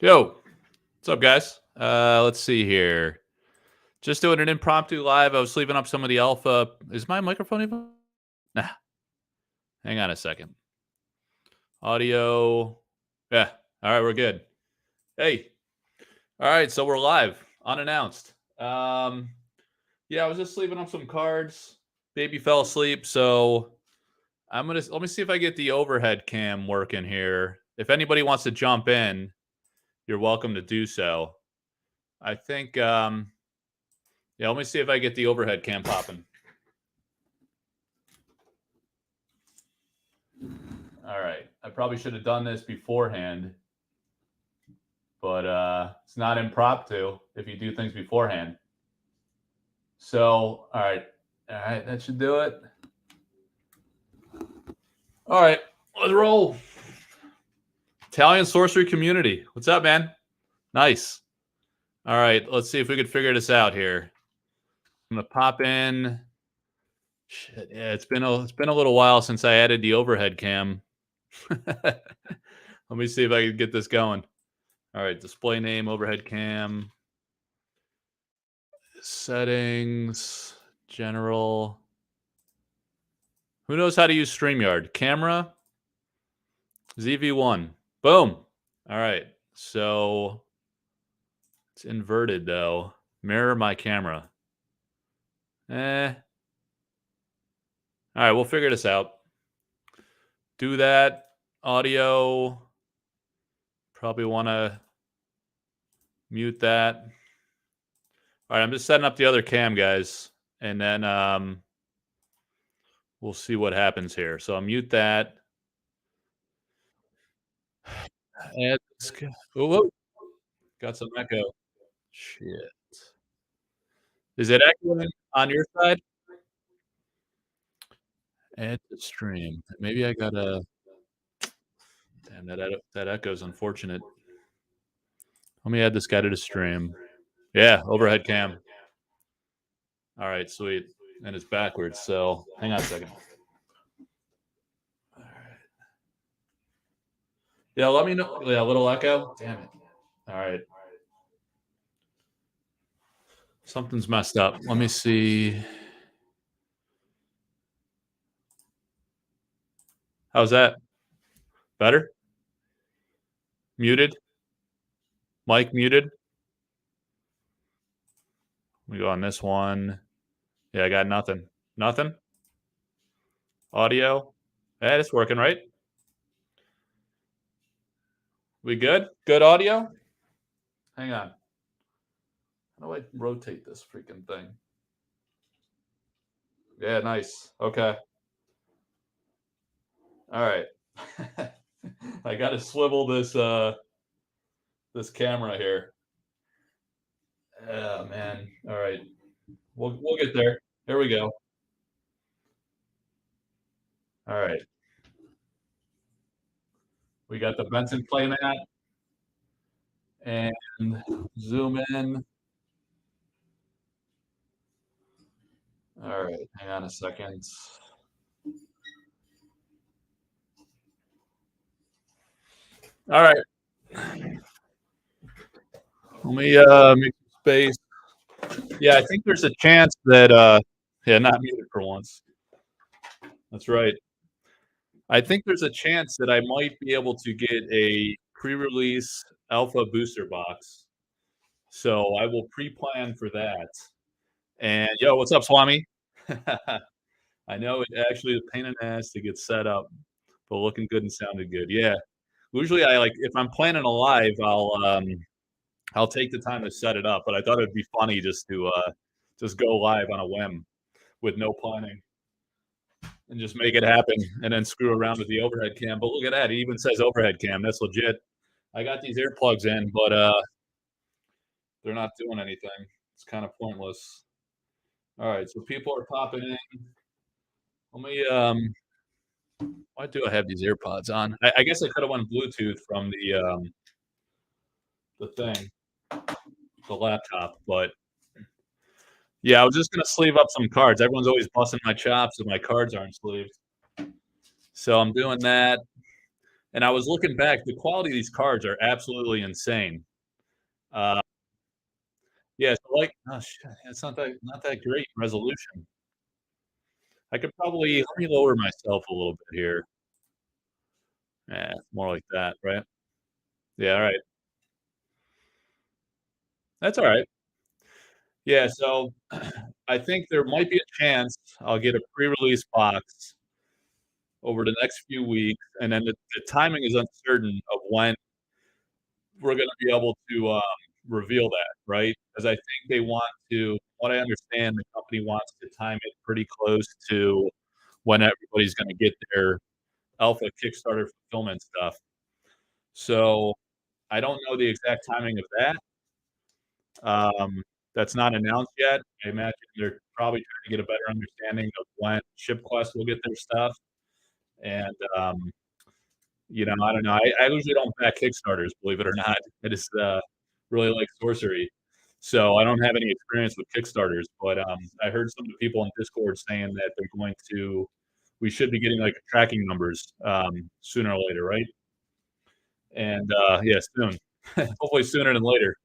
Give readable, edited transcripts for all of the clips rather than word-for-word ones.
Yo, what's up, guys? Let's see here. Just doing an impromptu live. I was sleeving up some of the alpha. Is my microphone even? Nah. Hang on a second. Audio. Yeah. All right, we're good. Hey. All right, so we're live, unannounced. Yeah, I was just sleeving up some cards. Baby fell asleep, so let me see if I get the overhead cam working here. If anybody wants to jump in, you're welcome to do so. I think yeah, let me see if I get the overhead cam popping. All right. I probably should have done this beforehand, but it's not impromptu if you do things beforehand. So, all right, that should do it. All right, let's roll. Italian sorcery community. What's up, man? Nice. All right, let's see if we could figure this out here. I'm gonna pop in. Shit, yeah, it's been a little while since I added the overhead cam. Let me see if I can get this going. All right, display name, overhead cam, settings, general. Who knows how to use StreamYard? Camera, ZV1. Boom. All right, so it's inverted though. Mirror my camera. All right, we'll figure this out. Do that. Audio. Probably want to mute that. All right, I'm just setting up the other cam, guys, and then we'll see what happens here. So I'll mute that. And whoa, got some echo. Shit. Is it echoing on your side? Add to stream. Maybe I gotta. Damn, that echo's unfortunate. Let me add this guy to the stream. Yeah, overhead cam. All right, sweet. And it's backwards, so hang on a second. All right. Yeah, let me know. Yeah, a little echo. Damn it. All right. Something's messed up. Let me see. How's that? Better? Muted? Mic muted? Let me go on this one. Yeah, I got nothing. Nothing? Audio? Yeah, it's working, right? We good? Good audio? Hang on. How do I rotate this freaking thing? Yeah, nice. Okay. All right. I got to swivel this this camera here. Oh man. All right. We'll get there. Here we go. All right. We got the Benson playmat and zoom in. All right. Hang on a second. All right. Let me make some space. Yeah, I think there's a chance that yeah, not muted for once. That's right. I think there's a chance that I might be able to get a pre-release alpha booster box. So I will pre-plan for that. And yo, what's up, Swami? I know it actually is a pain in the ass to get set up, but looking good and sounded good. Yeah. Usually I like if I'm planning a live, I'll take the time to set it up, but I thought it'd be funny just to just go live on a whim with no planning and just make it happen and then screw around with the overhead cam. But look at that. It even says overhead cam. That's legit. I got these earplugs in, but they're not doing anything. It's kind of pointless. All right, so people are popping in. Let me why do I have these AirPods on? I guess I could have went Bluetooth from the thing, the laptop, but yeah, I was just gonna sleeve up some cards. Everyone's always busting my chops if my cards aren't sleeved. So I'm doing that. And I was looking back, the quality of these cards are absolutely insane. Uh, yeah, so like, oh shit, it's not that great resolution. I could probably let me lower myself a little bit here. Yeah, more like that, right? Yeah, all right. That's all right. Yeah, so I think there might be a chance I'll get a pre-release box over the next few weeks, and then the timing is uncertain of when we're gonna be able to, reveal that, right? Because I think they want to what I understand, the company wants to time it pretty close to when everybody's gonna get their alpha Kickstarter fulfillment stuff. So, I don't know the exact timing of that. Um, that's not announced yet. I imagine they're probably trying to get a better understanding of when ShipQuest will get their stuff, and, I don't know. I usually don't back Kickstarters, believe it or not. I just, really like Sorcery. So, I don't have any experience with Kickstarters, but, I heard some of the people on Discord saying that they're going to we should be getting, like, tracking numbers, sooner or later, right? And, yeah, soon. Hopefully sooner than later.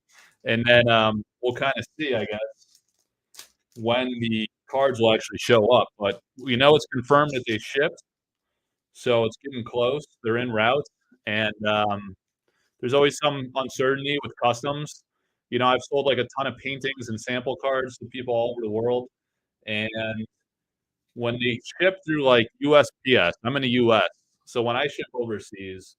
And then, we'll kinda see, I guess, when the cards will actually show up, but we know it's confirmed that they shipped, so it's getting close. They're en route, and, there's always some uncertainty with customs. I've sold, like, a ton of paintings and sample cards to people all over the world, and when they ship through, like, USPS I'm in the US, so when I ship overseas,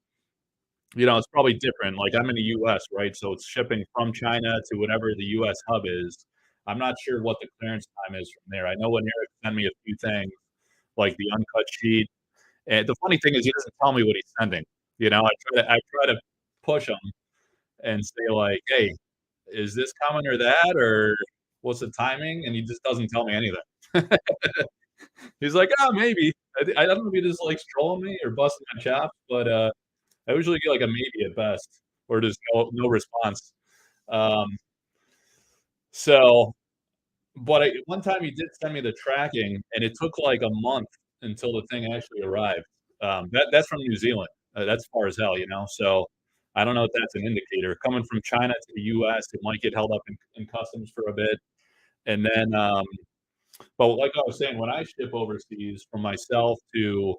it's probably different. Like, I'm in the US, right? So it's shipping from China to whatever the US hub is. I'm not sure what the clearance time is from there. I know when Eric sent me a few things, like the uncut sheet, and the funny thing is he doesn't tell me what he's sending. I try to push him and say like, "Hey, is this coming or that, or what's the timing?" And he just doesn't tell me anything. He's like, "Oh, maybe." I don't know if he just likes trolling me or busting my chops, but, I usually get like a maybe at best, or just no response. Um, so, but one time he did send me the tracking, and it took like a month until the thing actually arrived. That's from New Zealand. That's far as hell. So I don't know if that's an indicator. Coming from China to the U.S., it might get held up in customs for a bit, and then. But like I was saying, when I ship overseas from myself to,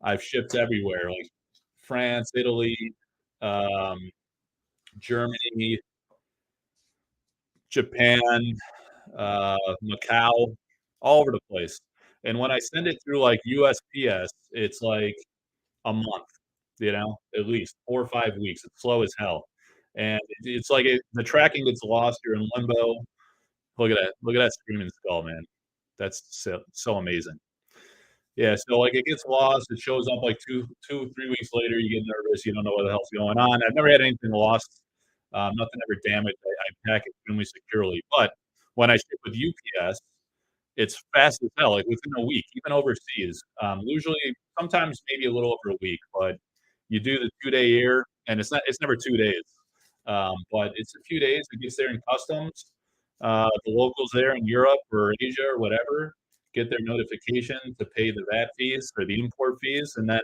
I've shipped everywhere, like France, Italy, um, Germany, Japan, Macau, all over the place. And when I send it through like USPS, it's like a month, at least 4 or 5 weeks. It's slow as hell. And it's like the tracking gets lost. You're in limbo. Look at that. Look at that screaming skull, man. That's so amazing. Yeah, so like it gets lost. It shows up like 3 weeks later. You get nervous. You don't know what the hell's going on. I've never had anything lost. Nothing ever damaged. I pack it extremely securely. But when I ship with UPS, it's fast as hell, like within a week, even overseas. Usually, sometimes maybe a little over a week, but you do the 2 day air, and it's never 2 days, but it's a few days. It gets there in customs. The locals there in Europe or Asia or whatever get their notification to pay the VAT fees or the import fees, and then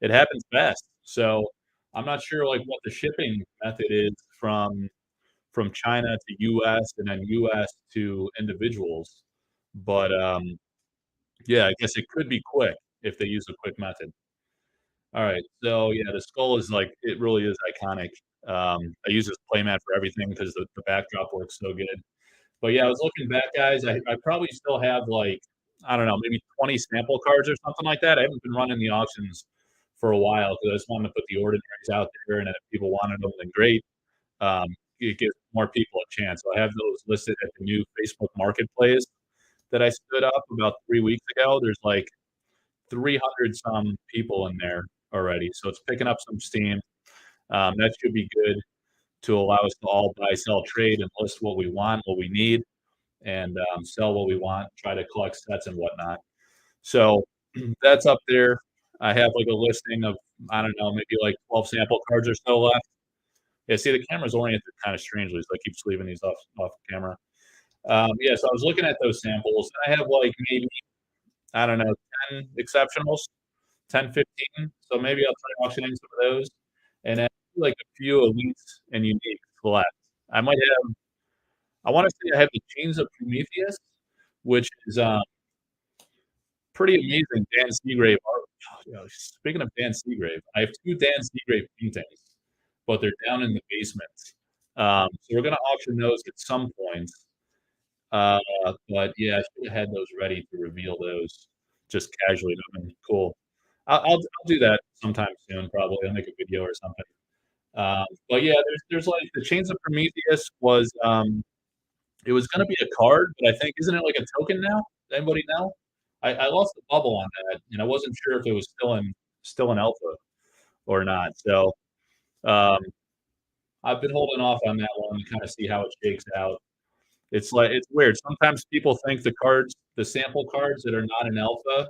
it happens fast. So I'm not sure like what the shipping method is from China to US and then US to individuals. But yeah, I guess it could be quick if they use a quick method. All right. So yeah, the skull is like it really is iconic. I use this playmat for everything because the backdrop works so good. But yeah, I was looking back, guys. I probably still have like, I don't know, maybe 20 sample cards or something like that. I haven't been running the auctions for a while because I just wanted to put the ordinaries out there, and then if people wanted them, then great. Um, it gives more people a chance. So I have those listed at the new Facebook Marketplace that I stood up about 3 weeks ago. There's like 300 some people in there already, so it's picking up some steam. That should be good to allow us to all buy, sell, trade, and list what we want, what we need, and sell what we want, try to collect sets and whatnot. So that's up there. I have like a listing of, I don't know, maybe like 12 sample cards or so left. Yeah, see, the camera's oriented kind of strangely, so I keep leaving these off camera. Yeah, so I was looking at those samples. I have like maybe, I don't know, 10 exceptionals. 10, 15. So maybe I'll try auctioning some of those, and then like a few elites and uniques left. I might have. I want to say I have the Chains of Prometheus, which is pretty amazing Dan Seagrave art. Speaking of Dan Seagrave, I have two Dan Seagrave paintings, but they're down in the basement. So we're gonna auction those at some point. Uh, but yeah, I should have had those ready to reveal those just casually. Cool. I'll do that sometime soon. Probably I'll make a video or something. But yeah, there's like the Chains of Prometheus was it was gonna be a card, but I think isn't it like a token now? Anybody know? I lost the bubble on that, and I wasn't sure if it was still in alpha or not. So um, I've been holding off on that one to kind of see how it shakes out. It's like it's weird. Sometimes people think the cards, the sample cards that are not in alpha,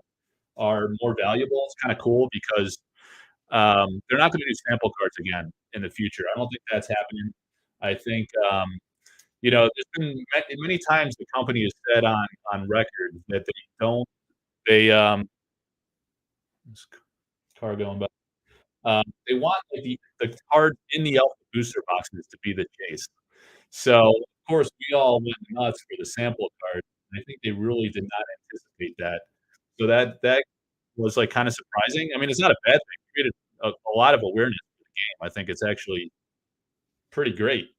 are more valuable. It's kind of cool because they're not going to do sample cards again in the future. I don't think that's happening. I think there's been many times the company has said on record that they don't they this car going by. They want like the cards in the alpha booster boxes to be the chase. So of course we all went nuts for the sample cards. I think they really did not anticipate that. So that was like kind of surprising. I mean, it's not a bad thing. It created a lot of awareness for the game. I think it's actually pretty great.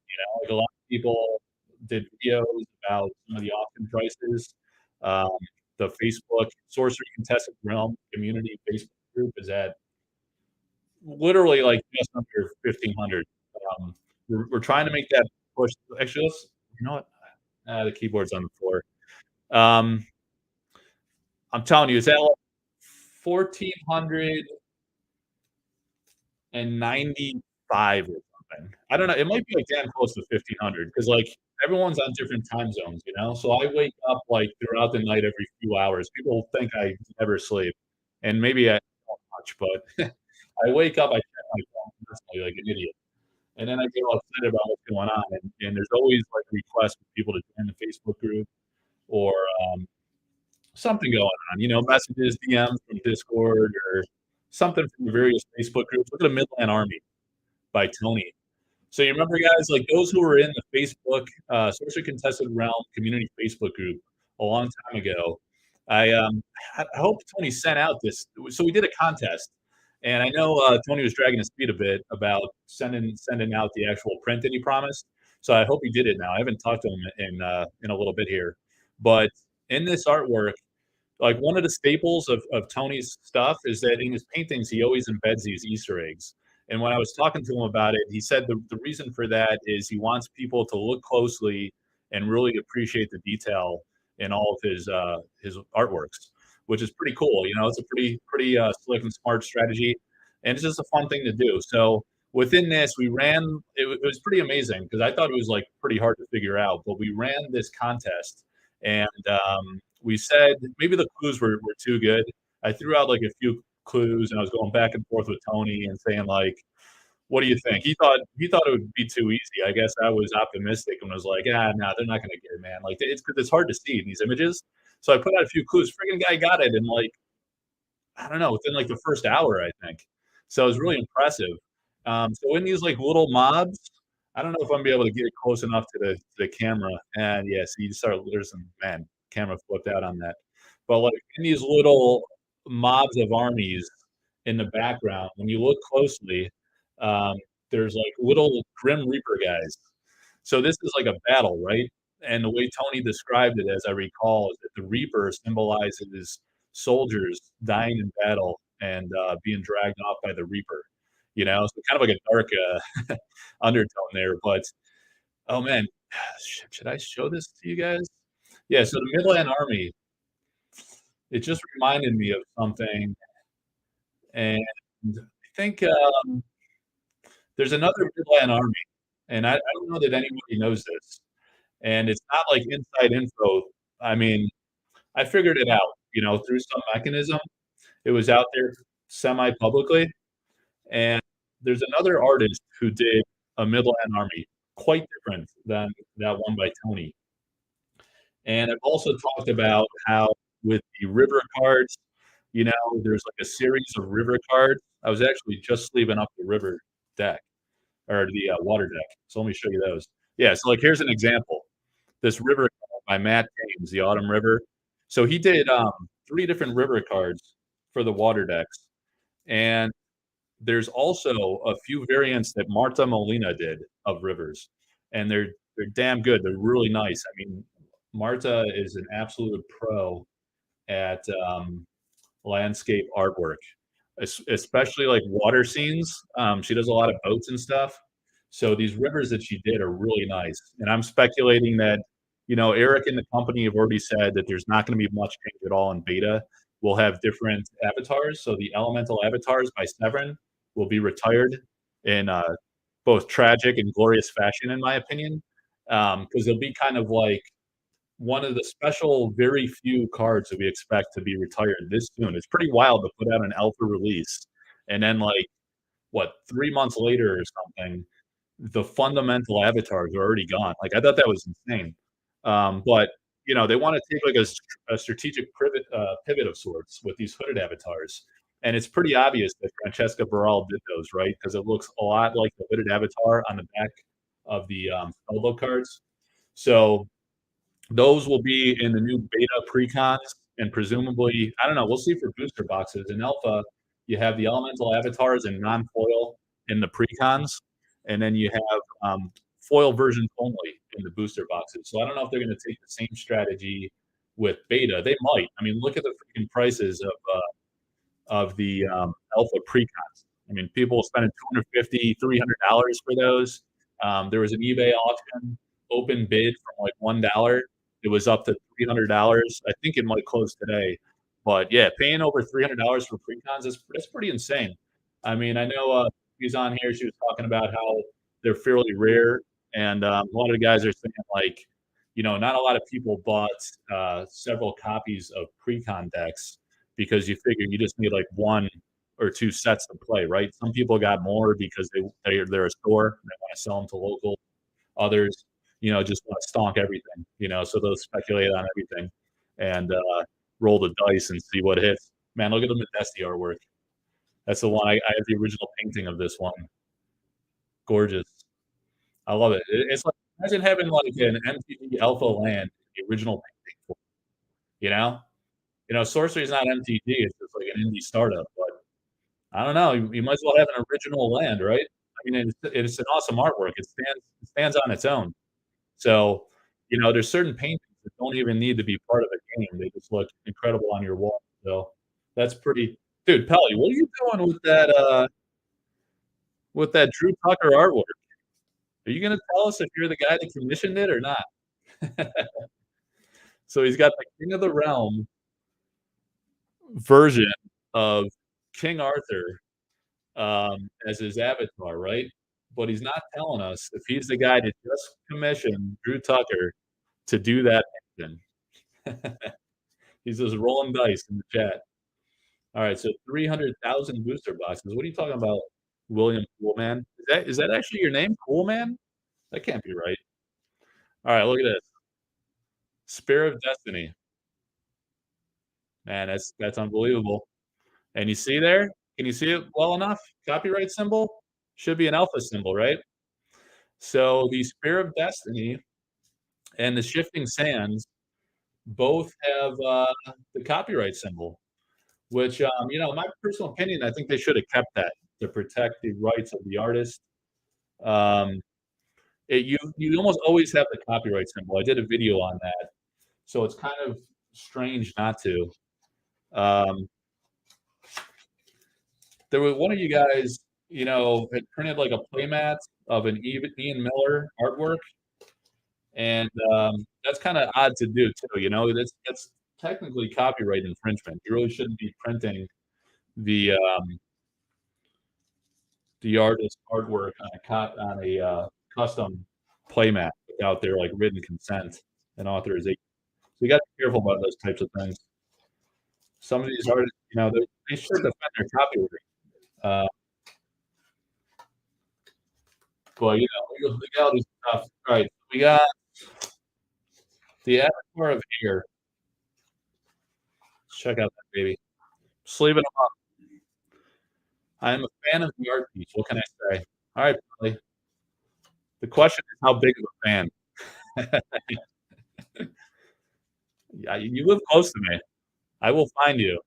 Like a lot of people did videos about some of the auction prices. Um, the Facebook Sorcery Contested Realm community Facebook group is at literally like just under 1,500. We're trying to make that push. Actually, you know what? The keyboard's on the floor. Um, I'm telling you, it's at like 1,495 or something. I don't know. It might be like damn close to 1,500 because like everyone's on different time zones. So I wake up like throughout the night every few hours. People think I never sleep, and maybe I don't much, but I wake up, I check my phone constantly like an idiot. And then I get all excited about what's going on. And there's always like requests for people to join the Facebook group or something going on, messages, DMs from Discord or something from the various Facebook groups. Look at the Midland Army by Tony. So you remember, guys, like those who were in the Facebook Sorcery Contested Realm community Facebook group a long time ago. I hope Tony sent out this. So we did a contest, and I know Tony was dragging his feet a bit about sending out the actual print that he promised. So I hope he did it now. I haven't talked to him in a little bit here, but in this artwork, like one of the staples of Tony's stuff is that in his paintings he always embeds these Easter eggs. And when I was talking to him about it, he said the reason for that is he wants people to look closely and really appreciate the detail in all of his artworks, which is pretty cool. It's a pretty slick and smart strategy, and it's just a fun thing to do. So within this, we ran. It was pretty amazing because I thought it was like pretty hard to figure out, but we ran this contest, and we said maybe the clues were too good. I threw out like a few clues, and I was going back and forth with Tony and saying like, "What do you think?" He thought it would be too easy. I guess I was optimistic and was like, no, they're not going to get it, man. Like it's because it's hard to see in these images. So I put out a few clues. Friggin' guy got it in like I don't know within like the first hour, I think. So it was really impressive. So in these like little mobs, I don't know if I'm gonna be able to get it close enough to the camera. And yeah, so you start there's some man camera flipped out on that. But like in these little mobs of armies in the background, when you look closely, um, there's like little Grim Reaper guys. So this is like a battle, right? And the way Tony described it, as I recall, is that the Reaper symbolizes soldiers dying in battle and being dragged off by the Reaper. So kind of like a dark undertone there. But oh man, should I show this to you guys? Yeah. So the Midland Army, it just reminded me of something, and I think there's another Midland Army, and I don't know that anybody knows this, and it's not like inside info. I mean, I figured it out, through some mechanism. It was out there semi-publicly, and there's another artist who did a Midland Army, quite different than that one by Tony. And I've also talked about how with the river cards, there's like a series of river cards. I was actually just sleeving up the river deck or the water deck. So let me show you those. Yeah, so like here's an example. This river card by Matt James, the Autumn River. So he did 3 different river cards for the water decks. And there's also a few variants that Marta Molina did of rivers. And they're damn good. They're really nice. I mean, Marta is an absolute pro at landscape artwork, especially like water scenes. She does a lot of boats and stuff. So these rivers that she did are really nice. And I'm speculating that, Eric and the company have already said that there's not going to be much change at all in beta. We'll have different avatars. So the elemental avatars by Severin will be retired in both tragic and glorious fashion, in my opinion, because they'll be kind of like one of the special, very few cards that we expect to be retired this soon. It's pretty wild to put out an alpha release, and then like what 3 months later or something, the fundamental avatars are already gone. Like I thought that was insane. But they want to take like a strategic pivot of sorts with these hooded avatars. And it's pretty obvious that Francesca Barral did those, right? Because it looks a lot like the hooded avatar on the back of the spellbook cards. So those will be in the new beta precons, and presumably, I don't know, we'll see for booster boxes. In alpha, you have the elemental avatars and non-foil in the precons, and then you have foil versions only in the booster boxes. So I don't know if they're going to take the same strategy with beta. They might. I mean, look at the freaking prices of the alpha precons. I mean, people spending $250, $300 for those. There was an eBay auction, open bid from like $1. It was up to $300. I think it might close today. But yeah, paying over $300 for precons is pretty insane. I mean, I know she's on here. She was talking about how they're fairly rare, and a lot of the guys are saying like, not a lot of people bought several copies of precon decks because you figure you just need like 1 or 2 sets to play, right? Some people got more because they're a store, they want to sell them to local. Others, just want to stonk everything, so they'll speculate on everything and roll the dice and see what hits. Man, look at the Medesti artwork. That's the one. I have the original painting of this one. Gorgeous. I love it. It's like imagine having like an MTG Alpha land, the original painting. You know, Sorcery is not MTG. It's just like an indie startup. But I don't know. You might as well have an original land, right? I mean, it's an awesome artwork. It stands on its own. So, there's certain paintings that don't even need to be part of a game. They just look incredible on your wall. So that's pretty. Dude, Pelly, what are you doing with that Drew Tucker artwork? Are you gonna tell us if you're the guy that commissioned it or not? So he's got the King of the Realm version of King Arthur as his avatar, right? But he's not telling us if he's the guy that just commissioned Drew Tucker to do that action. He's just rolling dice in the chat. All right, so 300,000 booster boxes. What are you talking about, William Coolman? Is that actually your name, Coolman? That can't be right. All right, look at this. Spear of Destiny. Man, that's unbelievable. And you see there? Can you see it well enough? Copyright symbol should be an alpha symbol, right? So the Spear of Destiny and the Shifting Sands both have the copyright symbol, which, my personal opinion, I think they should have kept that to protect the rights of the artist. You almost always have the copyright symbol. I did a video on that, so it's kind of strange not to. There was one of you guys, had printed like a playmat of an Ian Miller artwork, and that's kind of odd to do too. That's technically copyright infringement. You really shouldn't be printing the artist's artwork on a custom playmat without their like written consent and authorization. So you got to be careful about those types of things. Some of these artists, they should defend their copyright. But legality stuff. All right, we got the avatar of Air. Let's check out that baby. Sleeving them up. I am a fan of the art piece. What can I say? All right, Billy. The question is how big of a fan? Yeah, you live close to me. I will find you,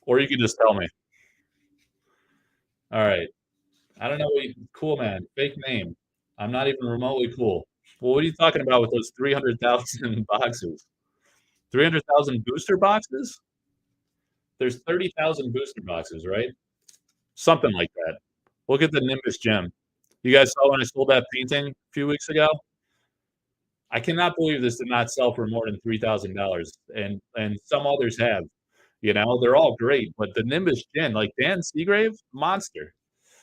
or you can just tell me. All right. I don't know what you cool man, fake name. I'm not even remotely cool. Well, what are you talking about with those 300,000 boxes? 300,000 booster boxes? There's 30,000 booster boxes, right? Something like that. Look at the Nimbus gem. You guys saw when I sold that painting a few weeks ago? I cannot believe this did not sell for more than $3,000, and some others have. You know, they're all great, but the Nimbus gem, like Dan Seagrave, monster.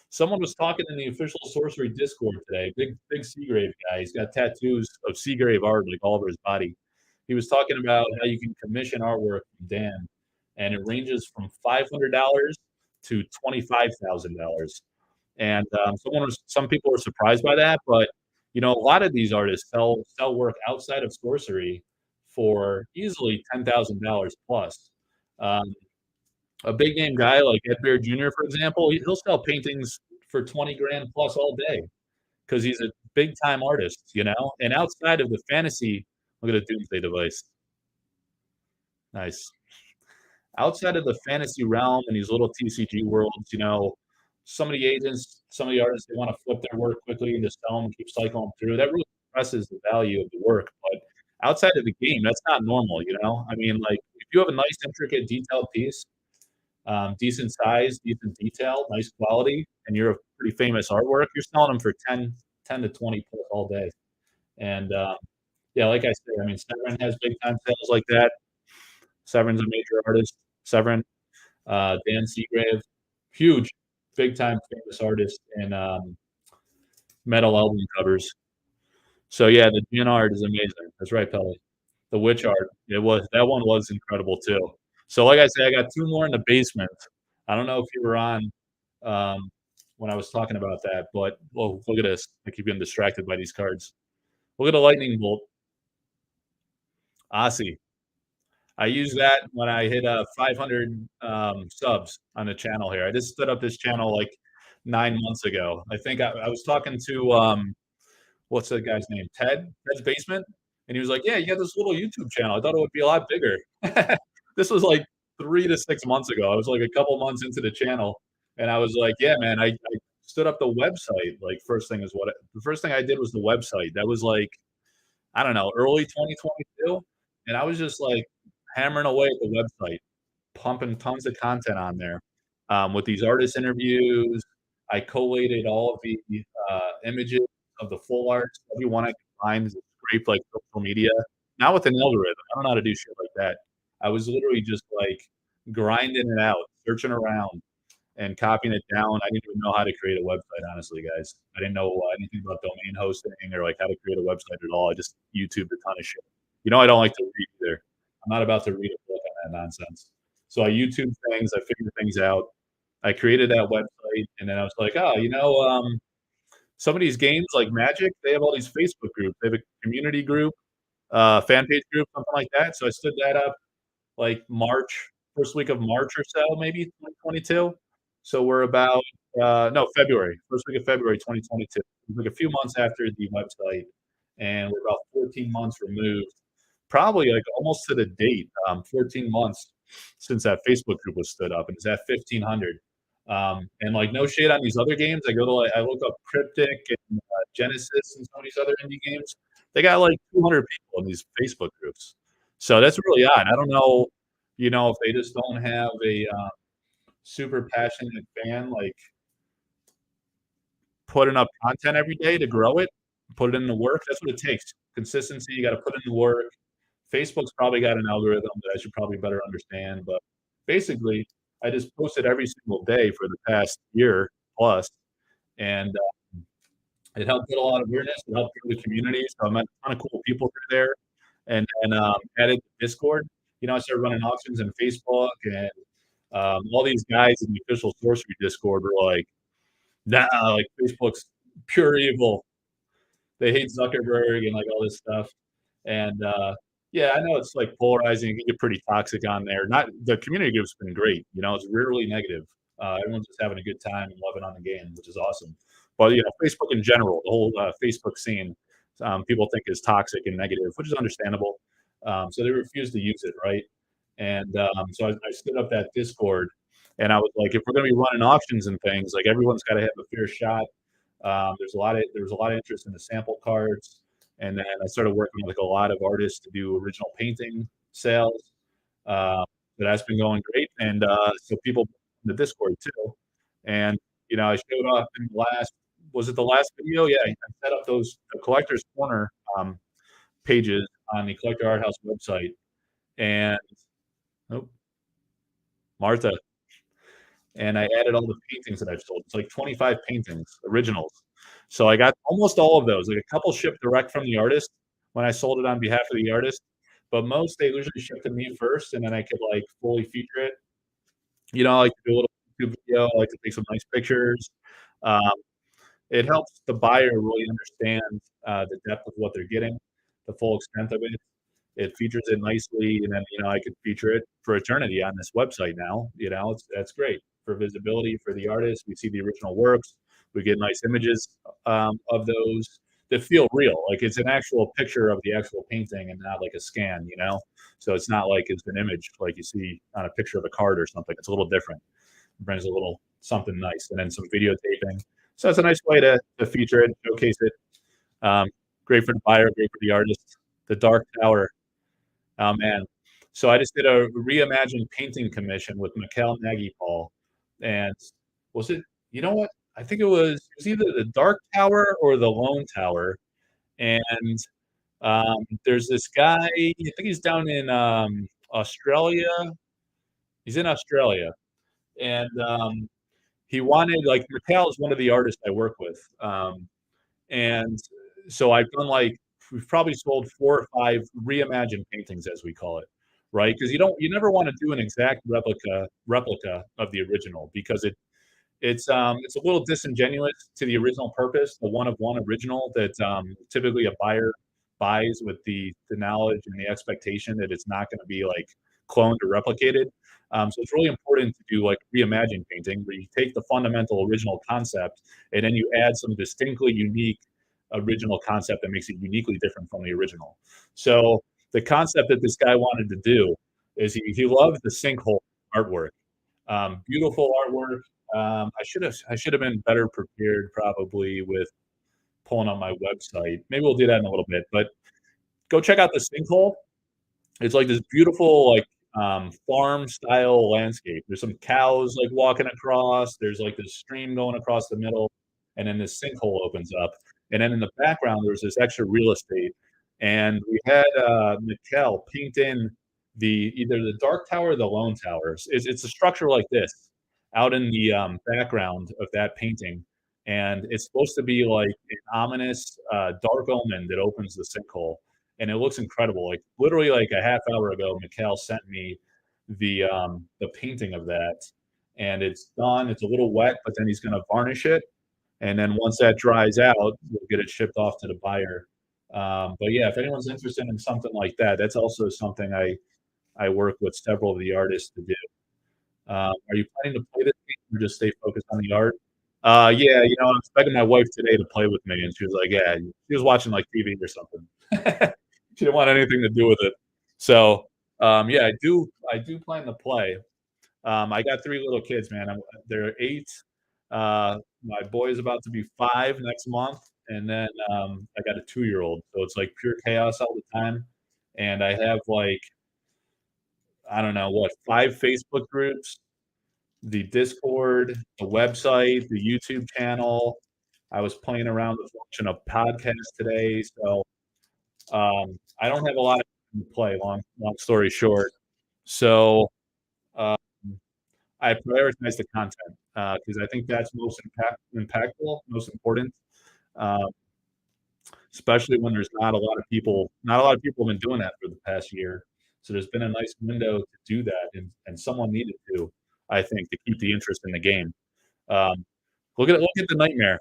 Someone was talking in the official Sorcery Discord today. Big Seagrave guy. He's got tattoos of Seagrave art like all over his body. He was talking about how you can commission artwork from Dan, and it ranges from $500 to $25,000. And some people were surprised by that, but you know, a lot of these artists sell work outside of Sorcery for easily $10,000 plus. Um, a big name guy like Ed Bear Jr., for example, he'll sell paintings for 20 grand plus all day because he's a big time artist, you know. And outside of the fantasy, look at the Doomsday device. Nice. Outside of the fantasy realm and these little TCG worlds, you know, some of the agents, some of the artists, they want to flip their work quickly and just sell them, keep cycling through. That really compresses the value of the work. But outside of the game, that's not normal, you know. I mean, like if you have a nice, intricate, detailed piece, decent size, decent detail, nice quality, and you're a pretty famous artwork, you're selling them for 10 to 20 plus all day. And yeah, like I said, I mean, Severin has big time sales like that. Severin's a major artist. Severin, Dan Seagrave, huge, big time famous artist in metal album covers. So yeah, the Gin art is amazing. That's right, Pelly. The witch art, that one was incredible too. So like I said, I got two more in the basement. I don't know if you were on um, when I was talking about that, but well, look at this. I keep getting distracted by these cards. Look at the lightning bolt. Aussie. I use that when I hit 500 subs on the channel here. I just stood up this channel like 9 months ago. I think I was talking to what's the guy's name? Ted's Basement, and he was like, "Yeah, you got this little YouTube channel. I thought it would be a lot bigger." This was like 3 to 6 months ago. I was like a couple months into the channel, and I was like, "Yeah, man, I stood up the website. Like the first thing I did was the website. That was like I don't know, early 2022, and I was just like hammering away at the website, pumping tons of content on there with these artist interviews. I collated all of the images of the full art, every one I could find, scraped like social media. Not with an algorithm. I don't know how to do shit like that. I was literally just like grinding it out, searching around, and copying it down. I didn't even know how to create a website, honestly, guys. I didn't know anything about domain hosting or like how to create a website at all. I just YouTubed a ton of shit. You know, I don't like to read either. I'm not about to read a book on that nonsense. So I YouTube things, I figured things out. I created that website, and then I was like, oh, you know, some of these games like Magic, they have all these Facebook groups. They have a community group, fan page group, something like that. So I stood that up like March, first week of March or so, maybe 2022. So we're about no February, first week of February 2022. Like a few months after the website, and we're about 14 months removed, probably like almost to the date, 14 months since that Facebook group was stood up, and it's at 1,500. And like no shade on these other games. I go to like I look up Cryptic and Genesis and some of these other indie games. They got like 200 people in these Facebook groups. So that's really odd. I don't know, you know, if they just don't have a super passionate fan like putting up content every day to grow it, put it in the work. That's what it takes. Consistency. You got to put in the work. Facebook's probably got an algorithm that I should probably better understand, but basically, I just posted every single day for the past year plus, and it helped get a lot of awareness. It helped grow the community. So I met a ton of cool people through there, and then added Discord. You know, I started running auctions in Facebook, and all these guys in the official Sorcery Discord were like, "Nah, like Facebook's pure evil. They hate Zuckerberg and like all this stuff." And Yeah, I know it's, like, polarizing, it can get pretty toxic on there. Not the community group's been great, you know, it's rarely negative. Everyone's just having a good time and loving on the game, which is awesome. But, you know, Facebook in general, the whole, Facebook scene, people think is toxic and negative, which is understandable. So they refuse to use it, right? And, so I stood up that Discord, and I was like, "If we're gonna be running auctions and things, like, everyone's gotta have a fair shot." There was a lot of interest in the sample cards, and then I started working with like a lot of artists to do original painting sales. Uh, that's been going great, and so people in the Discord too. And you know, I showed up in the last was it the last video? Yeah, I set up those the collector's corner pages on the Collector Art House website, and oh, Martha, and I added all the paintings that I've sold. It's like 25 paintings, originals. So I got almost all of those. Like a couple shipped direct from the artist when I sold it on behalf of the artist, but most they usually ship to me first, and then I could like fully feature it. You know, I like to do a little YouTube video. I like to take some nice pictures. Um, it helps the buyer really understand the depth of what they're getting, the full extent of it. It features it nicely, and then you know I could feature it for eternity on this website now. You know, that's great for visibility for the artist. We see the original works. We get nice images of those that feel real, like it's an actual picture of the actual painting and not like a scan. You know, so it's not like it's an image like you see on a picture of a card or something. It's a little different. It brings a little something nice, and then some videotaping. So it's a nice way to feature it, showcase it. Um, Great for the buyer, great for the artist. The Dark Tower. Oh man. So I just did a reimagined painting commission with Mikhail Paul, and was it? You know what? I think it was either the Dark Tower or the Lone Tower. And there's this guy. I think he's down in Australia. He's in Australia, and he wanted like Mikhail is one of the artists I work with. And so I've done like we've probably sold 4 or 5 reimagined paintings, as we call it, right? Because you never want to do an exact replica of the original because it's a little disingenuous to the original purpose, the one of one original that typically a buyer buys with the knowledge and the expectation that it's not going to be like cloned or replicated. So it's really important to do like reimagined painting where you take the fundamental original concept and then you add some distinctly unique original concept that makes it uniquely different from the original. So the concept that this guy wanted to do is he loved the sinkhole artwork. Beautiful artwork. I should have been better prepared probably with pulling on my website. Maybe we'll do that in a little bit, but go check out the sinkhole. It's like this beautiful like farm style landscape. There's some cows like walking across. There's like this stream going across the middle, and then this sinkhole opens up. And then in the background, there's this extra real estate. And we had Mikkel paint in the either the dark tower or the lone towers. It's a structure like this out in the background of that painting. And it's supposed to be like an ominous dark omen that opens the sinkhole, and it looks incredible. Like literally, like a half hour ago, Mikhail sent me the painting of that, and it's done. It's a little wet, but then he's going to varnish it, and then once that dries out, we'll get it shipped off to the buyer. But yeah, if anyone's interested in something like that, that's also something I work with several of the artists to do. Are you planning to play this game or just stay focused on the art? Yeah, you know, I was begging my wife today to play with me, and she was like, "Yeah." She was watching like TV or something. She didn't want anything to do with it. So, yeah, I do plan to play. I got 3 little kids, man. They're 8. My boy is about to be 5 next month, and then I got a 2-year-old. So it's like pure chaos all the time. And I have like I don't know what 5 Facebook groups, the Discord, the website, the YouTube channel. I was playing around with watching a podcast today, so I don't have a lot of time to play. Long story short, so uh, I prioritize the content because I think that's most impactful, most important, uh, especially when there's not a lot of people. Not a lot of people have been doing that for the past year. So there's been a nice window to do that, and someone needed to, I think, to keep the interest in the game. Um, look at the nightmare.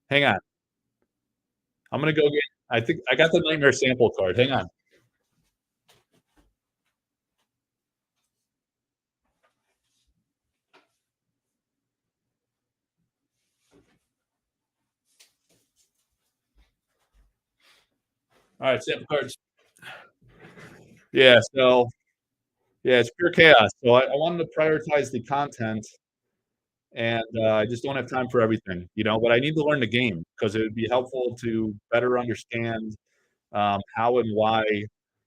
Hang on, I'm gonna go get. I think I got the nightmare sample card. Hang on. All right, sample cards. Yeah, so yeah, it's pure chaos. So I wanted to prioritize the content, and I just don't have time for everything, but I need to learn the game because it would be helpful to better understand how and why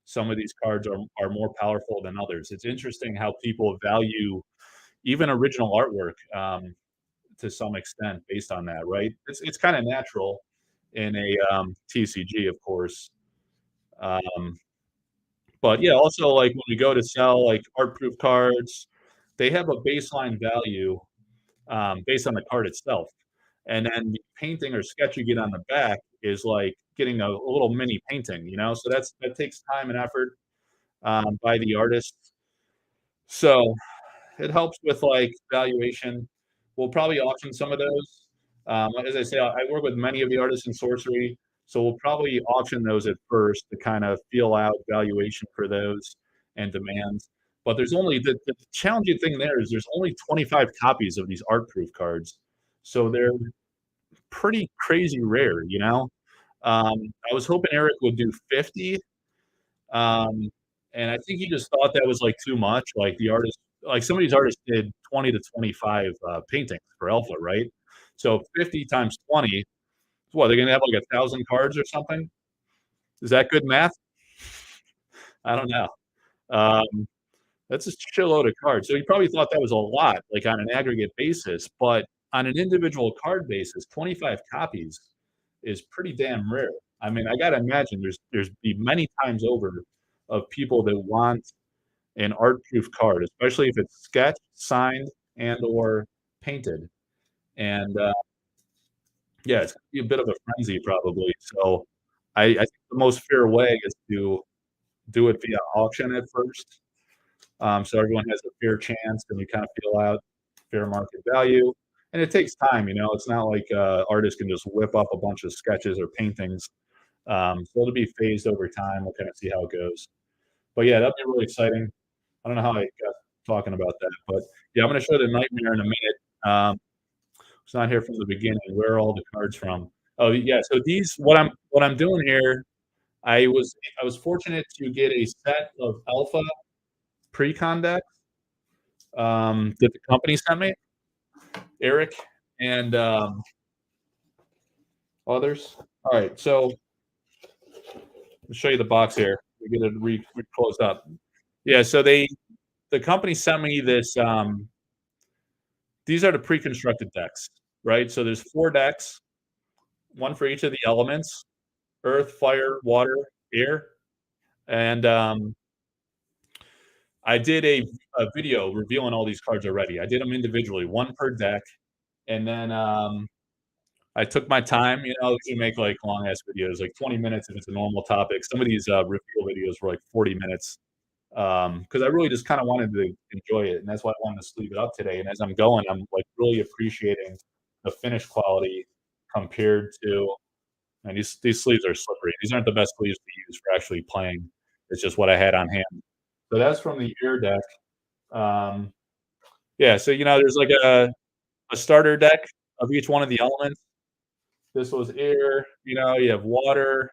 some of these cards are more powerful than others. It's interesting how people value even original artwork to some extent based on that, right? It's kind of natural in a TCG, of course. Um, but yeah, also like when we go to sell like art proof cards, they have a baseline value based on the card itself. And then the painting or sketch you get on the back is like getting a little mini painting, So that takes time and effort by the artist. So it helps with like valuation. We'll probably auction some of those. As I say, I work with many of the artists in Sorcery, so we'll probably auction those at first to kind of feel out valuation for those and demands. But there's only the challenging thing there is there's only 25 copies of these art proof cards, so they're pretty crazy rare. I was hoping Eric would do 50, um, and I think he just thought that was like too much. Like the artist, like some of these artists did 20 to 25 paintings for Alpha, right? So 50 times 20, what, they're gonna have like 1,000 cards or something? Is that good math? I don't know. Um, that's a shitload of cards. So he probably thought that was a lot, like on an aggregate basis, but on an individual card basis, 25 copies is pretty damn rare. I mean, I gotta imagine there's be many times over of people that want an art proof card, especially if it's sketched, signed, and or painted. And yeah, it's gonna be a bit of a frenzy probably. So I think the most fair way is to do it via auction at first, so everyone has a fair chance, and you kind of feel out fair market value. And it takes time. It's not like artists can just whip up a bunch of sketches or paintings. So it'll be phased over time. We'll kind of see how it goes. But yeah, that'd be really exciting. I don't know how I got talking about that, but yeah, I'm going to show the nightmare in a minute. It's not here from the beginning. Where are all the cards from? Oh yeah, so these what I'm doing here. I was fortunate to get a set of Alpha Precon decks that the company sent me, Eric and others. All right, so I'll show you the box here. We get it closed up. Yeah, so the company sent me this. These are the pre-constructed decks, right? So there's 4 decks, one for each of the elements: earth, fire, water, air. And I did a video revealing all these cards already. I did them individually, one per deck, and then I took my time. You make like long ass videos, like 20 minutes if it's a normal topic. Some of these reveal videos were like 40 minutes because I really just kind of wanted to enjoy it, and that's why I wanted to sleeve it up today. And as I'm going, I'm like really appreciating the finish quality compared to. And these sleeves are slippery. These aren't the best sleeves to use for actually playing. It's just what I had on hand. So that's from the air deck. Um, yeah, so there's like a starter deck of each one of the elements. This was air. You have water,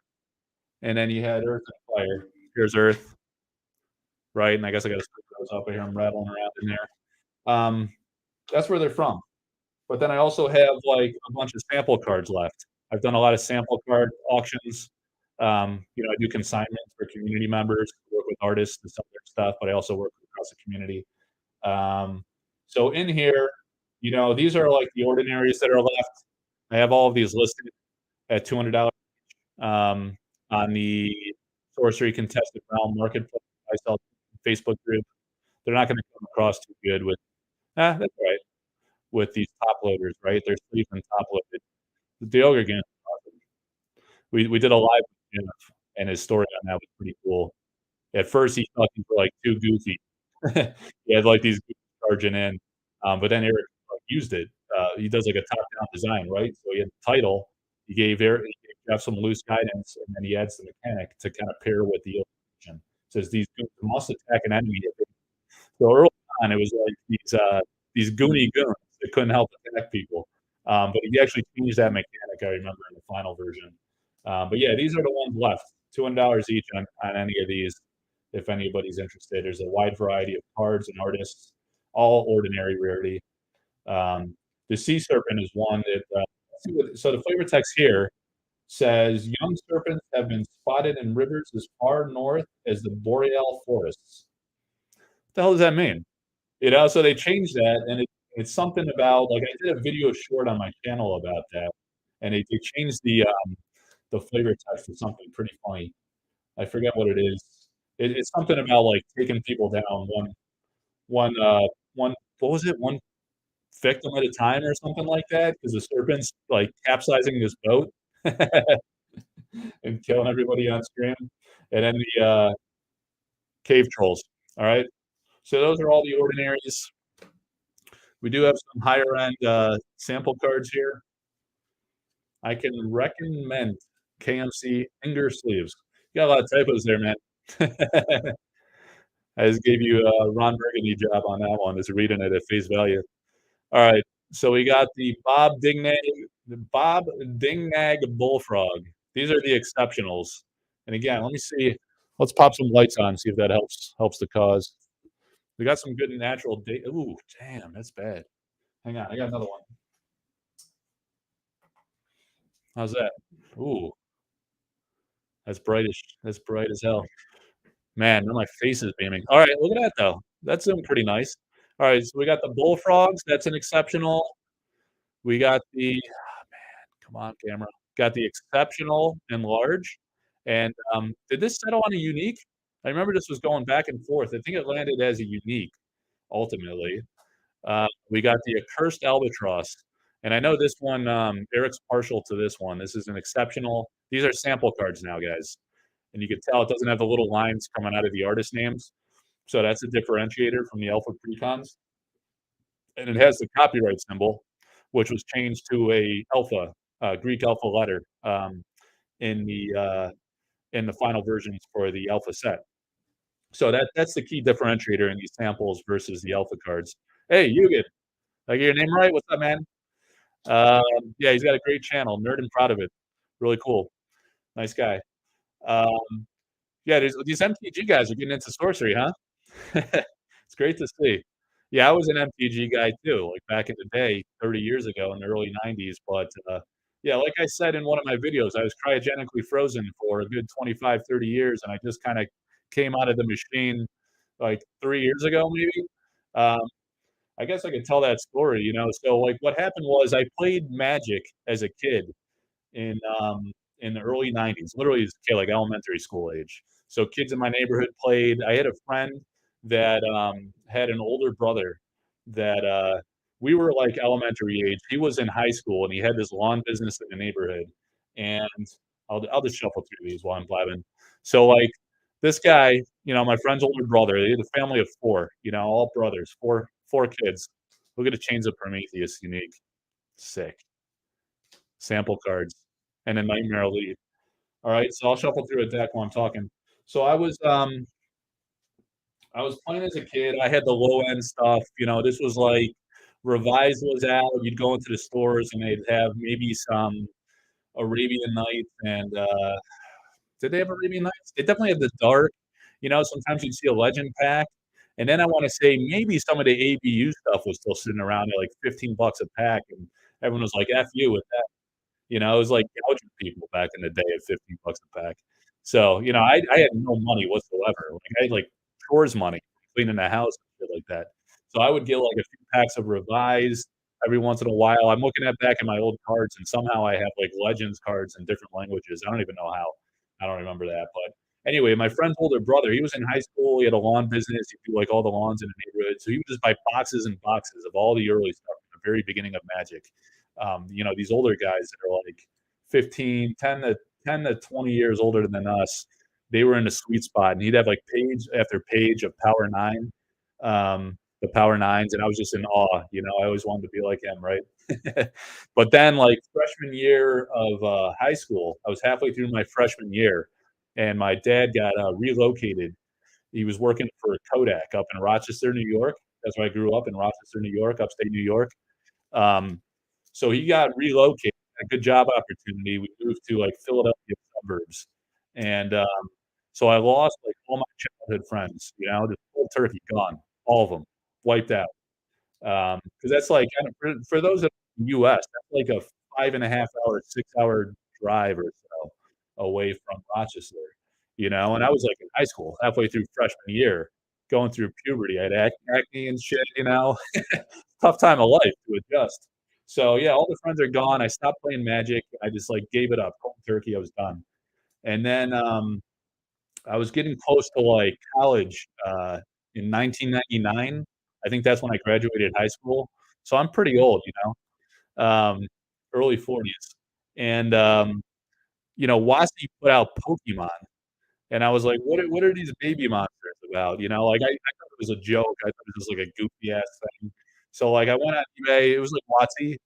and then you had earth and fire. Here's earth, right? And I guess I got to split those up here. I'm rattling around in there. That's where they're from. But then I also have like a bunch of sample cards left. I've done a lot of sample card auctions. I do consignments for community members, work with artists and sell their stuff, but I also work across the community. So in here, these are like the ordinaries that are left. I have all of these listed at $200 on the Sorcery Contested Realm Marketplace. I sell Facebook group. They're not going to come across too good with, that's right, with these top loaders, right? They're sleeve and top loaded. The ogre game, we did a live with Jeff, and his story on that was pretty cool. At first, he thought these were like too goofy. He had like these charging in, but then Eric like, used it. He does like a top-down design, right? So he had the title. He gave Jeff some loose guidance, and then he adds the mechanic to kind of pair with the illustration. Says these goons must attack an enemy. So early on, it was like these goony goons that couldn't help attack people. But he actually changed that mechanic. I remember in the final version. But yeah, these are the ones left. $200 each on any of these if anybody's interested. There's a wide variety of cards and artists, all ordinary rarity. The sea serpent is one that, so the flavor text here says young serpents have been spotted in rivers as far north as the boreal forests. What the hell does that mean? So they changed that, and it's something about like I did a video short on my channel about that, and they changed the flavor text to something pretty funny. I forget what it is. It's something about like taking people down one one what was it? One victim at a time or something like that, because the serpent's like capsizing this boat and killing everybody on screen. And then the cave trolls. All right. So those are all the ordinaries. We do have some higher end sample cards here. I can recommend KMC Inger sleeves. You got a lot of typos there, man. I just gave you a Ron Burgundy job on that one, just reading it at face value. All right, so we got the Bob Dingnag Bullfrog. These are the exceptionals. And again, let me see. Let's pop some lights on, see if that helps the cause. We got some good natural data. Ooh, damn, that's bad. Hang on, I got another one. How's that? Ooh, that's brightish. That's bright as hell. Man, now my face is beaming. All right, look at that though. That's doing pretty nice. All right, so we got the bullfrogs. That's an exceptional. We got the come on, camera. Got the exceptional and large. And did this settle on a unique? I remember this was going back and forth. I think it landed as a unique ultimately. We got the accursed albatross. And I know this one, Eric's partial to this one. This is an exceptional. These are sample cards now, guys. And you can tell it doesn't have the little lines coming out of the artist names. So that's a differentiator from the Alpha Precons. And it has the copyright symbol, which was changed to a alpha, Greek alpha letter in the final versions for the alpha set. So that's the key differentiator in these samples versus the alpha cards. Hey, Yugen, did I get your name right? What's up, man? Yeah, he's got a great channel, Nerd and Proud of It. Really cool. Nice guy. Yeah, these MTG guys are getting into sorcery, huh? It's great to see. Yeah, I was an MTG guy too, like back in the day, 30 years ago in the early 90s. But yeah, like I said in one of my videos, I was cryogenically frozen for a good 25, 30 years, and I just kind of came out of the machine like 3 years ago, maybe. Um, I guess I could tell that story, you know. So like what happened was I played Magic as a kid in the early 90s, literally as a kid, like elementary school age. So kids in my neighborhood played. I had a friend that had an older brother that we were like elementary age. He was in high school and he had this lawn business in the neighborhood. And I'll just shuffle through these while I'm blabbing. So like this guy, you know, my friend's older brother, they had a family of four, you know, all brothers, four kids. Look at the Chains of Prometheus unique. Sick. Sample cards. And then Nightmare Elite. All right, so I'll shuffle through a deck while I'm talking. So I was playing as a kid. I had the low end stuff. You know, this was like Revised was out. You'd go into the stores and they'd have maybe some Arabian Nights and did they have Arabian Nights? They definitely had the dark. You know, sometimes you'd see a legend pack. And then I want to say maybe some of the ABU stuff was still sitting around at like $15 a pack, and everyone was like, "F you with that." You know, it was like gouging people back in the day at $15 a pack. So, you know, I had no money whatsoever. Like I had like chores money, cleaning the house and shit like that. So I would get like a few packs of Revised every once in a while. I'm looking at back in my old cards and somehow I have like Legends cards in different languages. I don't even know how. I don't remember that. But anyway, my friend's older brother, he was in high school. He had a lawn business. He'd do like all the lawns in the neighborhood. So he would just buy boxes and boxes of all the early stuff at the very beginning of Magic. You know, these older guys that are like 15, 10 to 20 years older than us, they were in a sweet spot. And he'd have like page after page of Power Nine, the Power Nines. And I was just in awe. You know, I always wanted to be like him, right? But then, like freshman year of high school, I was halfway through my freshman year, and my dad got relocated. He was working for Kodak up in Rochester, New York. That's where I grew up in Rochester, New York, upstate New York. Um, so he got relocated, a good job opportunity. We moved to like Philadelphia suburbs, and, so I lost, like, all my childhood friends, just cold turkey, gone, all of them, wiped out. 'Cause that's, like, kind of for those in the US, that's like a 5.5 hour, 6-hour drive or so away from Rochester, and I was, like, in high school, halfway through freshman year, going through puberty, I had acne and shit. Tough time of life to adjust. So, yeah, all the friends are gone, I stopped playing Magic, I just, like, gave it up, cold turkey, I was done. And then, I was getting close to, like, college, in 1999. I think that's when I graduated high school, so I'm pretty old, early 40s, and, WotC put out Pokemon, and I was like, "What are these baby monsters about?" Like, I thought it was a joke, I thought it was, like, a goofy ass thing. So, like, I went on eBay, it was, like, WotC,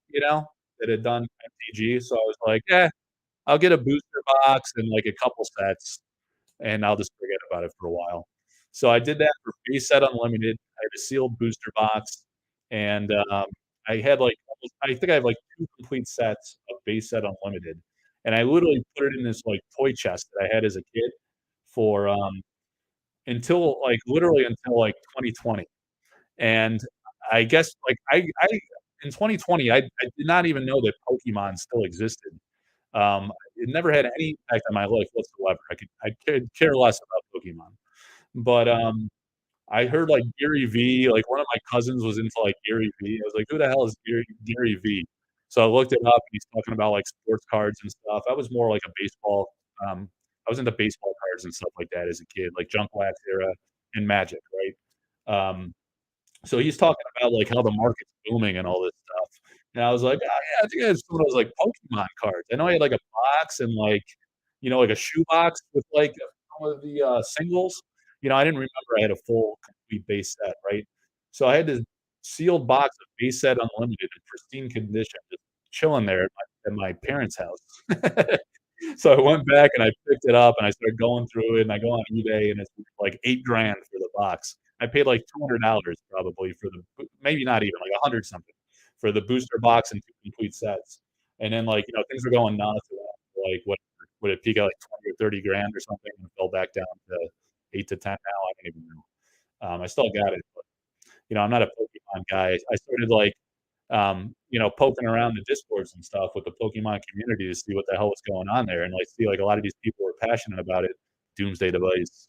that had done MTG, so I was like, "Eh, I'll get a booster box and, like, a couple sets, and I'll just forget about it for a while." So I did that for base set unlimited. I had a sealed booster box, and, I had, like, almost I think I have, like, 2 complete sets of base set unlimited, and I literally put it in this, like, toy chest that I had as a kid for, until, like, literally until, like, 2020, and I guess, like, I in 2020, I did not even know that Pokemon still existed. It never had any impact on my life whatsoever. I could care less about Pokemon. But, I heard, like, Gary V, like, one of my cousins was into, like, Gary V. I was like, "Who the hell is Gary V?" So I looked it up, and he's talking about, like, sports cards and stuff. I was more like a baseball, I was into baseball cards and stuff like that as a kid, like Junk Wax era and Magic, right? So he's talking about, like, how the market's booming and all this stuff, and I was like, "Oh, yeah, I think I had some of those, like, Pokemon cards." I know I had, like, a box and, like, like a shoe box with, like, some of the, singles. I didn't remember I had a full complete base set, right? So I had this sealed box of base set unlimited in pristine condition, just chilling there at my parents' house. So I went back and I picked it up and I started going through it and I go on eBay and it's like 8 grand for the box. I paid like $200 probably for the maybe not even like 100 something for the booster box and 2 complete sets. And then like, things were going nuts around, like what would it peak at like 20 or 30 grand or something and fell back down to 8 to 10 now. I don't even know. I still got it, but I'm not a Pokemon guy. I started like poking around the discords and stuff with the Pokemon community to see what the hell was going on there, and like see like a lot of these people were passionate about it. Doomsday Device,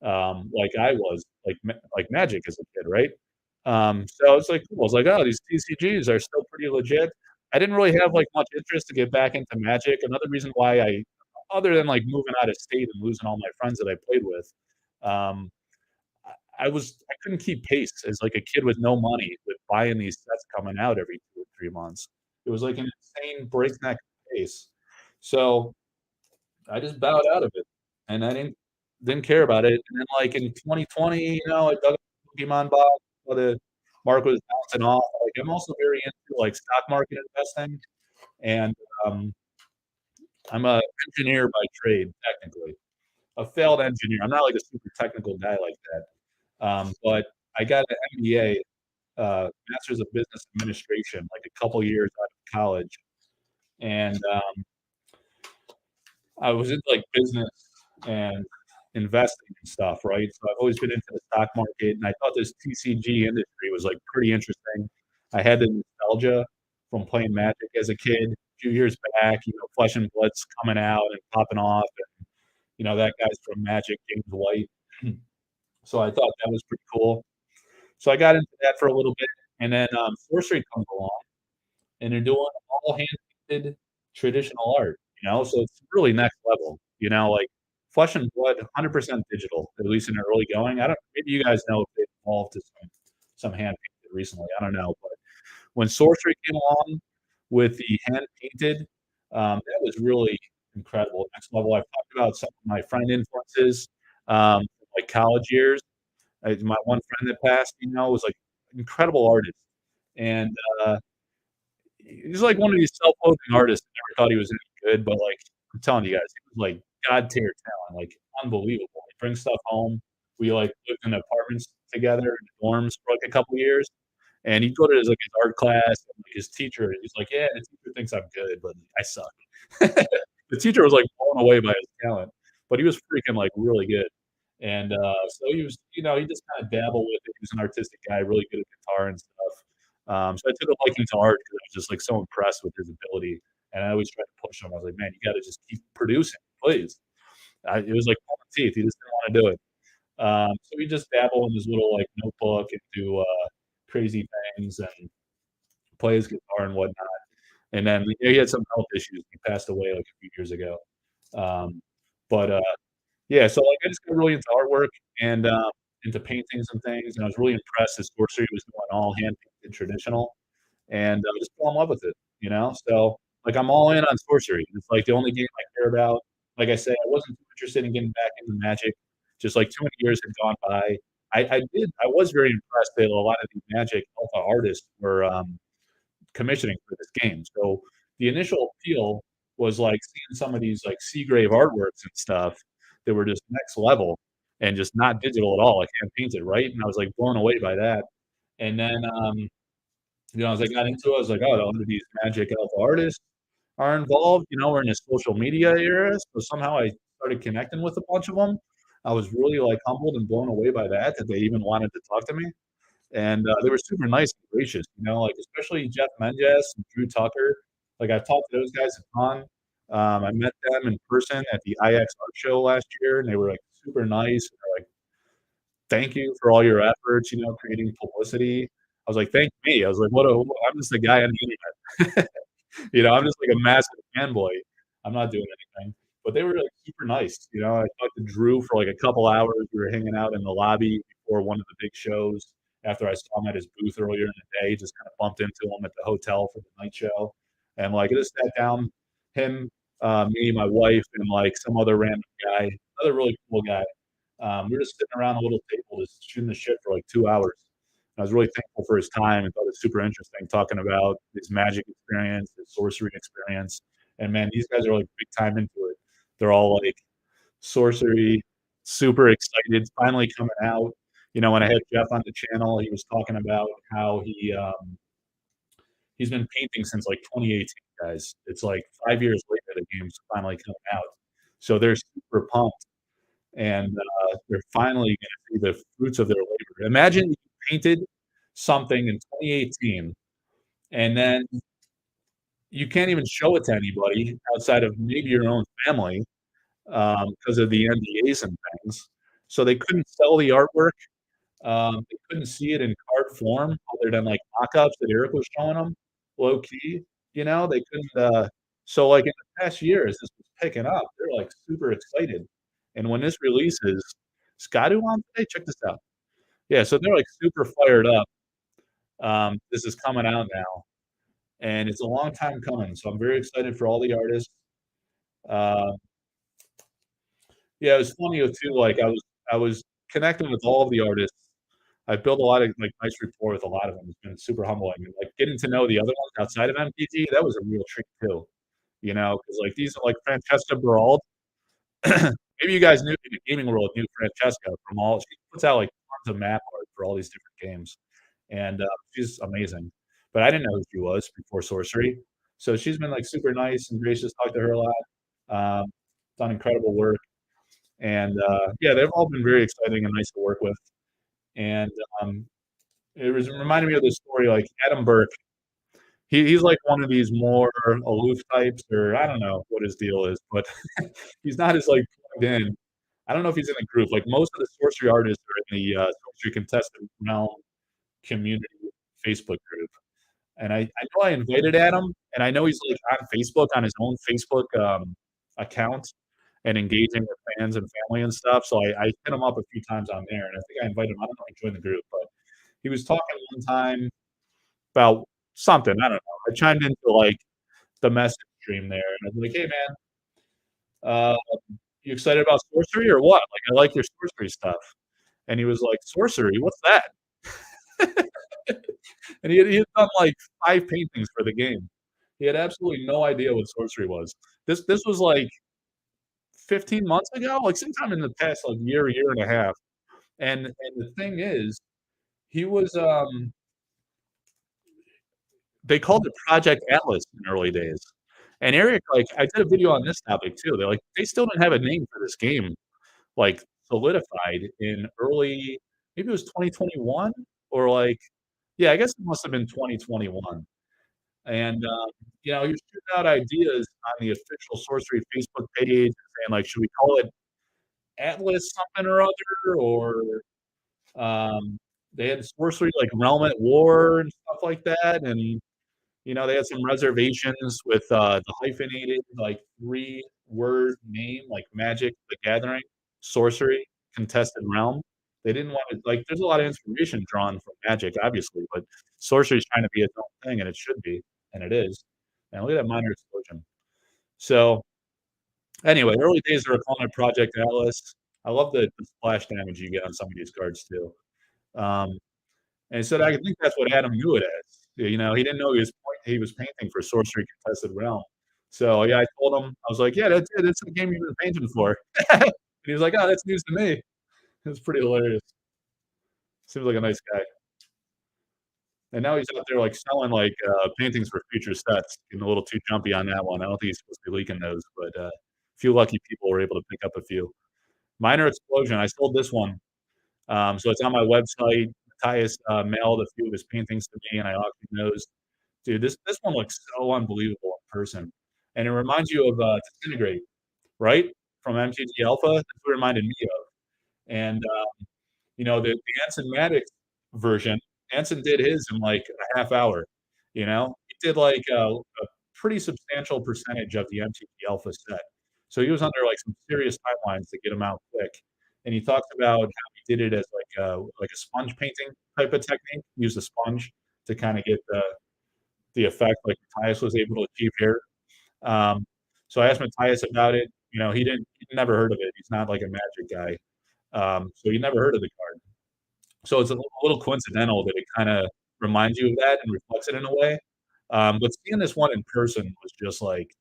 like I was, like Magic as a kid, right? So it's like cool. I was like, oh, these TCGs are still pretty legit. I didn't really have like much interest to get back into Magic. Another reason why other than like moving out of state and losing all my friends that I played with, um, I couldn't keep pace as, like, a kid with no money with buying these sets coming out every 2 or 3 months. It was, like, an insane breakneck pace. So, I just bowed out of it, and I didn't care about it, and then, like, in 2020, I dug up the Pokemon box, saw the market was bouncing off. Like, I'm also very into, like, stock market investing, and, um, I'm a engineer by trade, technically. A failed engineer. I'm not, like, a super technical guy like that. But I got an MBA, Master's of Business Administration, like a couple years out of college, and, I was into, like, business and investing and stuff, right? So I've always been into the stock market, and I thought this TCG industry was, like, pretty interesting. I had the nostalgia from playing Magic as a kid. A few years back, Flesh and Blood's coming out and popping off, and, that guy's from Magic, James White. So I thought that was pretty cool. So I got into that for a little bit, and then, Sorcery comes along, and they're doing all hand-painted traditional art, so it's really next level, like, Flesh and Blood, 100% digital, at least in the early going. I don't maybe you guys know if they've evolved to some hand-painted recently, I don't know, but when Sorcery came along with the hand-painted, that was really incredible, next level. I've talked about some of my friend influences, like college years. My one friend that passed, was like incredible artist, and he's like one of these self-loathing artists. I never thought he was any good, but like I'm telling you guys, he was like god tier talent, like unbelievable. He brings stuff home. We like lived in apartments together in dorms for like a couple years, and he'd go to his like his art class, and like his teacher, he's like, "Yeah, the teacher thinks I'm good, but I suck." The teacher was, like, blown away by his talent, but he was freaking, like, really good. And, so he was he just kinda dabbled with it. He was an artistic guy, really good at guitar and stuff. So I took a liking to art because I was just, like, so impressed with his ability, and I always tried to push him. I was like, "Man, you gotta just keep producing, please." It was like pulling teeth. He just didn't wanna do it. So we just dabble in his little, like, notebook and do, crazy things and play his guitar and whatnot. And then he had some health issues. He passed away, like, a few years ago. Um, but, yeah, so, like, I just got really into artwork and, into paintings and things, and I was really impressed that Sorcery was doing all hand painted traditional, and I just fell in love with it, you know? So, like, I'm all in on Sorcery. It's, like, the only game I care about. Like I said, I wasn't too interested in getting back into Magic, just, like, too many years had gone by. I was very impressed that a lot of these Magic Alpha artists were, commissioning for this game. So the initial appeal was like seeing some of these like Seagrave artworks and stuff that were just next level and just not digital at all, like hand painted, right? And I was like blown away by that. And then as I got into it, I was like, oh, a lot of these Magic Alpha artists are involved. We're in a social media era, so somehow I started connecting with a bunch of them. I was really like humbled and blown away by that they even wanted to talk to me. And, they were super nice and gracious, like, especially Jeff Menges and Drew Tucker. Like, I've talked to those guys a ton. I met them in person at the IX Art Show last year, and they were, like, super nice. They're like, "Thank you for all your efforts, creating publicity." I was like, "Thank me." I was like, "What a I'm just a guy on the internet." I'm just like a massive fanboy. I'm not doing anything. But they were, like, super nice, I talked to Drew for, like, a couple hours. We were hanging out in the lobby before one of the big shows after I saw him at his booth earlier in the day, just kinda bumped into him at the hotel for the night show, and, like, I just sat down, him, me, my wife, and, like, some other random guy, another really cool guy. We were just sitting around a little table just shooting the shit for, like, 2 hours. I was really thankful for his time and thought it was super interesting talking about his Magic experience, his Sorcery experience, and, man, these guys are, like, big time into it. They're all, like, Sorcery, super excited, finally coming out. When I had Jeff on the channel, he was talking about how he's been painting since, like, 2018, guys. It's, like, 5 years later, the game's finally coming out. So they're super pumped, and, they're finally gonna see the fruits of their labor. Imagine you painted something in 2018, and then you can't even show it to anybody outside of maybe your own family, because of the NDAs and things. So they couldn't sell the artwork. They couldn't see it in card form other than, like, mock-ups that Eric was showing them low key, they couldn't, so, like, in the past year, as this was picking up, they're, like, super excited, and when this releases Scotty won today? Check this out. Yeah, so they're, like, super fired up. This is coming out now, and it's a long time coming, so I'm very excited for all the artists. Uh, yeah, it was funny too, like, I was connecting with all of the artists. I built a lot of, like, nice rapport with a lot of them. It's been super humbling, and, like, getting to know the other ones outside of MTG, that was a real treat too, because like, these are like Francesca Berald. Maybe you guys knew in the gaming world knew Francesca from all she puts out, like, tons of map art for all these different games, and, she's amazing. But I didn't know who she was before Sorcery, so she's been, like, super nice and gracious, talked to her a lot, done incredible work, and, yeah, they've all been very exciting and nice to work with, and, it reminded me of this story, like, Adam Burke, he's, like, one of these more aloof types, or I don't know what his deal is, but he's not as, like, plugged in. I don't know if he's in a group, like, most of the Sorcery artists are in the, Sorcery Contested Realm community Facebook group, and I know I invited Adam, and I know he's, like, on Facebook, on his own Facebook, account and engaging with fans and family and stuff, so I hit him up a few times on there, and I think I invited him. I don't know if he joined the group, but he was talking one time about something, I don't know. I chimed into, like, the message stream there, and I was like, "Hey, man, uh, you excited about Sorcery or what? Like, I like your Sorcery stuff." And he was like, "Sorcery? What's that?" And he had done, like, 5 paintings for the game. He had absolutely no idea what Sorcery was. This was, like, 15 months ago? Like, sometime in the past, like, year and a half. And the thing is, he was, they called it Project Atlas in the early days, And Eric, like, I did a video on this topic too. They're like, they still don't have a name for this game, like, solidified in early maybe it was 2021 or like yeah, I guess it must have been 2021. And, you shoot out ideas on the official Sorcery Facebook page saying, like, should we call it Atlas something or other? Or, they had Sorcery, like, Realm at War and stuff like that, and they had some reservations with, the hyphenated, like, three-word name, like Magic: The Gathering, Sorcery, Contested Realm. They didn't want it like, there's a lot of inspiration drawn from Magic, obviously, but Sorcery is trying to be its own thing, and it should be, and it is. And look at that minor explosion. So, anyway, early days, they were calling it Project Atlas. I love the splash damage you get on some of these cards too. Um, and so I think that's what Adam knew it as. He didn't know he was painting for Sorcery Contested Realm. So yeah, I told him, I was like, "Yeah, that's it. That's the game you've been painting for." And he was like, "Oh, that's news to me." It's pretty hilarious. Seems like a nice guy. And now he's out there like selling like paintings for future sets. Getting a little too jumpy on that one. I don't think he's supposed to be leaking those, but a few lucky people were able to pick up a few. Minor Explosion. I sold this one. So it's on my website. Matthias mailed a few of his paintings to me, and I auctioned those. Dude, this one looks so unbelievable in person, and it reminds you of Disintegrate, right? From MTG Alpha. That's what it reminded me of. And the Anson Maddox version, Anson did his in like a half hour. He did like a pretty substantial percentage of the MTG Alpha set. So he was under like some serious timelines to get him out quick. And he talks about how he did it as like a sponge painting type of technique. Use a sponge to kind of get the effect like Matthias was able to achieve here. Um, so I asked Matthias about it. He'd never heard of it. He's not like a magic guy. So he never heard of the card. So it's a little coincidental that it kind of reminds you of that and reflects it in a way. But seeing this one in person was just like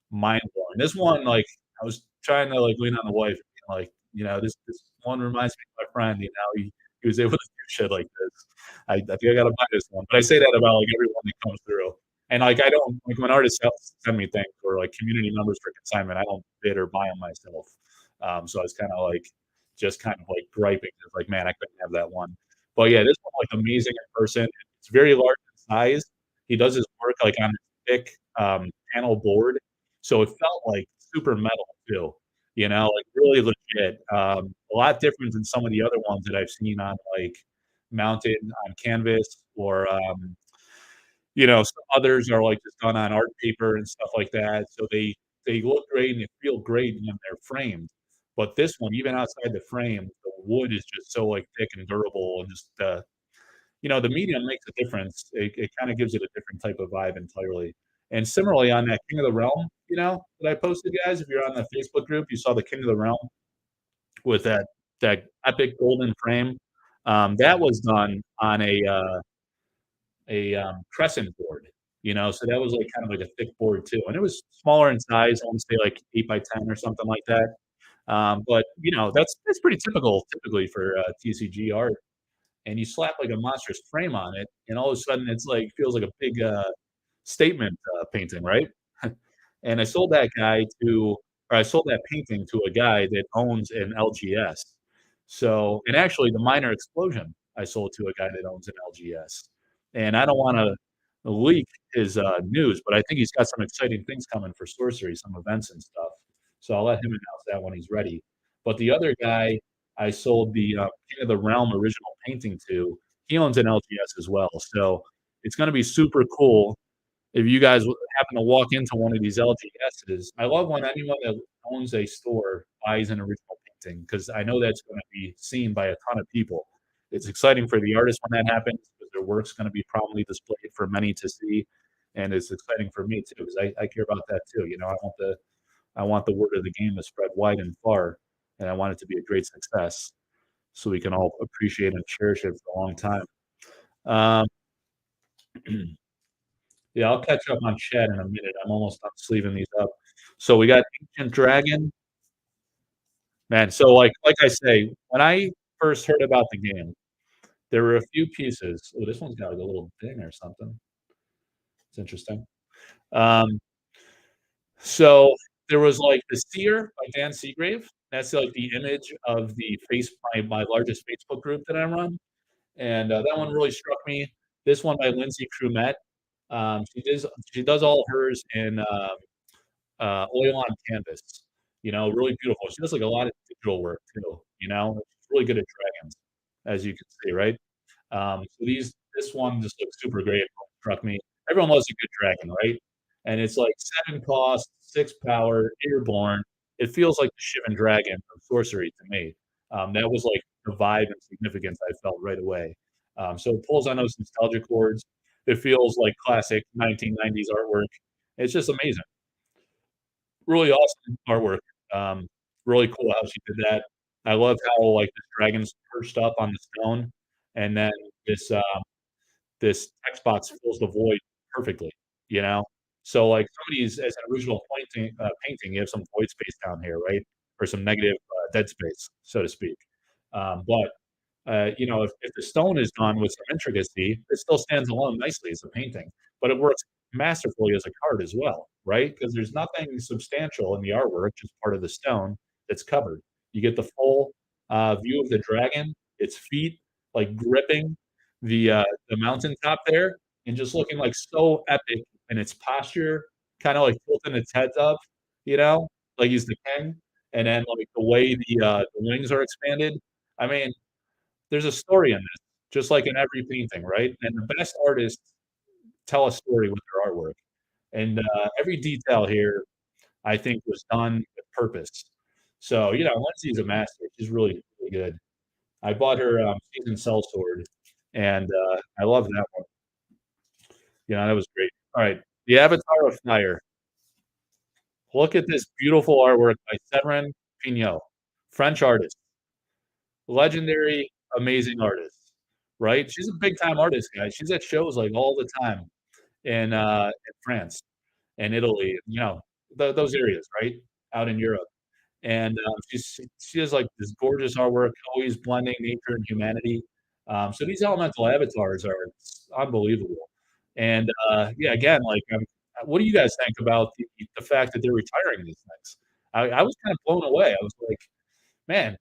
mind blowing. This one, like, I was trying to like lean on the wife, like, this one reminds me of my friend. He was able to do shit like this. I think I gotta buy this one, but I say that about like everyone that comes through. And like I don't like when artists send me things or like community members for consignment, I don't bid or buy them myself. So I was kind of like just kind of like griping, just like man, I couldn't have that one. But yeah, this one like amazing in person. It's very large in size. He does his work like on a thick panel board, so it felt like super metal too. Like really legit. A lot different than some of the other ones that I've seen on like mounted on canvas or some others are like just done on art paper and stuff like that. So they look great and they feel great when they're framed. But this one, even outside the frame, the wood is just so like thick and durable, and just the medium makes a difference. It kind of gives it a different type of vibe entirely. And similarly on that King of the Realm, that I posted, guys, if you're on the Facebook group, you saw the King of the Realm with that epic golden frame. That was done on a crescent board, so that was like kind of like a thick board too, and it was smaller in size. I want to say like 8 by 10 or something like that. But that's pretty typically for TCG art. And you slap like a monstrous frame on it, and all of a sudden it's like feels like a big statement painting, right? And I sold that painting to a guy that owns an LGS. So, and actually, the Minor Explosion I sold to a guy that owns an LGS. And I don't want to leak his news, but I think he's got some exciting things coming for Sorcery, some events and stuff. So I'll let him announce that when he's ready. But the other guy I sold the King of the Realm original painting to, he owns an LGS as well. So it's going to be super cool if you guys happen to walk into one of these LGSs. I love when anyone that owns a store buys an original painting because I know that's going to be seen by a ton of people. It's exciting for the artist when that happens because their work's going to be prominently displayed for many to see, and it's exciting for me too because I care about that too. I want the word of the game to spread wide and far, and I want it to be a great success so we can all appreciate and cherish it for a long time. Um, Yeah, I'll catch up on chat in a minute. I'm almost done sleeving these up. So we got Ancient Dragon. Man, so like I say, when I first heard about the game, there were a few pieces. Oh, this one's got like a little ding or something. It's interesting. Um, So there was like the Seer by Dan Seagrave. That's like the image of the my largest Facebook group that I run, and that one really struck me. This one by Lindsay Crumet. She does all of hers in oil on canvas. Really beautiful. She does like a lot of digital work too. She's really good at dragons, as you can see, right? So this one just looks super great. It struck me. Everyone loves a good dragon, right? And it's like 7 cost, 6 power, airborne. It feels like the Shivan Dragon of Sorcery to me. That was like the vibe and significance I felt right away. So it pulls on those nostalgia chords. It feels like classic 1990s artwork. It's just amazing. Really awesome artwork. Um, really cool how she did that. I love how like this dragon's perched up on the stone, and then this this text box fills the void perfectly, you know? So, like, somebody's as an original painting, you have some void space down here, right? Or some negative, dead space, so to speak. But, if the stone is done with some intricacy, it still stands alone nicely as a painting, but it works masterfully as a card as well, right? Because there's nothing substantial in the artwork, just part of the stone that's covered. You get the full, view of the dragon, its feet, like, gripping the mountaintop there and just looking, like, so epic in its posture, kinda, like, tilting its heads up, you know, like he's the king, and then, like, the way the wings are expanded. I mean, there's a story in this, just like in every painting, right? And the best artists tell a story with their artwork, and, every detail here, I think, was done with purpose. So, Lindsay's a master. She's really, really good. I bought her, Seasoned Sellsword, and, I love that one. That was great. Alright, The Avatar of Fire. Look at this beautiful artwork by Severin Pignot, French artist, legendary, amazing artist, right? She's a big time artist, guys. She's at shows, like, all the time in France and Italy, those areas, right? Out in Europe. And, she has, like, this gorgeous artwork, always blending nature and humanity. So these elemental avatars are unbelievable. And, yeah, again, like, what do you guys think about the fact that they're retiring these things? I was kind of blown away. I was like, "Man,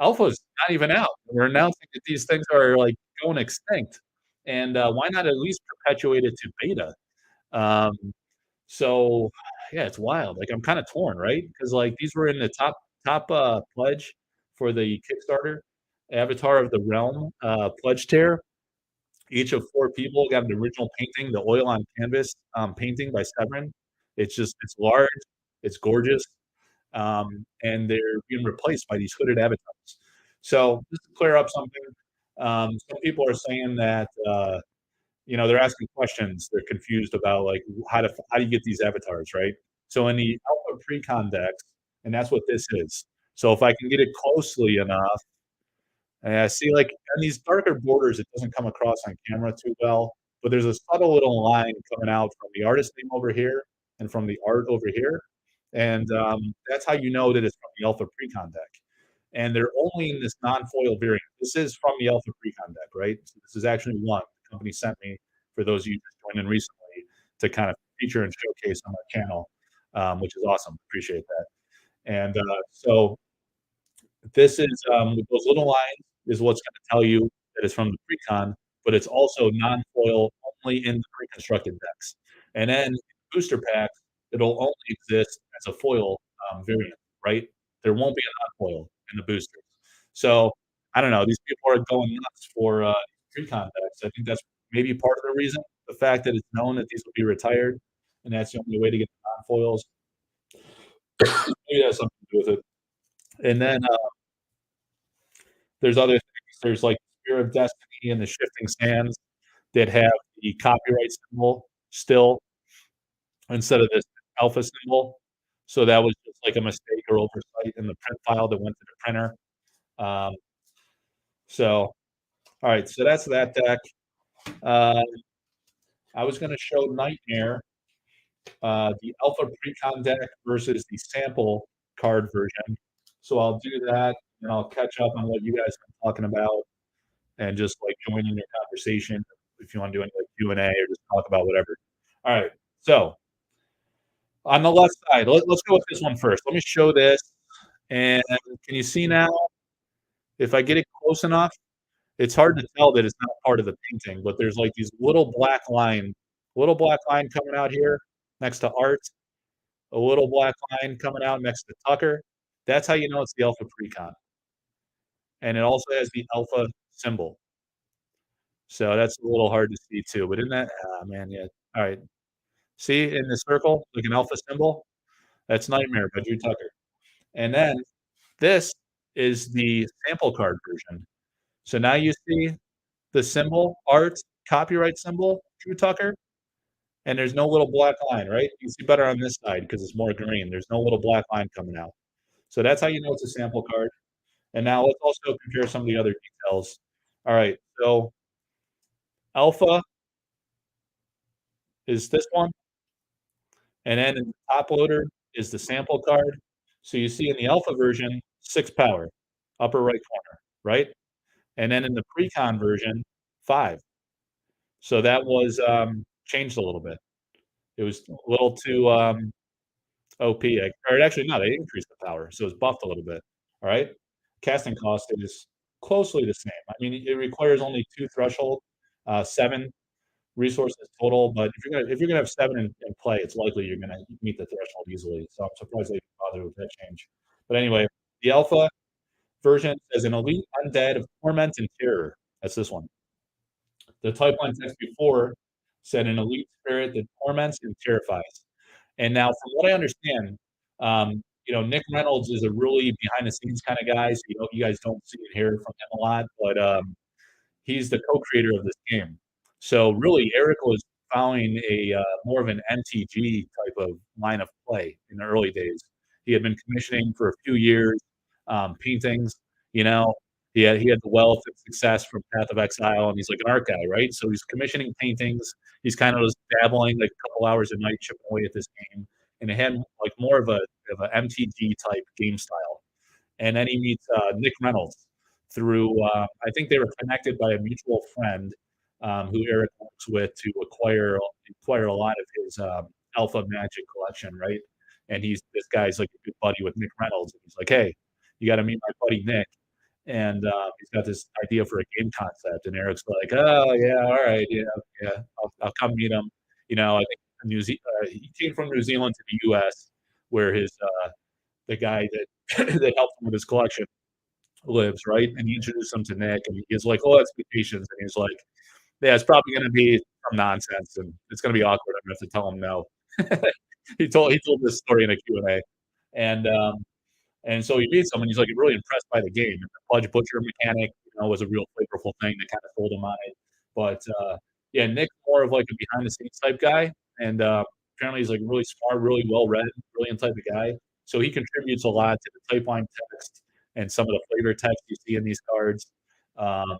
alpha's not even out. We're announcing that these things are, like, going extinct, and, why not at least perpetuate it to beta?" Um, so, yeah, it's wild. Like, I'm kinda torn, right? Because like, these were in the top pledge for the Kickstarter, Avatar of the Realm, pledge tier. Each of 4 people got an original painting, the oil on canvas, painting by Severin. It's large, it's gorgeous, and they're being replaced by these hooded avatars. So, just to clear up something, some people are saying that, they're asking questions. They're confused about like how do you get these avatars, right? So in the Alpha Precon decks, and that's what this is. So if I can get it closely enough, see like on these darker borders, it doesn't come across on camera too well, but there's a subtle little line coming out from the artist name over here and from the art over here, and that's how you know that it's from the Alpha Precon deck. And they're only in this non-foil variant. This is from the Alpha Precon deck, right? So this is actually one the company sent me for those of you just joined in recently to kind of feature and showcase on our channel, which is awesome. Appreciate that. And so this is with those little lines is what's going to tell you that it's from the precon, but it's also non-foil only in the pre-constructed decks. And then booster packs, it'll only exist as a foil variant, right? There won't be a non-foil in the boosters. So I don't know. These people are going nuts for precon decks. I think that's maybe part of the reason. The fact that it's known that these will be retired, and that's the only way to get the non-foils. Maybe that has something to do with it. And then there's other things. There's like Spear of Destiny and the Shifting Sands that have the copyright symbol still instead of this alpha symbol. So that was just like a mistake or oversight in the print file that went to the printer. Um, so, all right, so that's that deck. Uh, I was going to show Nightmare, the Alpha Precon deck versus the sample card version. So I'll do that, and I'll catch up on what you guys have been talking about, and just like join in your conversation if you want to do any like Q&A or just talk about whatever. All right. So On the left side, let's go with this one first. Let me show this, and can you see now? If I get it close enough, it's hard to tell that it's not part of the painting, but there's like these little black line coming out here next to Art, a little black line coming out next to Tucker. That's how you know it's the Alpha Precon. And it also has the Alpha symbol. So that's a little hard to see too. But in that, ah, man, yeah. All right. See in the circle, like an Alpha symbol? That's Nightmare by Drew Tucker. And then this is the sample card version. So now you see the symbol, Art, copyright symbol, Drew Tucker, and there's no little black line, right? You see better on this side because it's more green. There's no little black line coming out. So that's how you know it's a sample card. And now let's also compare some of the other details. All right, so Alpha is this one, and then in the top loader is the sample card. So you see in the Alpha version, 6 power, upper right corner, right? And then in the Precon version, 5. So that was changed a little bit. It was a little too OP, or actually, no, they increased the power, so it's buffed a little bit. All right, casting cost is closely the same. I mean, it requires only 2 threshold, 7 resources total. But if you're gonna have 7 in play, it's likely you're gonna meet the threshold easily. So I'm surprised they bothered with that change. But anyway, the alpha version says an elite undead of torment and terror. That's this one. The typeline text before said an elite spirit that torments and terrifies. And now, from what I understand, Nick Reynolds is a really behind the scenes kind of guy. So you guys don't see and hear from him a lot, but he's the co-creator of this game. So really, Eric was following a more of an MTG type of line of play in the early days. He had been commissioning for a few years, paintings. You know, he had the wealth and success from Path of Exile, and he's like an art guy, right? So he's commissioning paintings. He's kind of just dabbling like a couple hours a night, chipping away at this game, and it had like more of a MTG type game style. And then he meets Nick Reynolds through. I think they were connected by a mutual friend who Eric works with to acquire a lot of his Alpha Magic collection, right? And this guy's like a good buddy with Nick Reynolds. And he's like, hey, you got to meet my buddy Nick. And he's got this idea for a game concept, and Eric's like, "Oh yeah, all right, yeah, yeah, I'll come meet him." I think he came from New Zealand to the U.S., where the guy that that helped him with his collection lives, right? And he introduced him to Nick, and he's like, "Oh, expectations," and he's like, "Yeah, it's probably going to be some nonsense, and it's going to be awkward. I'm going to have to tell him no." He told this story in a Q&A, and and so he meets him, and he's like really impressed by the game. And the Pudge Butcher mechanic, was a real flavorful thing that kind of sold him on it. But yeah, Nick's more of like a behind the scenes type guy, and apparently he's like really smart, really well read, brilliant type of guy. So he contributes a lot to the type line text and some of the flavor text you see in these cards. Um,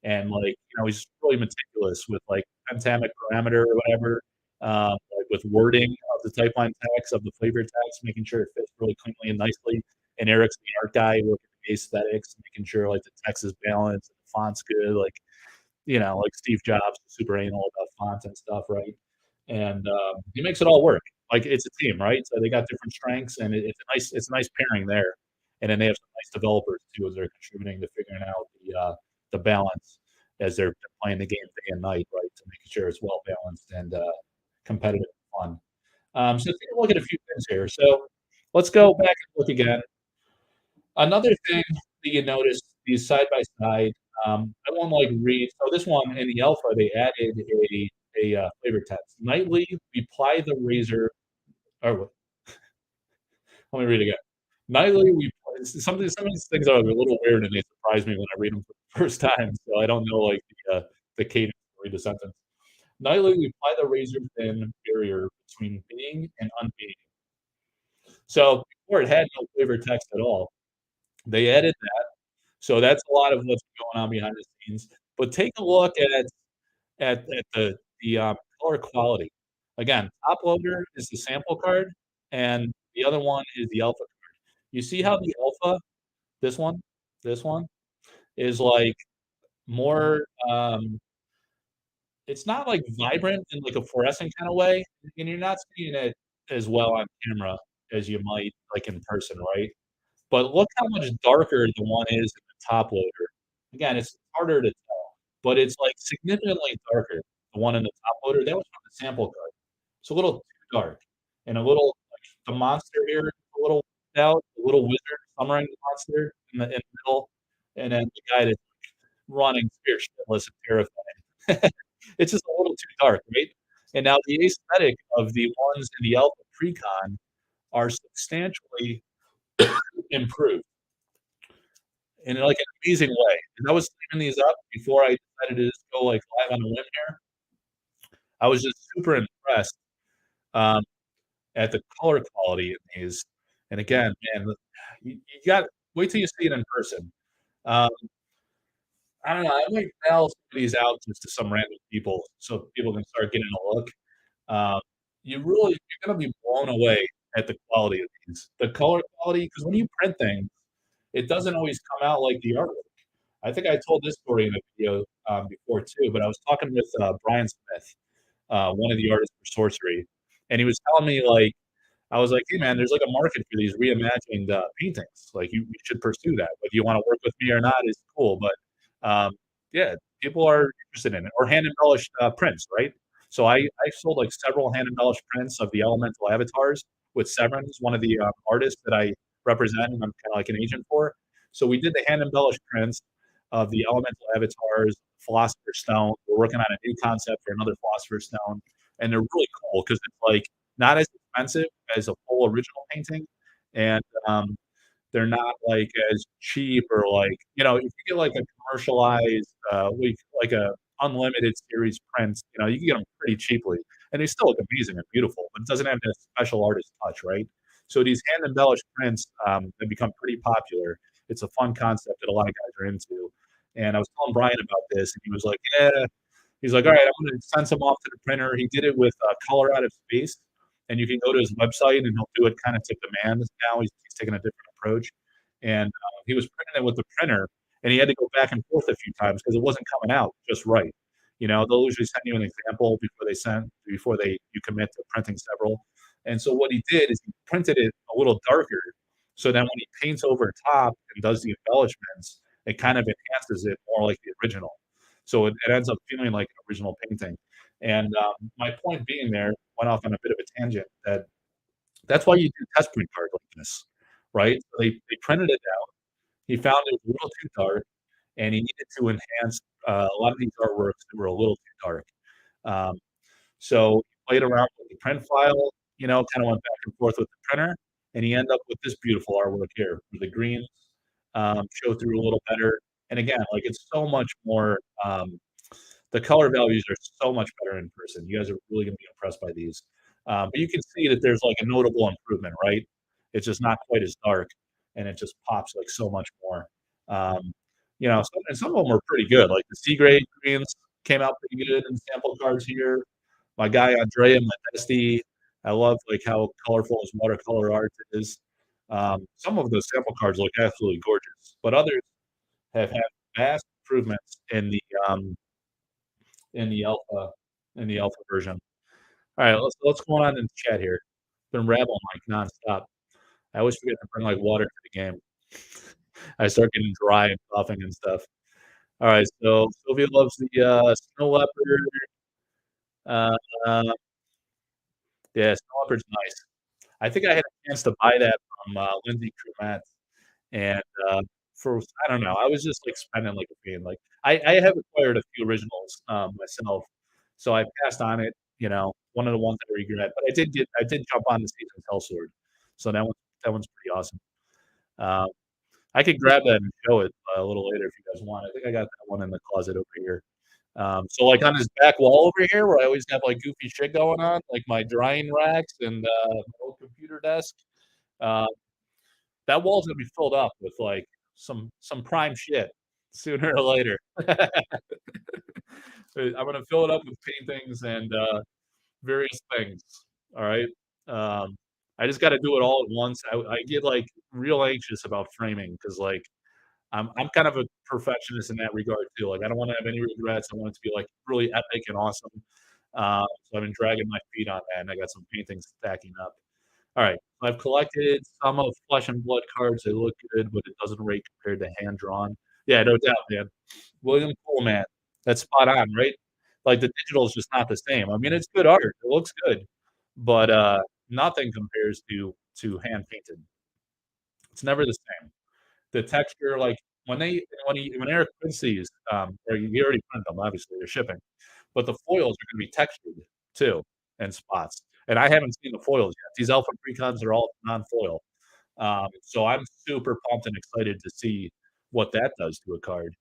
and like he's really meticulous with like pentamic parameter or whatever, like with wording of the type line text of the flavor text, making sure it fits really cleanly and nicely. And Eric's the art guy, looking at the aesthetics, making sure like the text is balanced and the font's good. Like like Steve Jobs, super anal about fonts and stuff, right? And he makes it all work. Like it's a team, right? So they got different strengths, and it's a nice pairing there. And then they have some nice developers too, as they're contributing to figuring out the balance as they're playing the game day and night, right? To making sure it's well balanced and competitive and fun. So take a look at a few things here. So let's go back and look again. Another thing that you notice, these side by side, I won't like read. So this one in the alpha, they added a flavor text. Nightly, we ply the razor. Or let me read again. Nightly, we some of these things are a little weird and they surprise me when I read them for the first time. So I don't know like the cadence to read the sentence. Nightly, we ply the razor thin barrier between being and unbeing. So before it had no flavor text at all, they added that. So that's a lot of what's going on behind the scenes. But take a look at the color quality. Again, top loader is the sample card, and the other one is the alpha card. You see how the alpha, this one, this one, is like more. It's not like vibrant in like a fluorescent kind of way, and you're not seeing it. as well on camera as you might, like, in person, right? But look how much darker the one is in the top loader. Again, it's harder to tell, but it's, like, significantly darker, the one in the top loader. That was from the sample card. It's a little too dark and a little like, the monster here is a little out, the little wizard summoning the monster in the middle, and then the guy that's running spear shitless and terrifying. It's just a little too dark, right? And now the aesthetic of the ones in the Alpha Precon are substantially improved in, like, an amazing way. As I was cleaning these up before I decided to just go, like, live on a limb here, I was just super impressed, um, at the color quality in these. And again, man, you got wait till you see it in person. Um, I don't know, I might mail some of these out just to some random people so people can start getting a look. Um, you're gonna be blown away at the quality of these. The color quality, because when you print things, it doesn't always come out like the artwork. I think I told this story in a video, before too, but I was talking with, Brian Smith, one of the artists for Sorcery, and he was telling me, like, I was like, "Hey, man, there's, like, a market for these reimagined, paintings, like, you should pursue that. Whether you wanna work with me or not is cool, but, yeah, people are interested in it." Or hand embellished, prints, right? So I sold, like, several hand embellished prints of the elemental avatars with Severance, one of the, artists that I represent, and I'm kinda like an agent for. So we did the hand embellished prints of the elemental avatars, Philosopher's Stone. We're working on a new concept for another Philosopher's Stone, and they're really cool because it's, like, not as expensive as a full original painting, and, they're not, like, as cheap or, like if you get, like, a commercialized, like a unlimited series print, you can get them pretty cheaply, and they still look amazing and beautiful, but it doesn't have that special artist touch, right? So these hand embellished prints, have become pretty popular. It's a fun concept that a lot of guys are into, and I was telling Brian about this, and he was like, "Yeah." He's like, "All right, I'm gonna send some off to the printer." He did it with, Color Out of Space, and you can go to his website, and he'll do it kinda to command now. He's taking a different approach, and, he was printing it with the printer, and he had to go back and forth a few times because it wasn't coming out just right. They'll usually send you an example before they you commit to printing several, and so what he did is he printed it a little darker, so then when he paints over top and does the embellishments, it kind of enhances it more like the original. So it ends up feeling like an original painting. And, my point being there, went off on a bit of a tangent, that's why you do test print cards like this, right? So they printed it out. He found it was a little too dark, and he needed to enhance, a lot of these artworks that were a little too dark. Um, so he played around with the print file, kinda went back and forth with the printer, and he ended up with this beautiful artwork here, where the greens, show through a little better. And again, like, it's so much more, the color values are so much better in person. You guys are really gonna be impressed by these. But you can see that there's, like, a notable improvement, right? It's just not quite as dark, and it just pops, like, so much more. Um, some of them were pretty good, like, the C grade greens came out pretty good in sample cards here. My guy Andrea Modesti, I love, like, how colorful his watercolor art is. Some of those sample cards look absolutely gorgeous, but others have had vast improvements in the alpha in the alpha version. All right, let's go on in the chat here. Been rambling like nonstop. I always forget to bring like water to the game. I start getting dry and coughing and stuff. All right, so Sylvia loves the snow leopard. Uh, uh, yeah, snow leopard's nice. I think I had a chance to buy that from Lindsay Trumat, and for I don't know, I was just like spending like a fiend. Like I have acquired a few originals myself, so I passed on it. One of the ones I regret, but I did jump on the Season's Hellsword, so that one's pretty awesome. Um, I could grab that and show it a little later if you guys want. I think I got that one in the closet over here. So like on this back wall over here, where I always have like goofy shit going on, like my drying racks and my old computer desk. Uh, that wall's gonna be filled up with like some prime shit sooner or later. I'm gonna fill it up with paintings and various things. All right. Um, I just got to do it all at once. I get like real anxious about framing because like I'm kind of a perfectionist in that regard too. Like I don't want to have any regrets. I want it to be like really epic and awesome. So I've been dragging my feet on that, and I got some paintings stacking up. All right, I've collected some of Flesh and Blood cards. They look good, but it doesn't rate compared to hand drawn. Yeah, no doubt, man. William Coleman, that's spot on, right? Like the digital is just not the same. I mean, it's good art. It looks good, but nothing compares to hand painted. It's never the same. The texture, like when Eric prints these, or he already printed them, obviously they're shipping, but the foils are gonna be textured too in spots. And I haven't seen the foils yet. These Alpha Precons are all non-foil. So I'm super pumped and excited to see what that does to a card.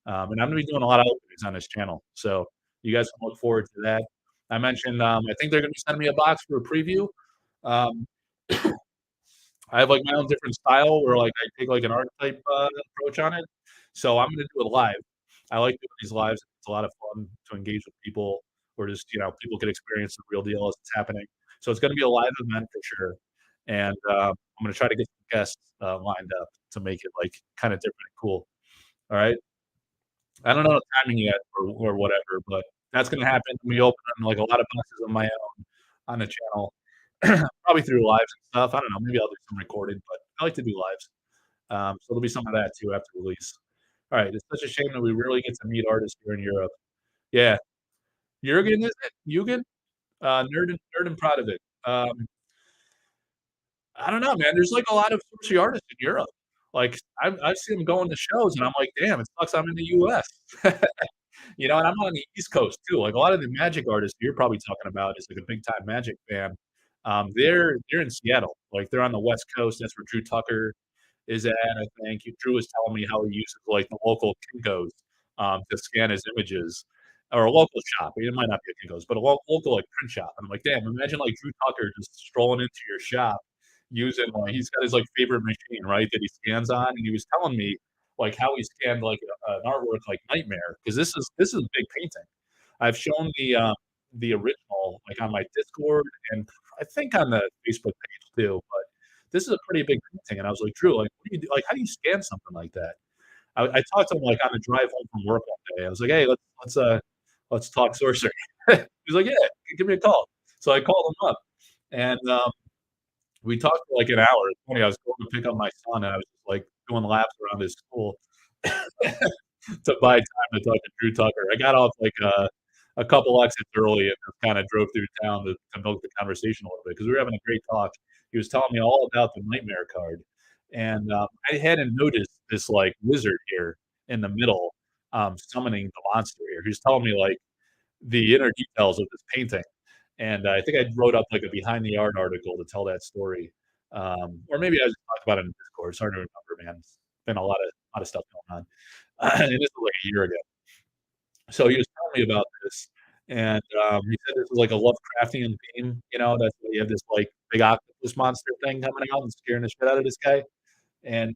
And I'm gonna be doing a lot of openings on this channel. So you guys can look forward to that. I mentioned I think they're gonna be sending me a box for a preview. Um, I have, like, my own different style where, like, I take, like, an archetype, approach on it, so I'm gonna do it live. I like doing these lives, it's a lot of fun to engage with people or just, people can experience the real deal as it's happening. So it's gonna be a live event for sure, and, I'm gonna try to get some guests, lined up to make it, like, kinda different and cool, alright? I don't know the timing yet or whatever, but that's gonna happen. We open like, a lot of boxes on my own on the channel, probably through lives and stuff. I don't know, maybe I'll do some recording, but I like to do lives. So there'll be some of that too after release. Alright, it's such a shame that we rarely get to meet artists here in Europe. Yeah. Jurgen, is it? Jugend? Nerd and proud of it. I don't know, man. There's, like, a lot of Sorcery artists in Europe. Like, I've seen them going to shows, and I'm like, "Damn, it sucks I'm in the US." And I'm on the East Coast too. Like, a lot of the Magic artists you're probably talking about is, like, a big time Magic fan. They're in Seattle. Like, they're on the West Coast. That's where Drew Tucker is at, I think. Drew was telling me how he uses, like, the local Kinko's, to scan his images or a local shop. It might not be a Kinko's, but a local, like, print shop. And I'm like, "Damn, imagine, like, Drew Tucker just strolling into your shop using, like" he's got his, like, favorite machine, right, that he scans on, and he was telling me, like, how he scanned, like, an artwork like Nightmare, because this is a big painting. I've shown the original, like, on my Discord and I think on the Facebook page too, but this is a pretty big painting, and I was like, "Drew, like, what do you do like, how do you scan something like that?" I talked to him, like, on the drive home from work one day. I was like, "Hey, let's talk sorcery." He's like, "Yeah, give me a call." So I called him up, and, we talked for, like, an hour. It's funny, I was going to pick up my son, and I was just, like, doing laps around his school to buy time to talk to Drew Tucker. I got off, like, a couple exits early and just kinda drove through town to milk the conversation a little bit because we were having a great talk. He was telling me all about the Nightmare card, and, I hadn't noticed this, like, wizard here in the middle, summoning the monster here. He was telling me, like, the inner details of this painting, and I think I wrote up, like, a behind the art article to tell that story, or maybe I just talked about it in Discord. It's hard to remember, man. It's been a lot of stuff going on, and this was, like, a year ago. So he was telling me about this, and, he said this was like a Lovecraftian theme, that's why you have this, like, big octopus monster thing coming out and scaring the shit out of this guy, and,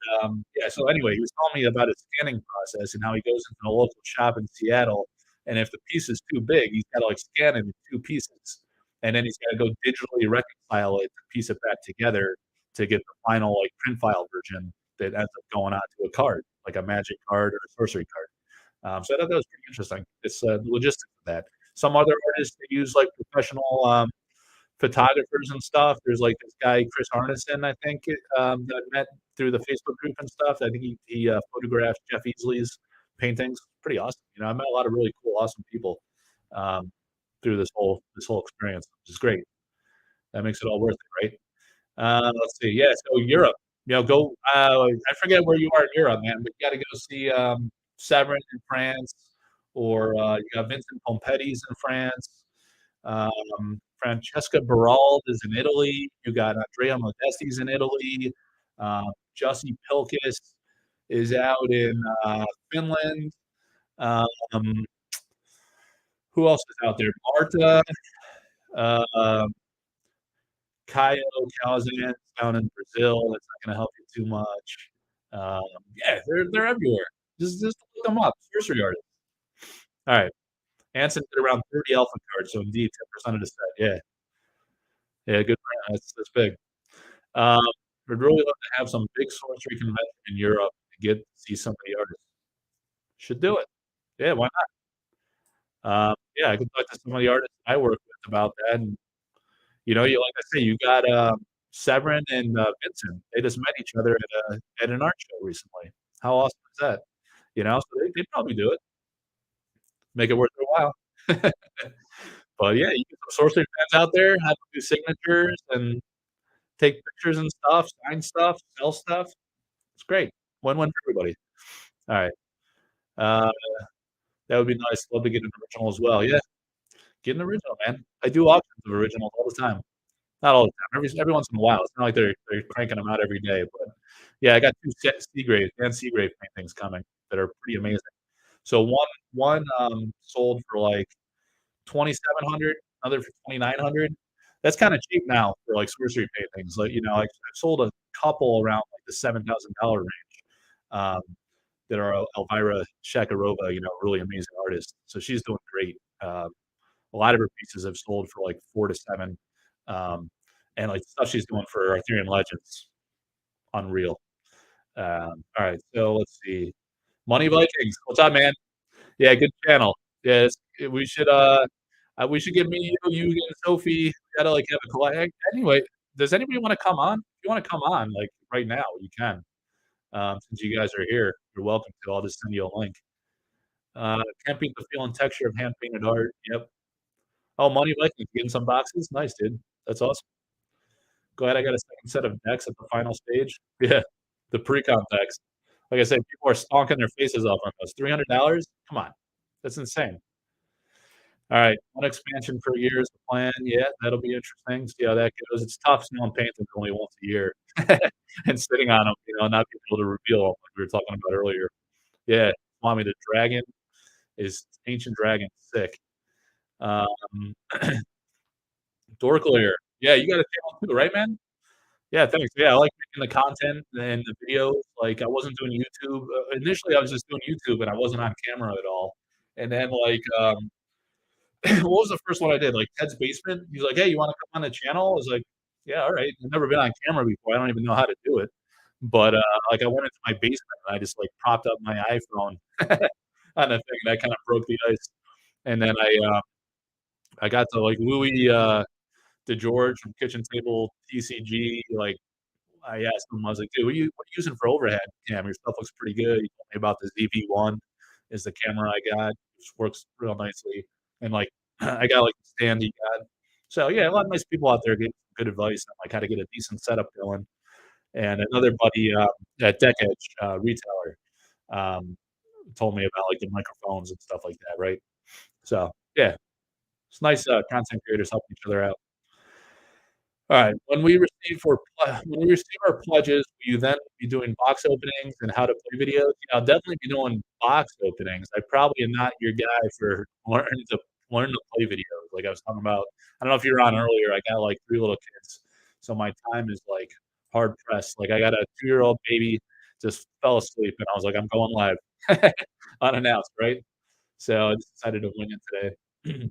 yeah, so anyway, he was telling me about his scanning process and how he goes into a local shop in Seattle, and if the piece is too big, he's gotta, like, scan it in 2 pieces, and then he's gotta go digitally reconcile it to piece it back together to get the final, like, print file version that ends up going onto a card, like a Magic card or a Sorcery card. So I thought that was pretty interesting. It's, the logistics of that. Some other artists, they use, like, professional, photographers and stuff. There's, like, this guy, Chris Arneson, I think, that I met through the Facebook group and stuff. I think he photographed Jeff Easley's paintings. Pretty awesome. I met a lot of really cool, awesome people, um, through this whole experience, which is great. That makes it all worth it, right? Let's see. Yeah, so Europe, go. I forget where you are in Europe, man, but you got to go see Severin in France, or you got Vincent Pompetti's in France. Francesca Beraldi is in Italy. You got Andrea Modesti's in Italy. Jussi Pilkis is out in Finland. Um, who else is out there? Marta. Uh, Caio Calazans down in Brazil. That's not gonna help you too much. Um, yeah, they're everywhere. Just look them up. Sorcery artists. All right. Anson did around 30 alpha cards, so indeed 10% of the set. Yeah. Yeah, good for him. That's big. Um, would really love to have some big sorcery convention in Europe to get to see some of the artists. Should do it. Yeah, why not? yeah, I can talk to some of the artists I work with about that, and, you like I say, you got, Severin and, Vincent. They just met each other at an art show recently. How awesome is that? So they'd probably do it, make it worth their while. But, yeah, you get some Sorcery fans out there, have them do signatures and take pictures and stuff, sign stuff, sell stuff. It's great. Win-win for everybody. Alright. Uh, that would be nice. Love to get an original as well. Yeah, get an original, man. I do auctions of originals all the time. Not all the time, every once in a while. It's not like they're cranking them out every day, but, yeah, I got 2 Seagrave paintings coming that are pretty amazing. So one sold for, like, 2,700, another for 2,900. That's kinda cheap now for, like, Sorcery paintings, like, I've sold a couple around, like, the $7,000 range, um, that are Elvira Shakarova, really amazing artist. So she's doing great. A lot of her pieces have sold for, like, 4 to 7, um, and, like, the stuff she's doing for Arthurian Legends, unreal. Alright, so let's see. Money Vikings, what's up, man? Yeah, good channel. Yes, we should get me, you and Sophie. We gotta, like, have a anyway, does anybody wanna come on? If you wanna come on, like, right now, you can. Since you guys are here, you're welcome to. I'll just send you a link. Can't beat the feel and texture of hand-painted art. Yep. Oh, Money Vikings, getting some boxes? Nice, dude. That's awesome. Glad I got a second set of decks at the final stage. Yeah, the pre-con decks. Like I said, people are stonking their faces off on those. $300? Come on. That's insane. Alright, one expansion per year is the plan. Yeah, that'll be interesting. See how that goes. It's tough selling paintings only once a year and sitting on them, not being able to reveal them like we were talking about earlier. Yeah, Swami the Dragon is Ancient Dragon, sick. Um, Dorklier. Yeah, you got a channel too, right, man? Yeah, thanks. Yeah, I like making the content and the videos. Like, I wasn't doing YouTube. Initially, I was just doing YouTube, and I wasn't on camera at all. And then, like, what was the first one I did? Like, Ted's Basement? He's like, "Hey, you wanna come on the channel?" I was like, "Yeah, alright." I've never been on camera before. I don't even know how to do it. But, like, I went into my basement, and I just, like, propped up my iPhone on the thing, and that kinda broke the ice. And then I got to, like, Louis, DeGeorge from Kitchen Table TCG, like, I asked him, I was like, "Dude, what are you using for overhead cam? Your stuff looks pretty good." He told me about the ZV-1 is the camera I got, which works real nicely, and, like, I got, like, the stand he got. So, yeah, a lot of nice people out there giving good advice on, like, how to get a decent setup going. And another buddy, at Deck Edge, retailer, um, told me about, like, the microphones and stuff like that, right? So, yeah, it's nice, content creators helping each other out. Alright, when we receive our pledges, will you then be doing box openings and how to play videos? Yeah, I'll definitely be doing box openings. I probably am not your guy for learn to play videos, like I was talking about. I don't know if you were on earlier, I got, like, 3 little kids, so my time is, like, hard pressed. Like, I got a 2-year-old baby, just fell asleep, and I was like, "I'm going live." Unannounced, right? So I just decided to wing it today.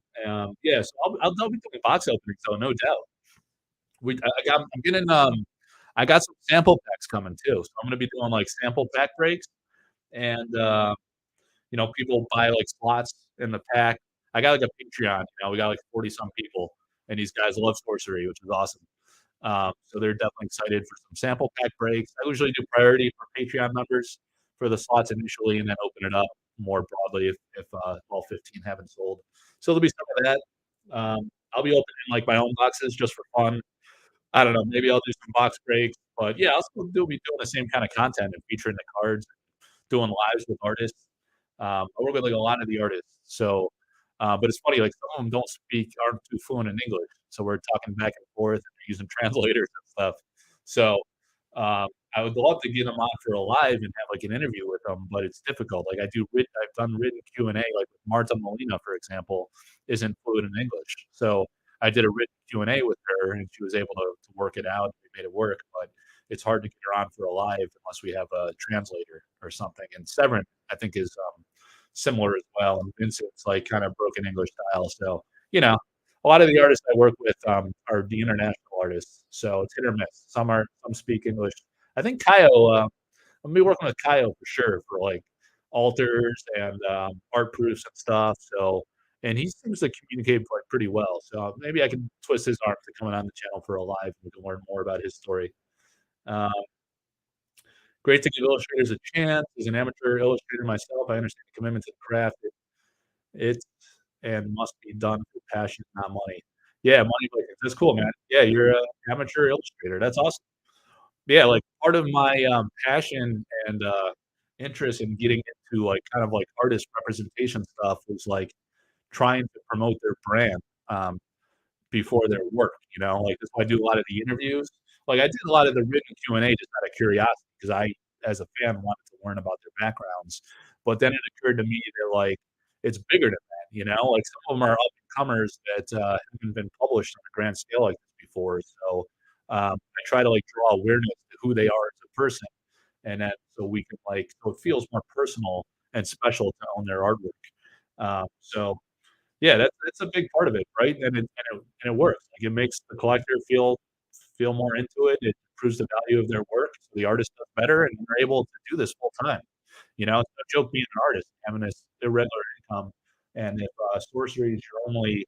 Yeah, so I'll be doing box openings, though, no doubt. I'm getting, I got some sample packs coming too, so I'm gonna be doing, like, sample pack breaks, and, people buy, like, slots in the pack. I got, like, a Patreon, we got, like, 40 some people, and these guys love Sorcery, which is awesome. So they're definitely excited for some sample pack breaks. I usually do priority for Patreon members for the slots initially and then open it up more broadly if all 15 haven't sold. So there'll be some of that. I'll be opening, like, my own boxes just for fun. I don't know, maybe I'll do some box breaks, but yeah, I'll still be doing the same kinda content and featuring the cards, doing lives with artists. I work with, like, a lot of the artists, so, but it's funny, like, some of them aren't too fluent in English, so we're talking back and forth and using translators and stuff. So, I would love to get them on for a live and have, like, an interview with them, but it's difficult. Like, I've done written Q&A, like, with Marta Molina, for example, isn't fluent in English. So, I did a written Q&A with her, and she was able to work it out. We made it work, but it's hard to get her on for a live unless we have a translator or something. And Severin, I think, is, similar as well, and Vincent's, like, kind of broken English style. So, a lot of the artists I work with, are the international artists, so it's hit or miss. Some speak English. I think Kaio, I'm gonna be working with Kaio for sure for, like, altars and, art proofs and stuff, so and he seems to communicate, like, pretty well, so maybe I can twist his arm to coming on the channel for a live, and we can learn more about his story. Um, Great to give illustrators a chance. As an amateur illustrator myself, I understand the commitment to the craft. It's and must be done for passion, not money. Yeah, money makers. That's cool, man. Yeah, you're a amateur illustrator. That's awesome. Yeah, like, part of my, passion and, interest in getting into, like, kind of, like, artist representation stuff was, like, trying to promote their brand, before their work, you know? Like, that's why I do a lot of the interviews. Like, I did a lot of the written Q&A just out of curiosity because I, as a fan, wanted to learn about their backgrounds. But then it occurred to me that, like, it's bigger than that, you know? Like, some of them are up and comers that, haven't been published on a grand scale like this before. So, I try to, like, draw awareness to who they are as a person, and then so we can, like, so it feels more personal and special to own their artwork. So yeah, that's a big part of it, right? And it works. Like, it makes the collector feel more into it. It improves the value of their work, so the artist does better, and they're able to do this full time. You know, it's no joke being an artist, having this irregular income, and if, sorcery is your only,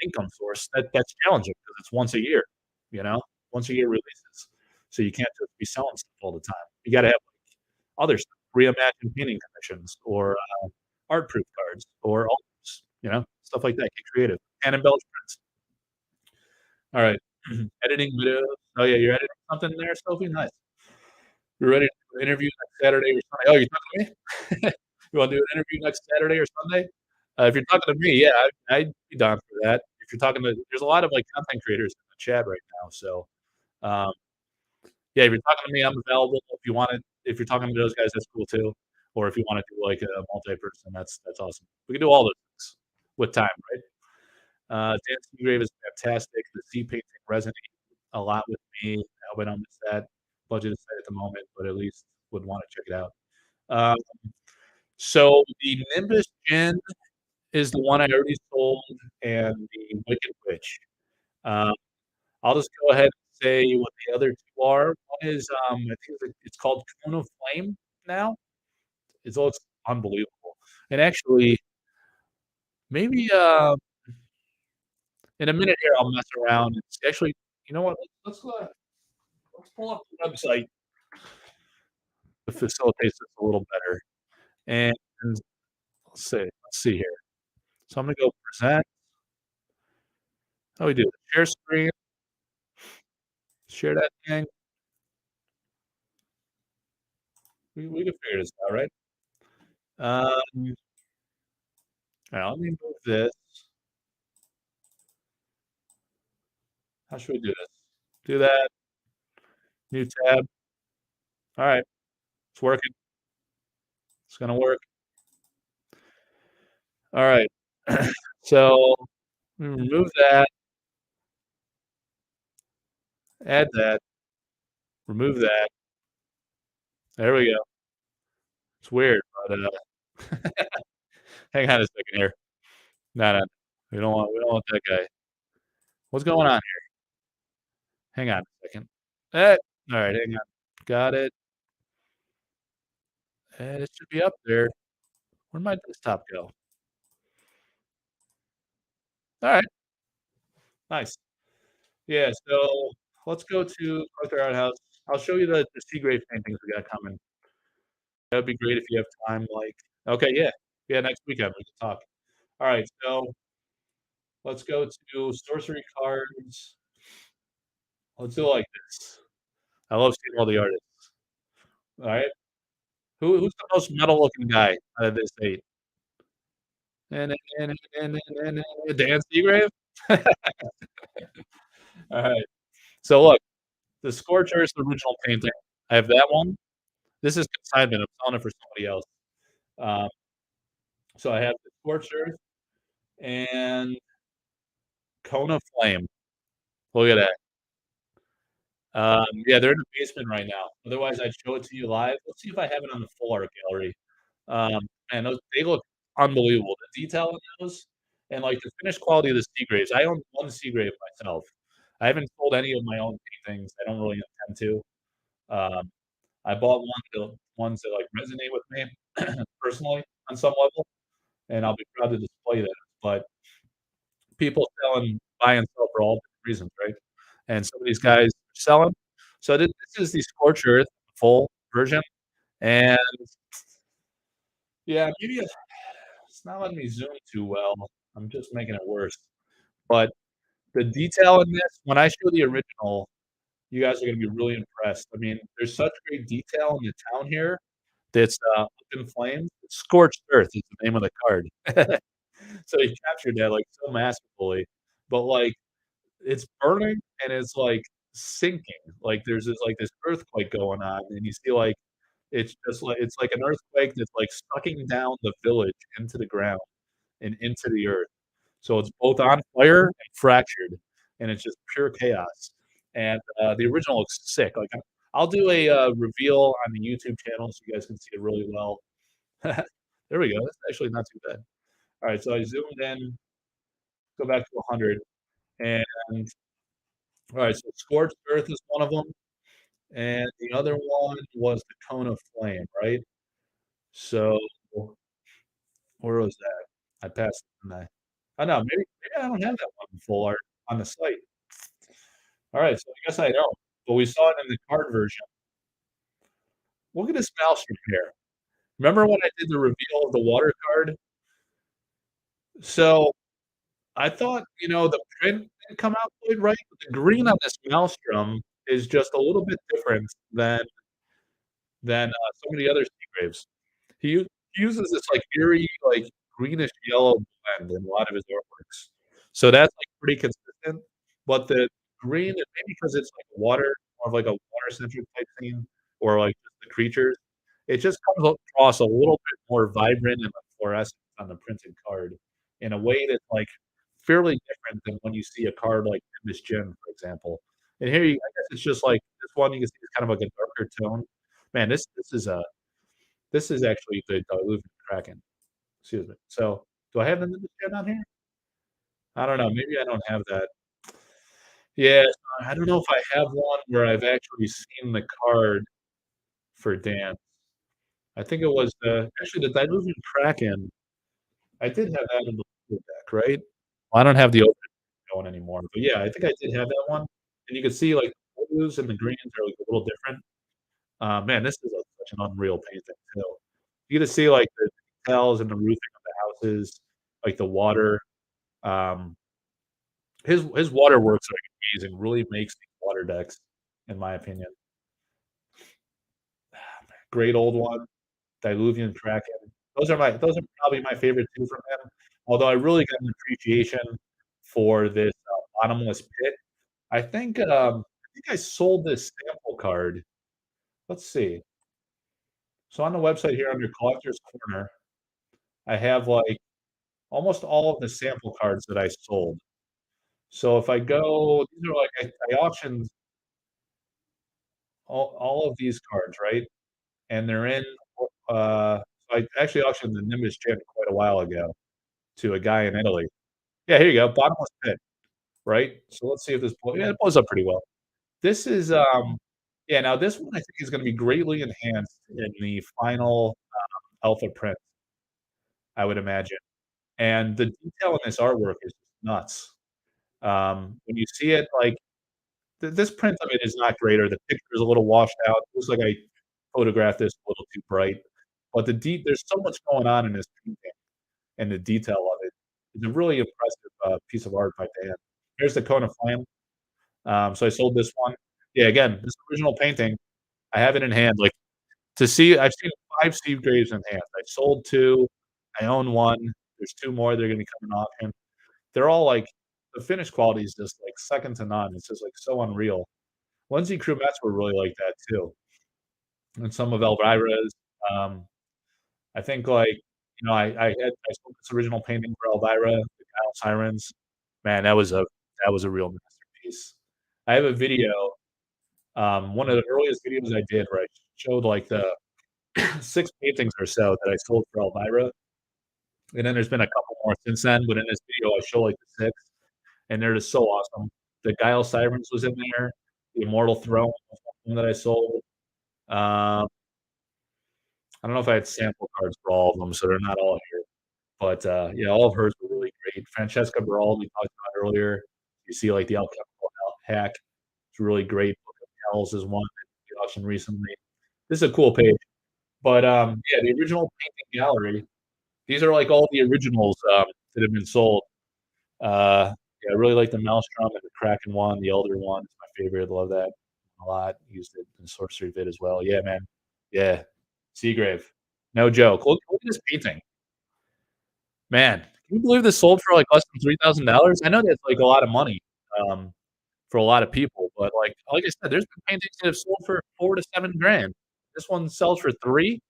income source, that's challenging because it's once a year, you know? Once a year releases, so you can't just be selling stuff all the time. You gotta have, like, other stuff, reimagined painting commissions or, art proof cards or albums, you know, stuff like that. Get creative and embellishments. All right, editing videos. Oh yeah, you're editing something there, Sophie. Nice. You're ready to do an interview next Saturday or Sunday. Oh, you're talking to me? You want to do an interview next Saturday or Sunday? If you're talking to me, yeah, I'd be down for that. If you're talking to, there's a lot of like content creators in the chat right now, so um, yeah, if you're talking to me, I'm available. If you're talking to those guys, that's cool too. Or if you want to do like a multi-person, that's awesome. We can do all those things with time, right? Dancing Grave is fantastic. The sea painting resonates a lot with me. I hope I don't miss that. Budget is tight at the moment, but at least would want to check it out. Um, so the Nimbus Gin is the one I already sold, and the Wicked Witch. Um, I'll just go ahead and say what the other two are. One is, I think it's called Cone of Flame now. It looks unbelievable. And actually, maybe, in a minute here, I'll mess around. It's actually, you know what? Let's pull up the website to facilitate this a little better. And let's see here. So I'm gonna go present. How we do? Share screen, share that thing. We can figure this out, right? Um, now let me move this. How should we do this? Do that. New tab. All right, it's working. It's gonna work. All right. So remove that, add that, remove that. There we go. It's weird, but hang on a second here. No, no, we don't want that guy. What's going on here? Hang on a second. Eh, all right, hang on. Got it. And it should be up there. Where'd my desktop go? All right, nice. Yeah, so let's go to Arthur Art House. I'll show you the Seagrave paintings we got coming. That'd be great if you have time, like okay, yeah. Yeah, next weekend we can talk. All right, so let's go to sorcery cards. Let's do it like this. I love seeing all the artists. All right. Who's the most metal looking guy out of this 8? Dan Seagrave? All right. So look, the Scorcher is the original painting. I have that one. This is consignment. I'm selling it for somebody else. Um, so I have the Scorcher and Cone of Flame. Look at that. Yeah, they're in the basement right now. Otherwise, I'd show it to you live. Let's see if I have it on the full art gallery. And those they look unbelievable. The detail on those and like the finished quality of the Seagraves. I own one Seagrave myself. I haven't sold any of my own paintings. I don't really intend to. Um, I bought the ones that like resonate with me personally on some level, and I'll be proud to display that. but people buy and sell for all different reasons, right? And some of these guys are selling. So this is the Scorched Earth full version, and yeah, maybe it's not letting me zoom too well. I'm just making it worse. But the detail in this, when I show the original, you guys are gonna be really impressed. I mean, there's such great detail in the town here that's, up in flames. Scorched Earth is the name of the card. So he captured that, like, so masterfully. But, like, it's burning and it's, like, sinking. Like, there's this earthquake going on, and you see, like, it's like an earthquake that's, like, sucking down the village into the ground and into the earth. So it's both on fire and fractured, and it's just pure chaos. And, the original looks sick. Like, I'll do a, reveal on the YouTube channel so you guys can see it really well. There we go. That's actually not too bad. Alright, so I zoomed in, go back to 100, and alright, so Scorched Earth is one of them, and the other one was the Cone of Flame, right? So, where was that? I passed it, didn't I? Oh, no, maybe I don't have that one in full art on the site. Alright, so I guess I don't, but we saw it in the card version. Look at this maelstrom here. Remember when I did the reveal of the water card? So, I thought, the print didn't come out quite right, but the green on this maelstrom is just a little bit different than some of the other Seagraves. He uses this, like, eerie, like, greenish yellow blend in a lot of his artworks. So that's, like, pretty consistent, but the green, and maybe 'cause it's, like, water, more of, like, a water-centric type theme or, like, just the creatures, it just comes across a little bit more vibrant and, like, fluorescent on the printed card in a way that's, like, fairly different than when you see a card like Nimbus Gem, for example. And here I guess it's just, like, this one you can see is kind of like a darker tone. Man, this is actually the Diluvian Kraken. Excuse me. So, do I have the Nimbus Gem on here? I don't know, maybe I don't have that. Yeah, I don't know if I have one where I've actually seen the card for Dan. I think it was actually, the Diluvian Kraken, I did have that in the blue deck, right? Well, I don't have the open going anymore, but yeah, I think I did have that one, and you can see, like, the blues and the greens are, like, a little different. Man, this is such an unreal painting too. You get to see, like, the details and the roofing of the houses, like, the water. Um, his waterworks are amazing, really makes these water decks, in my opinion. Great old one, Diluvian Kraken. Those are probably my favorite 2 from him, although I really got an appreciation for this, bottomless pit. I think I sold this sample card. Let's see. So on the website here under Collector's Corner, I have, like, almost all of the sample cards that I sold. So if I go these are like I auctioned all of these cards, right? And they're in, I actually auctioned the Nimbus Gem quite a while ago to a guy in Italy. Yeah, here you go, bottomless pit, right? So let's see if this yeah, it blows up pretty well. This is, yeah, now this one I think is gonna be greatly enhanced in the final, Alpha print, I would imagine. And the detail in this artwork is just nuts. When you see it, like, this print of it is not great, or the picture is a little washed out. It looks like I photographed this a little too bright, but there's so much going on in this painting and the detail of it. It's a really impressive, piece of art by Dan. Here's the Cone of Flame. So I sold this one. Yeah, again, this original painting, I have it in hand, like, I've seen 5 Steve Graves in hand. I sold 2, I own 1, there's 2 more that are gonna be coming auction. They're all, like, the finish quality is just, like, second to none. It's just, like, so unreal. Lindsay Krumets were really like that too, and some of Elvira's. Um, I think, like, I sold this original painting for Elvira, the Kyle Sirens. Man, that was a real masterpiece. I have a video, one of the earliest videos I did where I showed, like, the 6 paintings or so that I sold for Elvira, and then there's been a couple more since then, but in this video, I show, like, the 6, and they're just so awesome. The Guile Sirens was in there, the Immortal Throne was one that I sold. Um, I don't know if I had sample cards for all of them, so they're not all here, but, yeah, all of hers were really great. Francesca Baraldi we talked about earlier. You see, like, the Alchemical Hack. It's really great. Book of Kells is one that we auctioned recently. This is a cool page. But, yeah, the original painting gallery, these are, like, all the originals, that have been sold. Yeah, I really like the Maelstrom and the Kraken one, the Elder one is my favorite. Love that a lot. Used it in Sorcery vid as well. Yeah, man. Yeah. Seagrave. No joke. Look at this painting. Man, can you believe this sold for, like, less than $3,000? I know that's, like, a lot of money, um, for a lot of people, but, like I said, there's been paintings that have sold for 4 to 7 grand. This one sells for 3?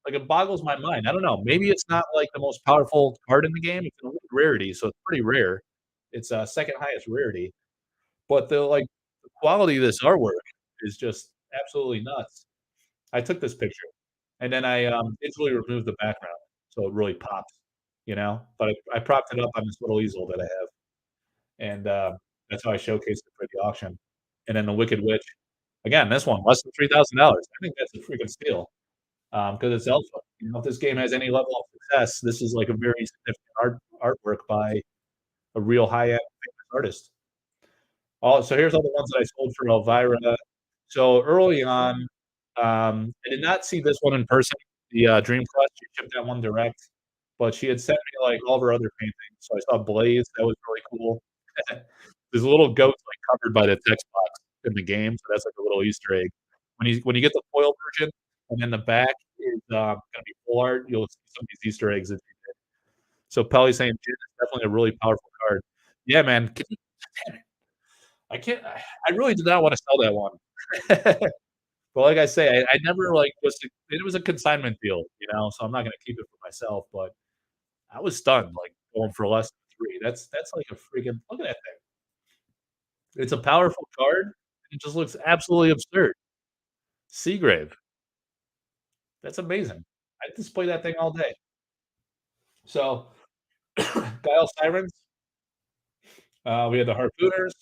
Like, it boggles my mind. I don't know. Maybe it's not, like, the most powerful card in the game. It's an elite rarity, so it's pretty rare. It's, second highest rarity, but the quality of this artwork is just absolutely nuts. I took this picture, and then I, digitally removed the background, so it really pops, you know? But I propped it up on this little easel that I have, and, that's how I showcased it for the auction. And then the Wicked Witch, again, this one, less than $3,000. I think that's a freaking steal, because it's Alpha. You know, if this game has any level of success, this is, like, a very significant artwork by a real high-end famous artist. So here's all the ones that I sold for Elvira. So early on, I did not see this one in person, the, Dream Quest. She shipped that one direct, but she had sent me, like, all of her other paintings. So I saw Blaze, that was really cool. There's a little goat, like, covered by the text box in the game, so that's like a little Easter egg. When you get the foil version, and then the back is, gonna be full art, you'll see some of these Easter eggs that you did. So Peli St. Jin is definitely a really powerful card. Yeah, man, can you damn it, I can't I really did not wanna sell that one. But like I say, I never, like, it was a consignment deal, you know, so I'm not gonna keep it for myself, but I was stunned, like, going for less than 3. That's like a freaking look at that thing. It's a powerful card, and it just looks absolutely absurd. Seagrave, that's amazing. I'd display that thing all day. So, Guile Sirens, we had the Harpooners,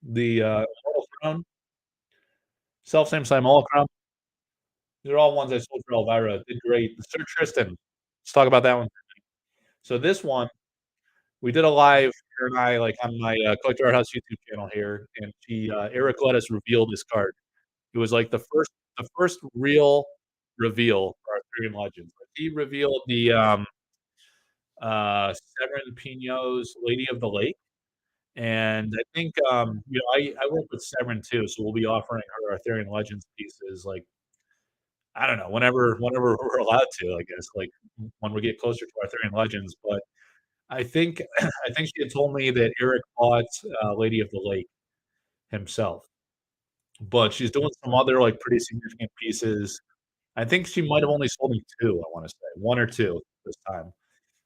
the, Immortal Throne, Selfsame Simulacrum. These are all ones I sold for Elvira, did great. The Sir Tristan, let's talk about that one. So this one, we did a live, her and I, like, on my, Collector Art House YouTube channel here, and Eric let us reveal this card. It was, like, the first real reveal for Arthurian Legends. Like, he revealed the, Severin Pignot's Lady of the Lake, and I think, you know, I work with Severin too, so we'll be offering her Arthurian Legends pieces, like, I don't know, whenever we're allowed to, I guess, like, when we get closer to Arthurian Legends, but I think I think she had told me that Eric bought, Lady of the Lake himself, but she's doing some other, like, pretty significant pieces. I think she might have only sold me 2, I wanna say, 1 or 2 this time.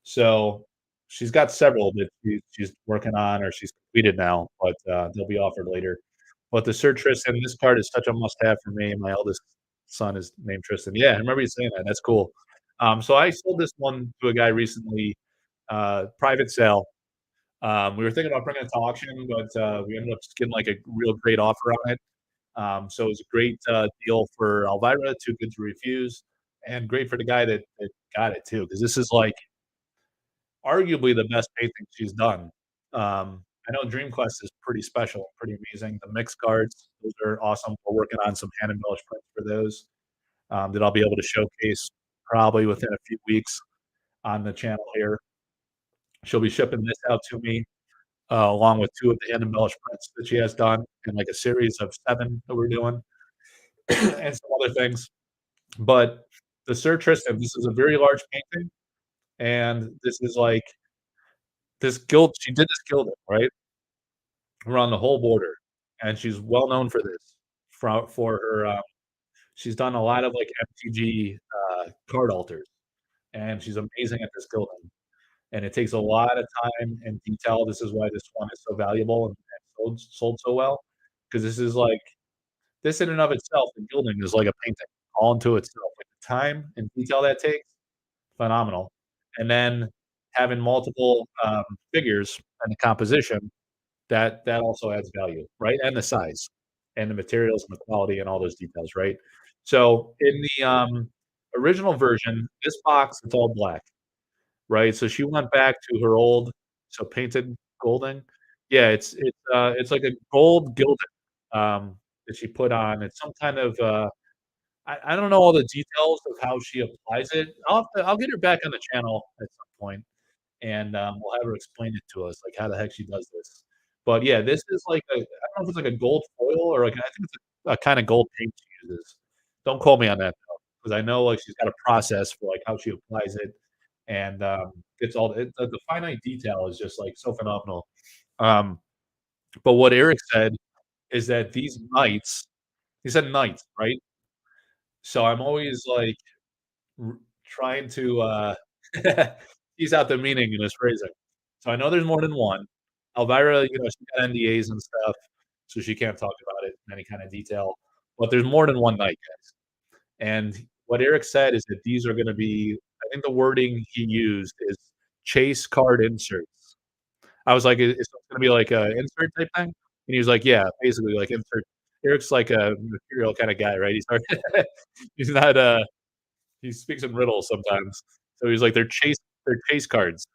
So, she's got several that she's working on or she's completed now, but, they'll be offered later. But the Sir Tristan, this card is such a must-have for me. My eldest son is named Tristan. Yeah, I remember you saying that, that's cool. So I sold this one to a guy recently, private sale. We were thinking about bringing it to auction, but, we ended up just getting, like, a real great offer on it. So it was a great, deal for Elvira, too good to refuse, and great for the guy that got it too, because this is, like, arguably the best painting she's done. I know Dream Quest is pretty special, pretty amazing. The mixed cards, those are awesome. We're working on some hand embellished prints for those, that I'll be able to showcase probably within a few weeks on the channel here. She'll be shipping this out to me, along with 2 of the hand embellished prints that she has done and, like, a series of 7 that we're doing and some other things. But the Sir Tristan, this is a very large painting, and this is, like, this gild she did this gilding, right, around the whole border, and she's well known for this, for her, she's done a lot of, like, MTG, card alters, and she's amazing at this gilding, and it takes a lot of time and detail. This is why this one is so valuable and sold so well, because this is, like, this in and of itself, the gilding is like a painting all unto itself, like, the time and detail that takes, phenomenal. And then having multiple, figures and the composition, that also adds value, right? And the size, and the materials, and the quality, and all those details, right? So, in the, original version, this box, it's all black. right? So she went back to her old so painted golding. Yeah, it's like a gold gilding, that she put on. It's some kind of, I don't know all the details of how she applies it. I'll get her back on the channel at some point, and, we'll have her explain it to us, like, how the heck she does this. But, yeah, this is like a I don't know if it's like a gold foil or like I think it's a kinda gold paint she uses. Don't quote me on that, though, because I know, like, she's got a process for, like, how she applies it, and, it's all the finite detail is just, like, so phenomenal. Um, but what Eric said is that these knights he said knights, right? So I'm always, like, r trying to, tease out the meaning in his phrasing. So I know there's more than one. Elvira, she's got NDAs and stuff, so she can't talk about it in any kind of detail, but there's more than one night, guys. And what Eric said is that these are gonna be I think the wording he used is chase card inserts. I was like, "Is this gonna be like a insert type thing?" And he was like, "Yeah, basically like insert." Eric's like a material kinda guy, right? He's hard he's not, he speaks in riddles sometimes. So he's like, they're chase cards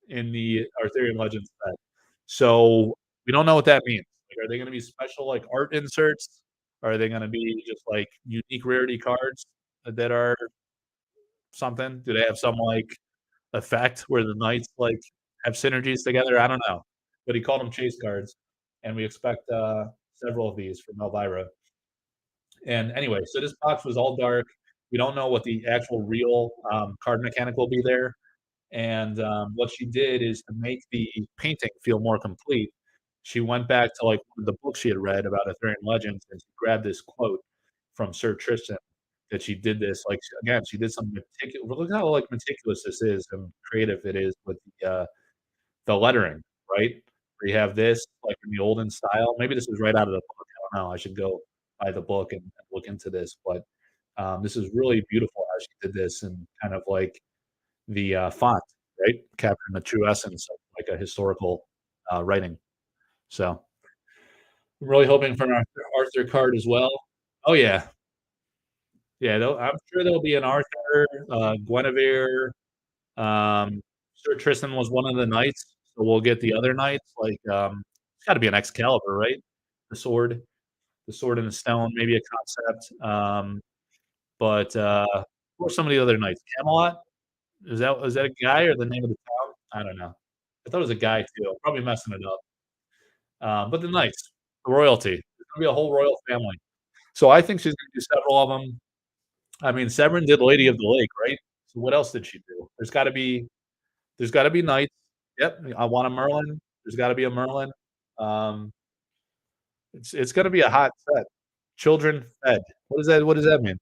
in the Arthurian Legends set. So we don't know what that means. Like, are they gonna be special like art inserts? Are they gonna be just like unique rarity cards that are something? Do they have some like effect where the knights like have synergies together? I don't know. But he called them chase cards, and we expect several of these from Elvira. And anyway, so this box was all dark. We don't know what the actual real card mechanic will be there. And what she did is to make the painting feel more complete. She went back to like one of the books she had read about Arthurian legends, and she grabbed this quote from Sir Tristan that she did this. Like again, she did some meticulous. Look how like meticulous this is and creative it is with the lettering, right? Where you have this like in the olden style. Maybe this is right out of the book. I don't know. I should go buy the book and look into this, but this is really beautiful how she did this and kind of like the font, right? Capturing the true essence of like a historical writing. So I'm really hoping for an Arthur card as well. Oh yeah, yeah. I'm sure there'll be an Arthur, Guinevere. Um, Sir Tristan was one of the knights, so we'll get the other knights. Like it's got to be an Excalibur, right? The sword, the sword and the stone, maybe a concept. But who are some of the other knights? Camelot. Is that a guy or the name of the town? I don't know. I thought it was a guy too. I'm probably messing it up. But the knights, the royalty. There's gonna be a whole royal family. So I think she's gonna do several of them. I mean, Severin did Lady of the Lake, right? So what else did she do? There's gotta be knights. Yep, I want a Merlin. There's gotta be a Merlin. Um, it's gonna be a hot set. Children fed. What does that mean?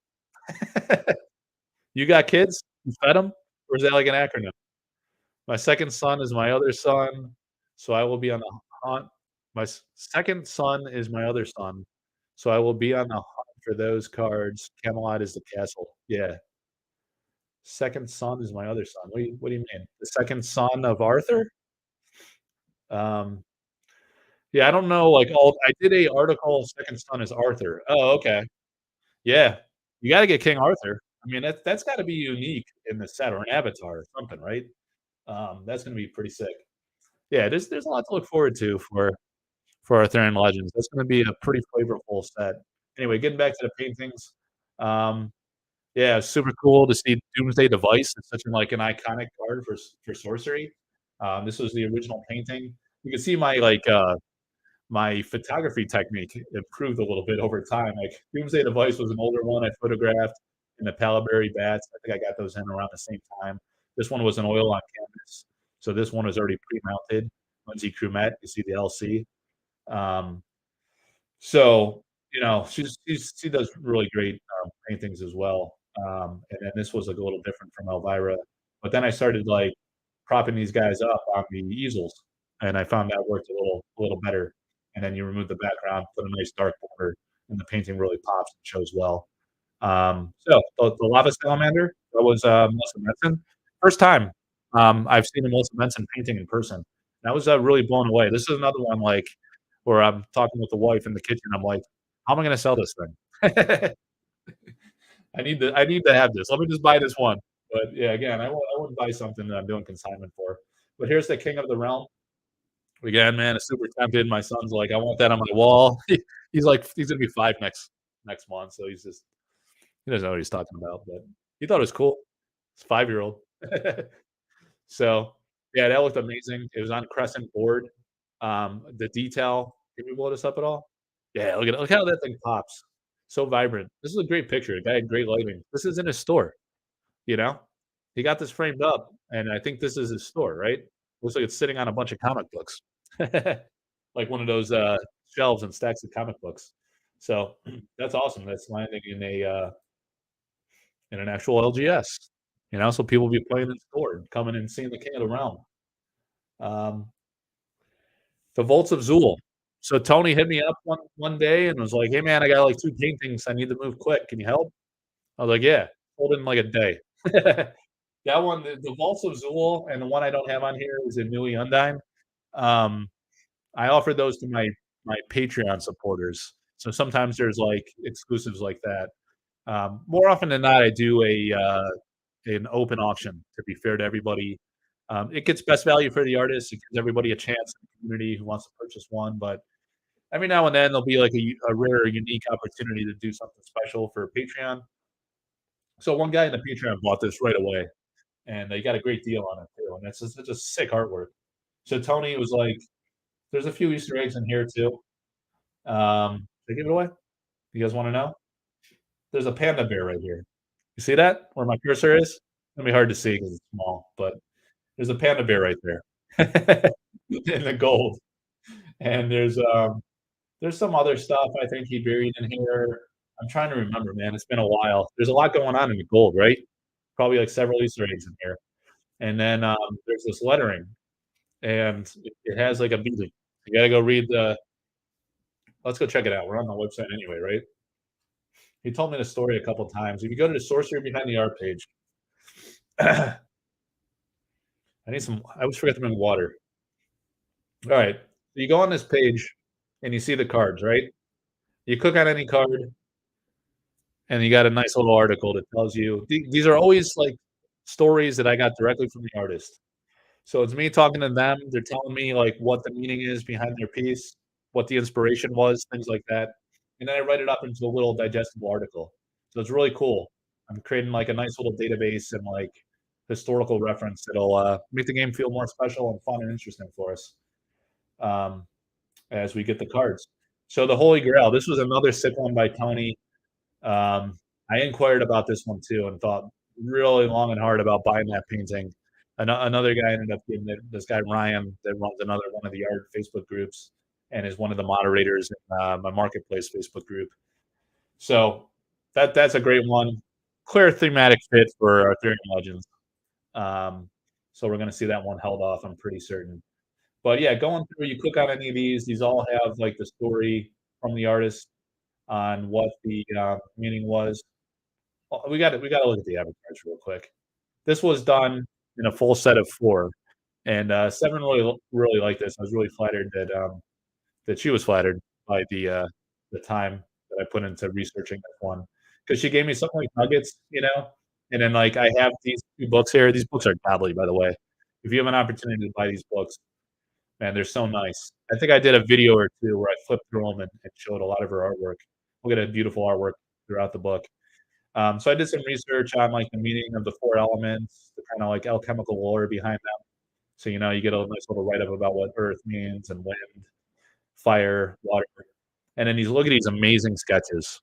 You got kids? You fed them? Or is that like an acronym? My second son is my other son, so I will be on the hunt. My second son is my other son, so I will be on the hunt for those cards. Camelot is the castle. Yeah. Second son is my other son. What do you mean? The second son of Arthur? Um, yeah, I don't know. Like, all I did a article. Second son is Arthur. Oh, okay. Yeah, you got to get King Arthur. I mean, that's got to be unique in the set or an avatar or something, right? That's gonna be pretty sick. Yeah, there's a lot to look forward to for Arthurian Legends. That's gonna be a pretty flavorful set. Anyway, getting back to the paintings, um, yeah, super cool to see Doomsday Device. It's such an like an iconic card for sorcery. This was the original painting. You can see my photography technique improved a little bit over time. Like Doomsday Device was an older one I photographed in the Palaberry bats. I think I got those in around the same time. This one was an oil on canvas. So this one is already pre-mounted. Lindsay Crumette, you see the LC. Um, so she does really great paintings as well. And then this was like a little different from Elvira. But then I started like propping these guys up on the easels, and I found that worked a little better. And then you remove the background, put a nice dark border, and the painting really pops and shows well. So the Lava Salamander, that was Melissa Benson. First time I've seen a Melissa Benson painting in person. And I was really blown away. This is another one like where I'm talking with the wife in the kitchen. I'm like, how am I going to sell this thing? I need to have this. Let me just buy this one. But yeah, again, I wouldn't buy something that I'm doing consignment for. But here's the King of the Realm. Again, man, is super tempted. My son's like, "I want that on my wall." He's like he's gonna be 5 next month, so he doesn't know what he's talking about, but he thought it was cool. It's 5-year-old. So, yeah, that looked amazing. It was on crescent board. The detail, can you blow this up at all? Yeah, look how that thing pops. So vibrant. This is a great picture. The guy had great lighting. This is in his store, you know? He got this framed up, and I think this is his store, right? Looks like it's sitting on a bunch of comic books. Like one of those, shelves and stacks of comic books. So, that's awesome. That's landing in an actual LGS, so people be playing in store and coming and seeing the King of the Realm. Um, the Vaults of Zool. So Tony hit me up one day and was like, "Hey, man, I got, like, 2 paintings. I need to move quick. Can you help?" I was like, "Yeah." Sold in, like, a day. That one, the Vaults of Zool and the one I don't have on here is in Nui Undine. Um, I offered those to my Patreon supporters. So sometimes there's, like, exclusives like that. More often than not, I do an open auction to be fair to everybody. It gets best value for the artist. It gives everybody a chance in the community who wants to purchase one. But every now and then there'll be like a rare, unique opportunity to do something special for Patreon. So one guy in the Patreon bought this right away, and they got a great deal on it too. And it's just sick artwork. So Tony was like, "There's a few Easter eggs in here too." They give it away. You guys want to know? There's a panda bear right here. You see that where my cursor is? It's gonna be hard to see because it's small, but there's a panda bear right there in the gold. And there's some other stuff I think he buried in here. I'm trying to remember, man. It's been a while. There's a lot going on in the gold, right? Probably like several Easter eggs in here. And then there's this lettering, and it has like a meaning. You got to go read the. Let's go check it out. We're on the website anyway, right? He told me the story a couple times. If you go to the Sorcery Behind the Art page, I need some. I always forget to bring water. All right. So you go on this page and you see the cards, right? You click on any card and you got a nice little article that tells you these are always like stories that I got directly from the artist. So it's me talking to them. They're telling me like what the meaning is behind their piece, what the inspiration was, things like that. And then I write it up into a little digestible article. So it's really cool. I'm creating like a nice little database and like historical reference that'll make the game feel more special and fun and interesting for us. Um, as we get the cards. So the Holy Grail. This was another sick one by Tony. I inquired about this one too and thought really long and hard about buying that painting. Another guy ended up getting it. This guy Ryan that runs another one of the art Facebook groups and is one of the moderators in my marketplace Facebook group. So that's a great one. Clear thematic fit for Arthurian Legends. So we're going to see that one held off. I'm pretty certain. But yeah, going through, you click on any of these all have like the story from the artist on what the meaning was. We got to look at the avatars real quick. This was done in a full set of 4, and Seven really liked this. I was really flattered that she was flattered by the time that I put into researching this one because she gave me something like nuggets, and then like I have these 2 books here. These books are godly, by the way. If you have an opportunity to buy these books, man, they're so nice. I think I did a video or 2 where I flipped through them and showed a lot of her artwork. Look at that beautiful artwork throughout the book. So I did some research on like the meaning of the 4 elements, the kind of like alchemical lore behind them. So you get a nice little write up about what earth means and wind, fire, water, and then look at these amazing sketches.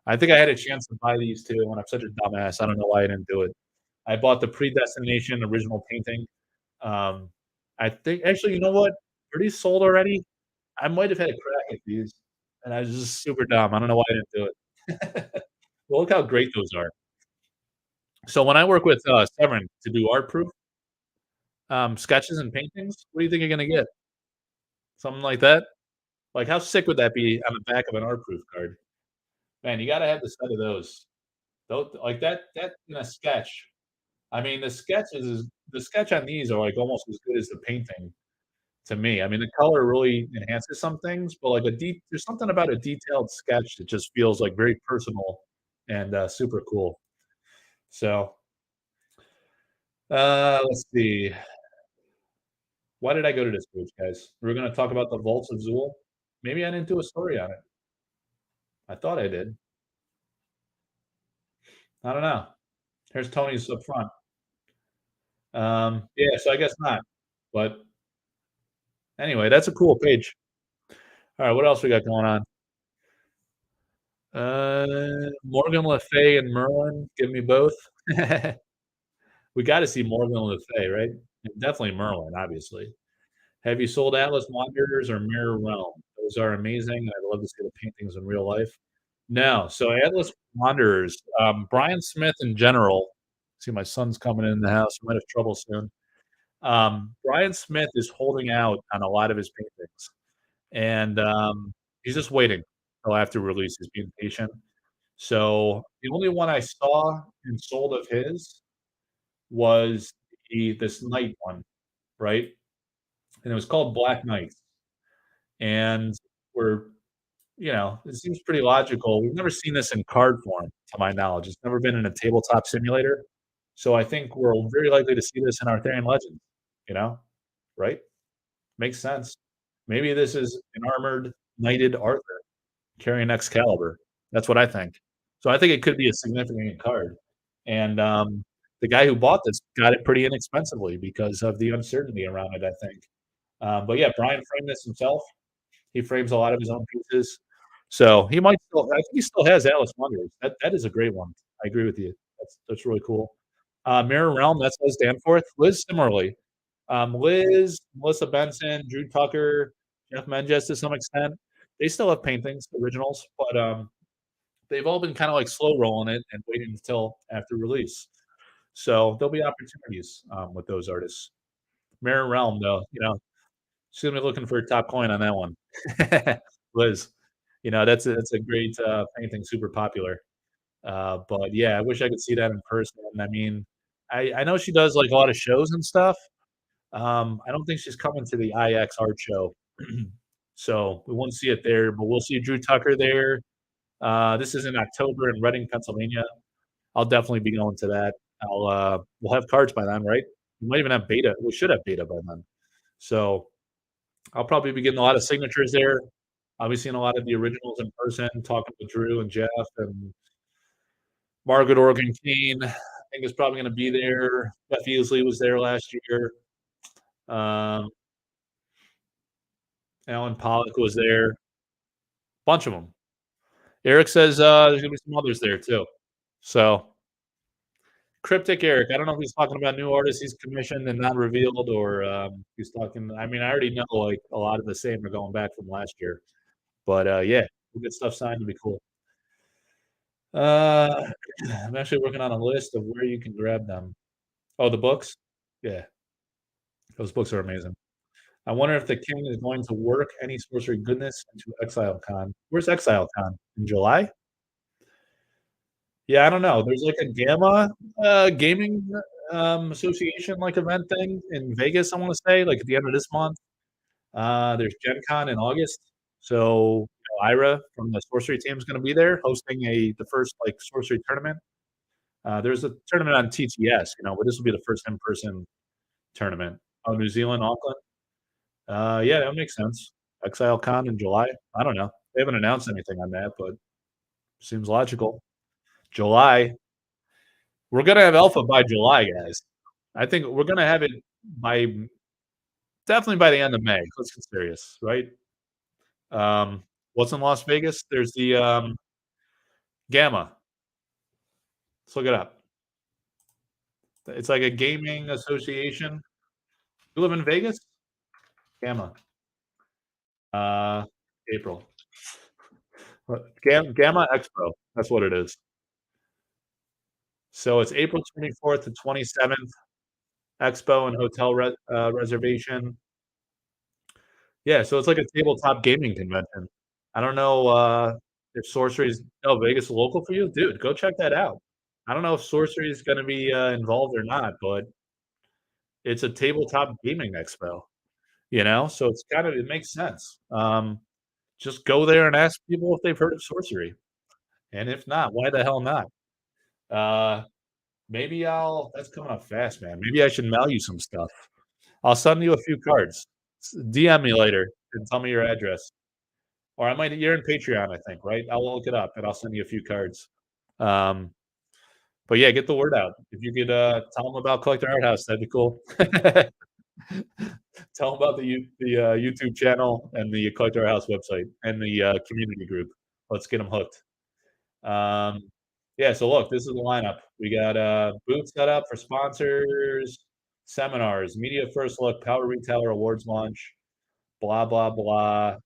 I think I had a chance to buy these too, and I'm such a dumbass. I don't know why I didn't do it. I bought the Predestination original painting. Um, I think actually, you know what? Are these sold already? I might have had a crack at these, and I was just super dumb. I don't know why I didn't do it. Well, look how great those are. So when I work with Severin to do art proof sketches and paintings, what do you think you're gonna get? Something like that? Like, how sick would that be on the back of an art proof card? Man, you gotta have the set of those. Those like that in a sketch. I mean, the sketch on these are like almost as good as the painting to me. I mean, the color really enhances some things, but like there's something about a detailed sketch that just feels like very personal and super cool. So Let's see. Why did I go to this page, guys? We were gonna talk about the vaults of Zool. Maybe I didn't do a story on it. I thought I did. I don't know. Here's Tony's up front. Yeah, so I guess not. But anyway, that's a cool page. All right, what else we got going on? Morgan Le Fay and Merlin. Give me both. We got to see Morgan Le Fay, right? And definitely Merlin, obviously. Have you sold Atlas Wanderers or Mirror Realm? Those are amazing. I'd love to see the paintings in real life. No. So Atlas Wanderers, Brian Smith in general. See, my son's coming in the house. Might have trouble soon. Brian Smith is holding out on a lot of his paintings, and he's just waiting till after release. He's being patient. So the only one I saw and sold of his was this night one, right? And it was called Black Knights. And we're, it seems pretty logical. We've never seen this in card form, to my knowledge. It's never been in a tabletop simulator. So I think we're very likely to see this in Arthurian Legends, you know, right? Makes sense. Maybe this is an armored knighted Arthur carrying Excalibur. That's what I think. So I think it could be a significant card. And the guy who bought this got it pretty inexpensively because of the uncertainty around it, I think. But yeah, Brian framed this himself. He frames a lot of his own pieces. So he might still, I think he still has Alice Wonders. That is a great one. I agree with you. That's really cool. Mirror Realm, that's Liz Danforth. Liz similarly. Liz, Melissa Benson, Drew Tucker, Jeff Menges to some extent. They still have paintings, originals, but they've all been kind of like slow rolling it and waiting until after release. So there'll be opportunities with those artists. Mirror Realm, though, she's gonna be looking for a top coin on that one. Liz, that's a great painting, super popular. But yeah, I wish I could see that in person. I mean, I know she does like a lot of shows and stuff. I don't think she's coming to the IX art show. So we won't see it there, but we'll see Drew Tucker there. This is in October in Reading, Pennsylvania. I'll definitely be going to that. We'll have cards by then, right? We might even have beta. We should have beta by then. So I'll probably be getting a lot of signatures there. I'll be seeing a lot of the originals in person, talking to Drew and Jeff and Margaret Organ Keen. I think is probably going to be there. Beth Easley was there last year. Um, Alan Pollock was there. Bunch of them. Eric says there's going to be some others there too. So Cryptic Eric, I don't know if he's talking about new artists he's commissioned and not revealed, or he's talking. I mean, I already know like a lot of the same are going back from last year, but yeah, we'll get stuff signed to be cool. Uh, I'm actually working on a list of where you can grab them. Oh, the books? Yeah, those books are amazing. I wonder if the king is going to work any sorcery goodness into Exile Con. Where's Exile Con? In July? Yeah, I don't know. There's like a Gamma gaming association like event thing in Vegas, I want to say, like at the end of this month. There's Gen Con in August. So Ira from the sorcery team is going to be there hosting the first like sorcery tournament. There's a tournament on TTS, but this will be the first in-person tournament. Oh, New Zealand, Auckland. Yeah, that makes sense. Exile Con in July. I don't know. They haven't announced anything on that, but seems logical. July. We're gonna have Alpha by July, guys. I think we're gonna have it by definitely by the end of May. Let's get serious, right? What's in Las Vegas? There's the Gamma. Let's look it up. It's like a gaming association. You live in Vegas? Gamma. April. Gamma Expo. That's what it is. So it's April 24th to 27th. Expo and hotel reservation. Yeah, so it's like a tabletop gaming convention. I don't know if Sorcery is Vegas local for you, dude. Go check that out. I don't know if Sorcery is going to be involved or not, but it's a tabletop gaming expo. So it's it makes sense. Just go there and ask people if they've heard of Sorcery, and if not, why the hell not? Maybe that's coming up fast, man. Maybe I should mail you some stuff. I'll send you a few cards. DM me later and tell me your address. Or I might you're in Patreon, I think, right? I'll look it up and I'll send you a few cards. Um, but yeah, get the word out. If you could tell them about Collector Art House, that'd be cool. Tell them about the YouTube channel and the Collector Art House website and the community group. Let's get them hooked. Yeah, so look, this is the lineup. We got booth set up for sponsors, seminars, media first look, Power Retailer Awards launch, blah blah blah,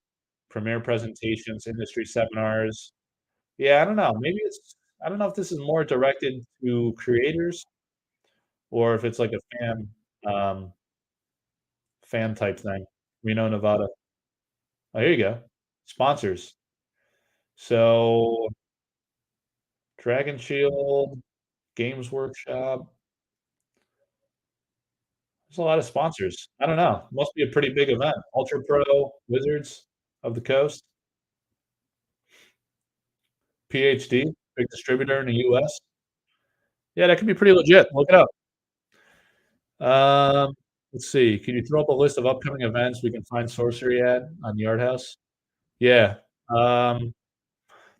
premiere presentations, industry seminars. Yeah, I don't know. Maybe I don't know if this is more directed to creators or if it's like a um, fan type thing. Reno, Nevada. Oh, here you go. Sponsors. So Dragon Shield, Games Workshop. There's a lot of sponsors. I don't know. Must be a pretty big event. Ultra Pro, Wizards of the Coast, PhD, big distributor in the US. Yeah, that could be pretty legit. Look it up. Let's see. Can you throw up a list of upcoming events we can find Sorcery at on the Art House? Yeah. Um,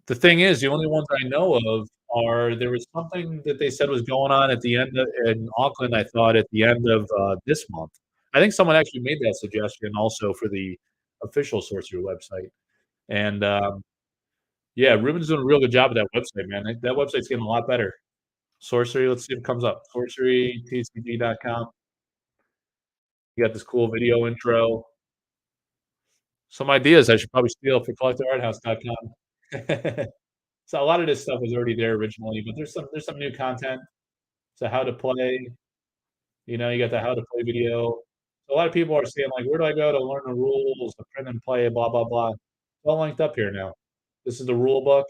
the thing is, the only ones I know of are there was something that they said was going on at the end in Auckland, I thought, at the end of this month. I think someone actually made that suggestion also for the official Sorcery website. And yeah, Ruben's doing a real good job with that website, man. That website's getting a lot better. Sorcery, let's see if it comes up. SorceryTCG.com. You got this cool video intro. Some ideas I should probably steal for collectorarthouse.com. So a lot of this stuff was already there originally, but there's some new content. So how to play, you got the how to play video. So a lot of people are saying like, where do I go to learn the rules, the print and play, blah blah blah. It's all linked up here now. This is the rule book.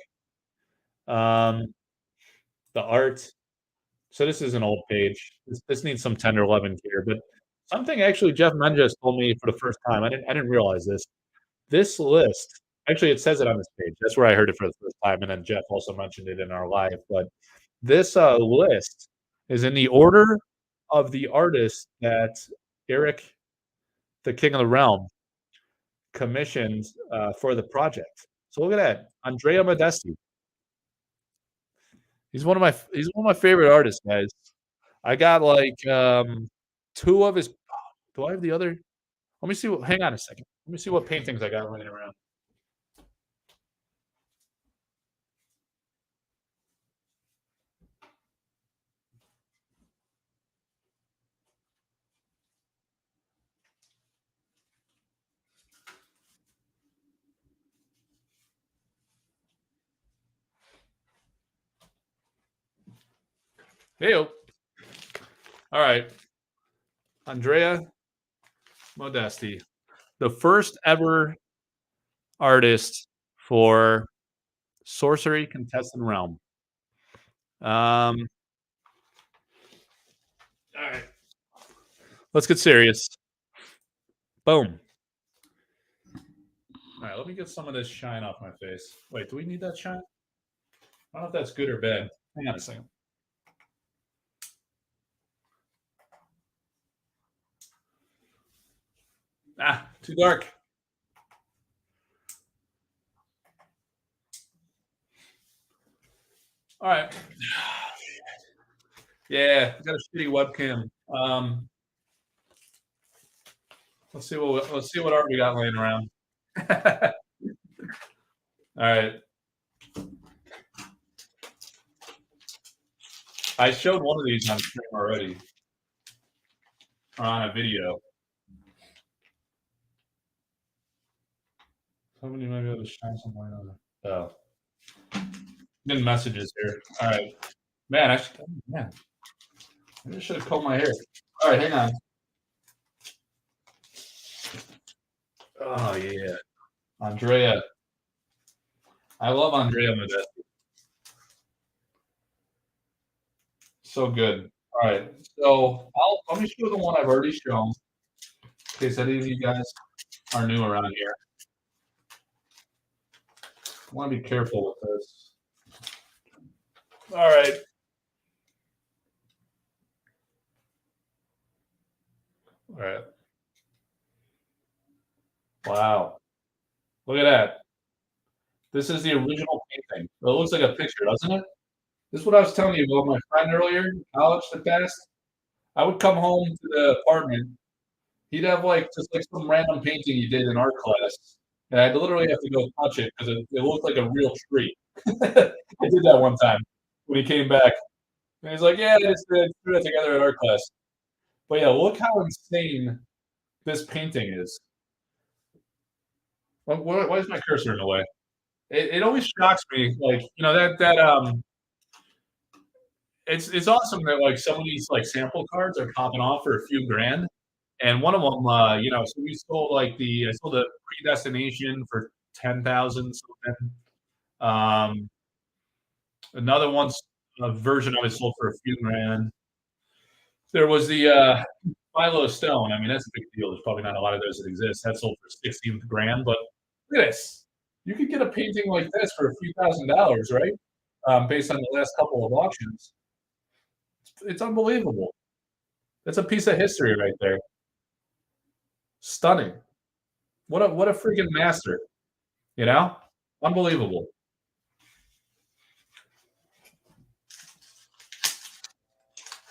The art. So this is an old page. This needs some 10 or 11 here, but something actually Jeff Menges told me for the first time. I didn't realize this. This list, actually, it says it on this page. That's where I heard it for the first time, and then Jeff also mentioned it in our live. But this list is in the order of the artists that Eric, the King of the Realm, commissioned for the project. So look at that, Andrea Modesti. He's one of my favorite artists, guys. I got like two of his. Do I have the other? Let me see. Hang on a second. Let me see what paintings I got laying around. Hey, all right, Andrea Modesti, the first ever artist for Sorcery Contestant Realm. All right, let's get serious. Boom. All right, let me get some of this shine off my face. Wait, do we need that shine? I don't know if that's good or bad. Hang on a second. Too dark. All right. Yeah, I got a shitty webcam. Let's see what art we got laying around. All right. I showed one of these on stream already, on a video. Somebody might be able to shine some light on it. Oh, getting messages here. All right, man. Man, I just should have combed my hair. All right, hang on. Oh yeah, Andrea. I love Andrea Modesti. So good. All right, so let me show the one I've already shown, in case any of you guys are new around here. I want to be careful with this. All right. All right. Wow. Look at that. This is the original painting. It looks like a picture, doesn't it? This is what I was telling you about my friend earlier in college that passed. I would come home to the apartment. He'd have like just like some random painting he did in art class. And I'd literally have to go touch it because it looked like a real tree. I did that one time when he came back. And he's like, yeah, I just threw that together in art class. But yeah, look how insane this painting is. Why is my cursor in the way? It always shocks me, like it's awesome that like some of these like sample cards are popping off for a few grand, and one of them, so we sold I sold a predestination for 10,000 something. Um, another one's a version of it sold for a few grand. There was the Philo Stone. I mean, that's a big deal. There's probably not a lot of those that exist. That sold for 16 grand, but look at this. You could get a painting like this for a few $1,000s, right? Based on the last couple of auctions. It's unbelievable. That's a piece of history right there. Stunning. What a freaking master, you know? Unbelievable.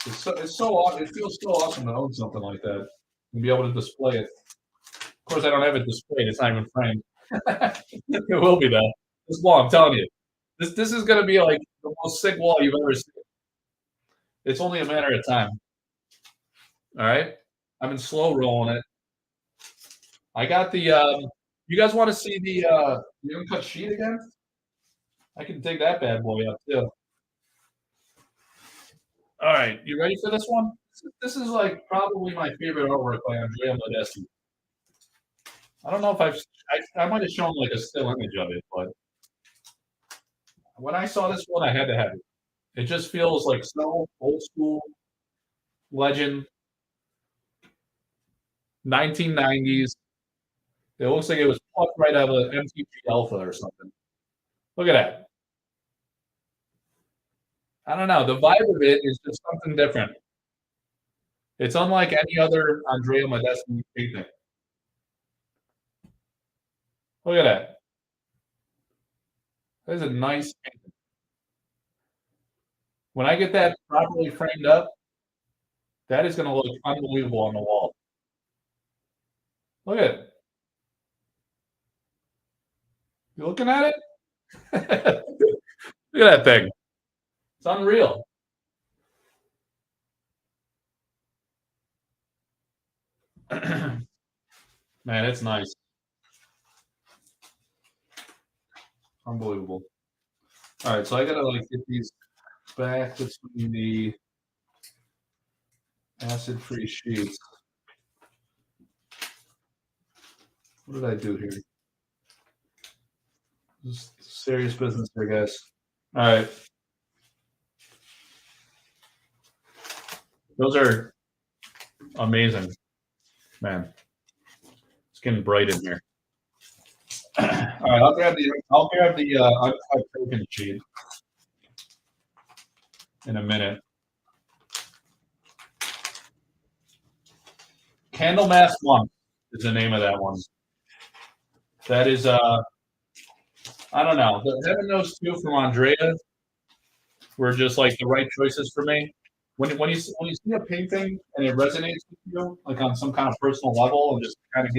It's so awesome. It feels so awesome to own something like that and be able to display it. Of course, I don't have it displayed. It's not even framed. It will be though. This wall, I'm telling you, this is gonna be like the most sick wall you've ever seen. It's only a matter of time. All right, I've been slow rolling it. I got the. You guys want to see the uncut sheet again? I can dig that bad boy up too. All right, you ready for this one? This is like probably my favorite artwork by Andrea Modesti. I don't know if I might have shown like a still image of it, but when I saw this one, I had to have it. It just feels like so old school, legend, 1990s. It looks like it was plucked right out of an MTV Alpha or something. Look at that. I don't know. The vibe of it is just something different. It's unlike any other Andrea Modesti painting. Look at that. That is a nice painting. When I get that properly framed up, that is going to look unbelievable on the wall. Look at it. You looking at it? Look at that thing. It's unreal. Man, it's nice. Unbelievable. All right, so I gotta like get these back between the acid-free sheets. What did I do here? This is serious business here, guys. All right. Those are amazing. Man, it's getting bright in here. All right, I'll grab the uncut token sheet in a minute. Candlemass Monk is the name of that one. That is I don't know. Having those two from Andrea were just like the right choices for me. When you see a painting and it resonates with you, like on some kind of personal level, and just kind of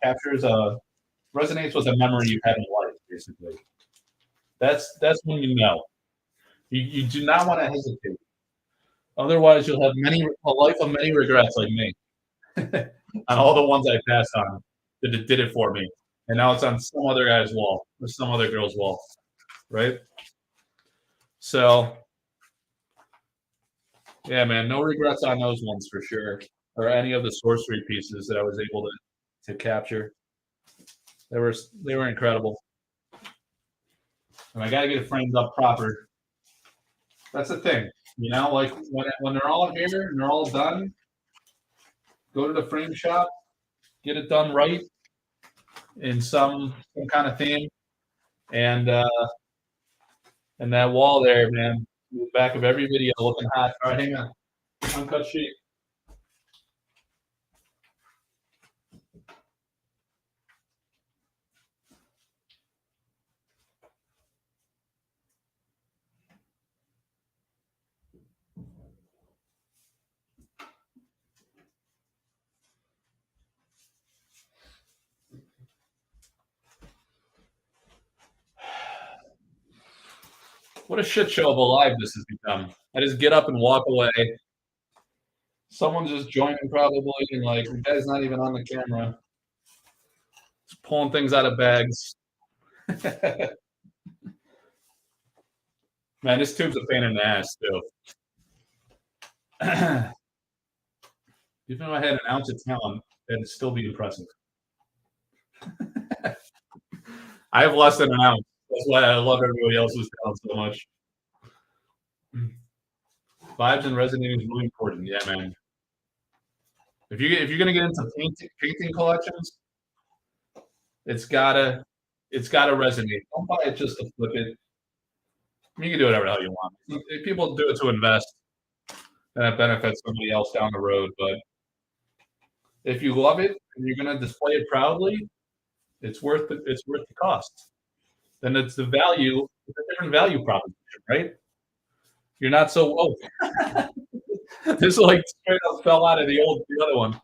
captures resonates with a memory you've had in life, basically. That's when you know. You do not want to hesitate. Otherwise, you'll have a life of many regrets, like me, on all the ones I passed on that did it for me, and now it's on some other guy's wall or some other girl's wall, right? So, yeah, man, no regrets on those ones for sure, or any of the sorcery pieces that I was able to capture. They were incredible, and I got to get it framed up proper. That's the thing, like when they're all here and they're all done, go to the frame shop, get it done right in some kind of theme, and that wall there, man, the back of every video looking hot. All right, hang on, uncut sheet. What a shit show of a live this has become. I just get up and walk away. Someone's just joining probably, and like the guy's not even on the camera. Just pulling things out of bags. Man, this tube's a pain in the ass too. Even if I had an ounce of talent, it'd still be impressive. I have less than an ounce. That's why I love everybody else's talent so much. Vibes and resonating is really important. Yeah, man. If you're gonna get into painting collections, it's gotta resonate. Don't buy it just to flip it. You can do whatever the hell you want. People do it to invest, and that benefits somebody else down the road. But if you love it and you're gonna display it proudly, it's worth it. It's worth the cost. Then it's the value. It's a different value proposition, right? You're not so this like straight up fell out of the other one.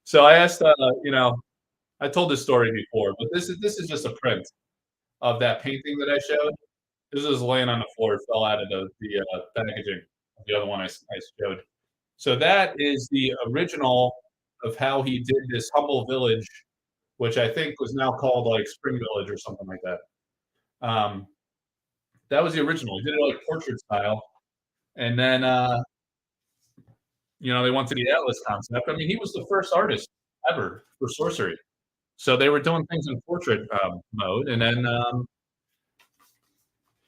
So I asked, I told this story before, but this is just a print of that painting that I showed. This is laying on the floor, fell out of the packaging of the other one I showed. So that is the original of how he did this humble village, which I think was now called like Spring Village or something like that. That was the original. He did it like portrait style, and then they went to the Atlas concept. I mean, he was the first artist ever for Sorcery. So they were doing things in portrait mode, and then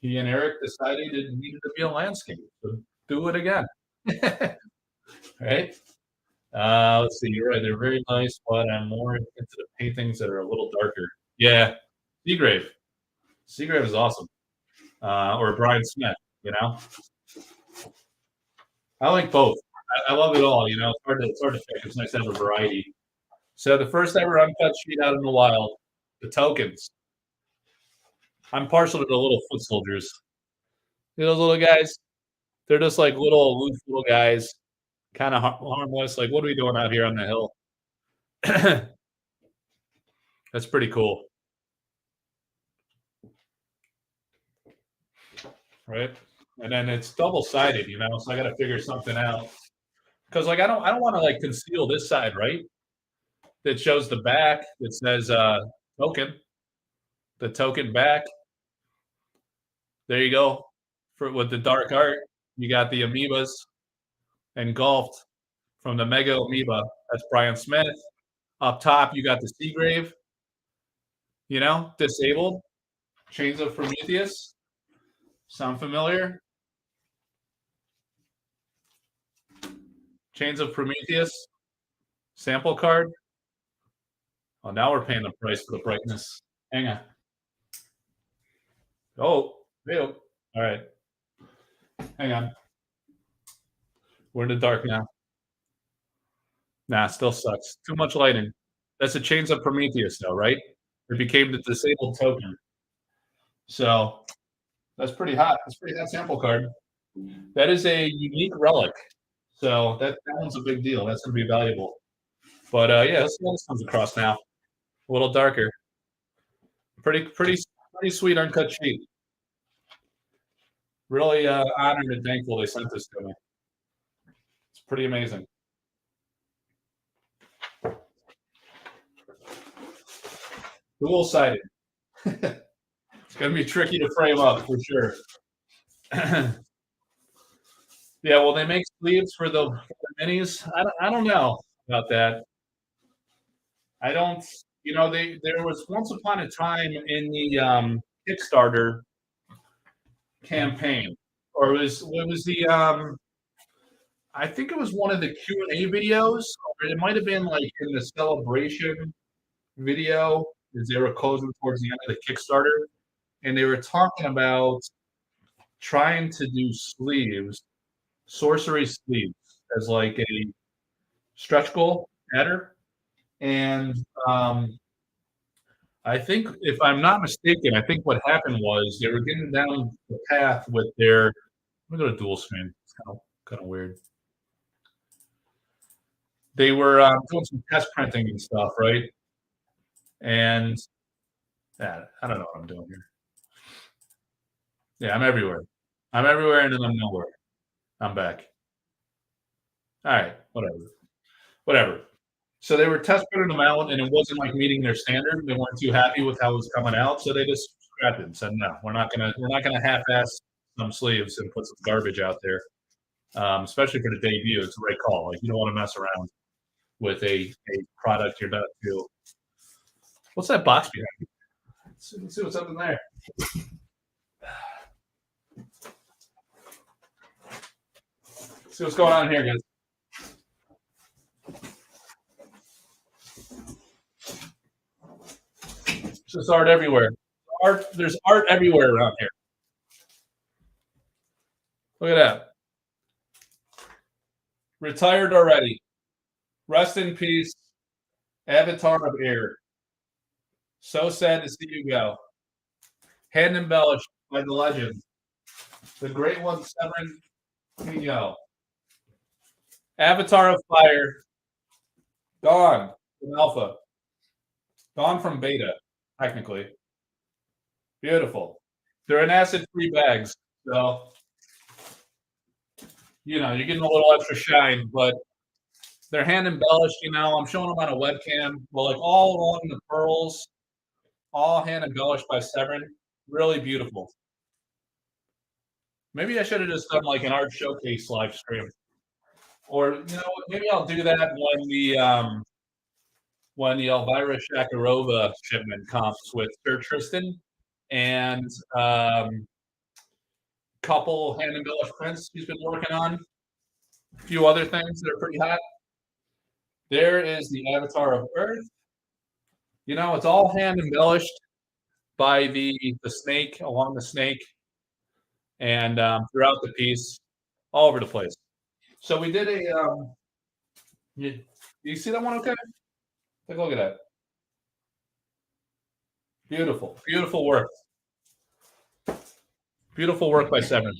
he and Eric decided it needed to be a landscape. So do it again. Right? Let's see. You're right. They're very nice, but I'm more into the paintings that are a little darker. Yeah. Seagrave. Seagrave is awesome. Or Brian Smith, I like both. I love it all. It's hard to pick. It's nice to have a variety. So the first ever uncut sheet out in the wild, the tokens. I'm partial to the little foot soldiers. Those little guys, they're just like little guys, kind of harmless. Like, what are we doing out here on the hill? That's pretty cool. Right? And then it's double-sided, so I got to figure something out. Because like I don't want to like conceal this side, right? That shows the back that says token. The token back. There you go. With the dark art, you got the amoebas engulfed from the mega amoeba. That's Brian Smith. Up top, you got the Seagrave. Disabled. Chains of Prometheus. Sound familiar? Chains of Prometheus. Sample card. Oh, now we're paying the price for the brightness. Hang on. Oh, all right. Hang on. We're in the dark now. Nah, still sucks. Too much lighting. That's the Chains of Prometheus, though, right? It became the disabled token. So that's pretty hot. That's pretty hot sample card. That is a unique relic. So that one's a big deal. That's going to be valuable. But yeah, let's see how this comes across now. A little darker. Pretty sweet uncut sheet. Really honored and thankful they sent this to me. It's pretty amazing. Dual-sided. It's going to be tricky to frame up for sure. Yeah, will they make sleeves for the minis? I don't know about that. I don't. There was once upon a time in the Kickstarter campaign, or it was the I think it was one of the Q&A videos, or it might have been like in the celebration video as they were closing towards the end of the Kickstarter, and they were talking about trying to do sleeves, sorcery sleeves, as like a stretch goal adder. And I think, if I'm not mistaken, I think what happened was they were getting down the path with their. Let me go to dual screen. It's kind of weird. They were doing some test printing and stuff, right? And I don't know what I'm doing here. Yeah, I'm everywhere. I'm everywhere and then I'm nowhere. I'm back. All right, whatever. So they were test putting them out, and it wasn't like meeting their standard. They weren't too happy with how it was coming out, so they just scrapped it and said, "No, we're not gonna half-ass some sleeves and put some garbage out there." Especially for the debut, it's a great call. Like you don't want to mess around with a product you're not to. What's that box behind you? Let's see what's up in there. See what's going on here, guys. It's just art everywhere. There's art everywhere around here. Look at that. Retired already. Rest in peace, Avatar of Air. So sad to see you go. Hand embellished by the legend, the great one, Severin Pinot. Avatar of Fire, gone from Alpha, gone from Beta, technically. Beautiful. They're in acid-free bags, so you're getting a little extra shine, but they're hand embellished. I'm showing them on a webcam. Well, like all along the pearls, all hand embellished by Severin. Really beautiful. Maybe I should have just done like an art showcase live stream, or maybe I'll do that when the Elvira Shakarova shipment comes with Sir Tristan and couple hand embellished prints he's been working on. A few other things that are pretty hot. There is the Avatar of Earth. It's all hand embellished by the snake, along the snake, and throughout the piece, all over the place. So we did a. You see that one? Okay, take a look at that. Beautiful, beautiful work. Beautiful work by Severin.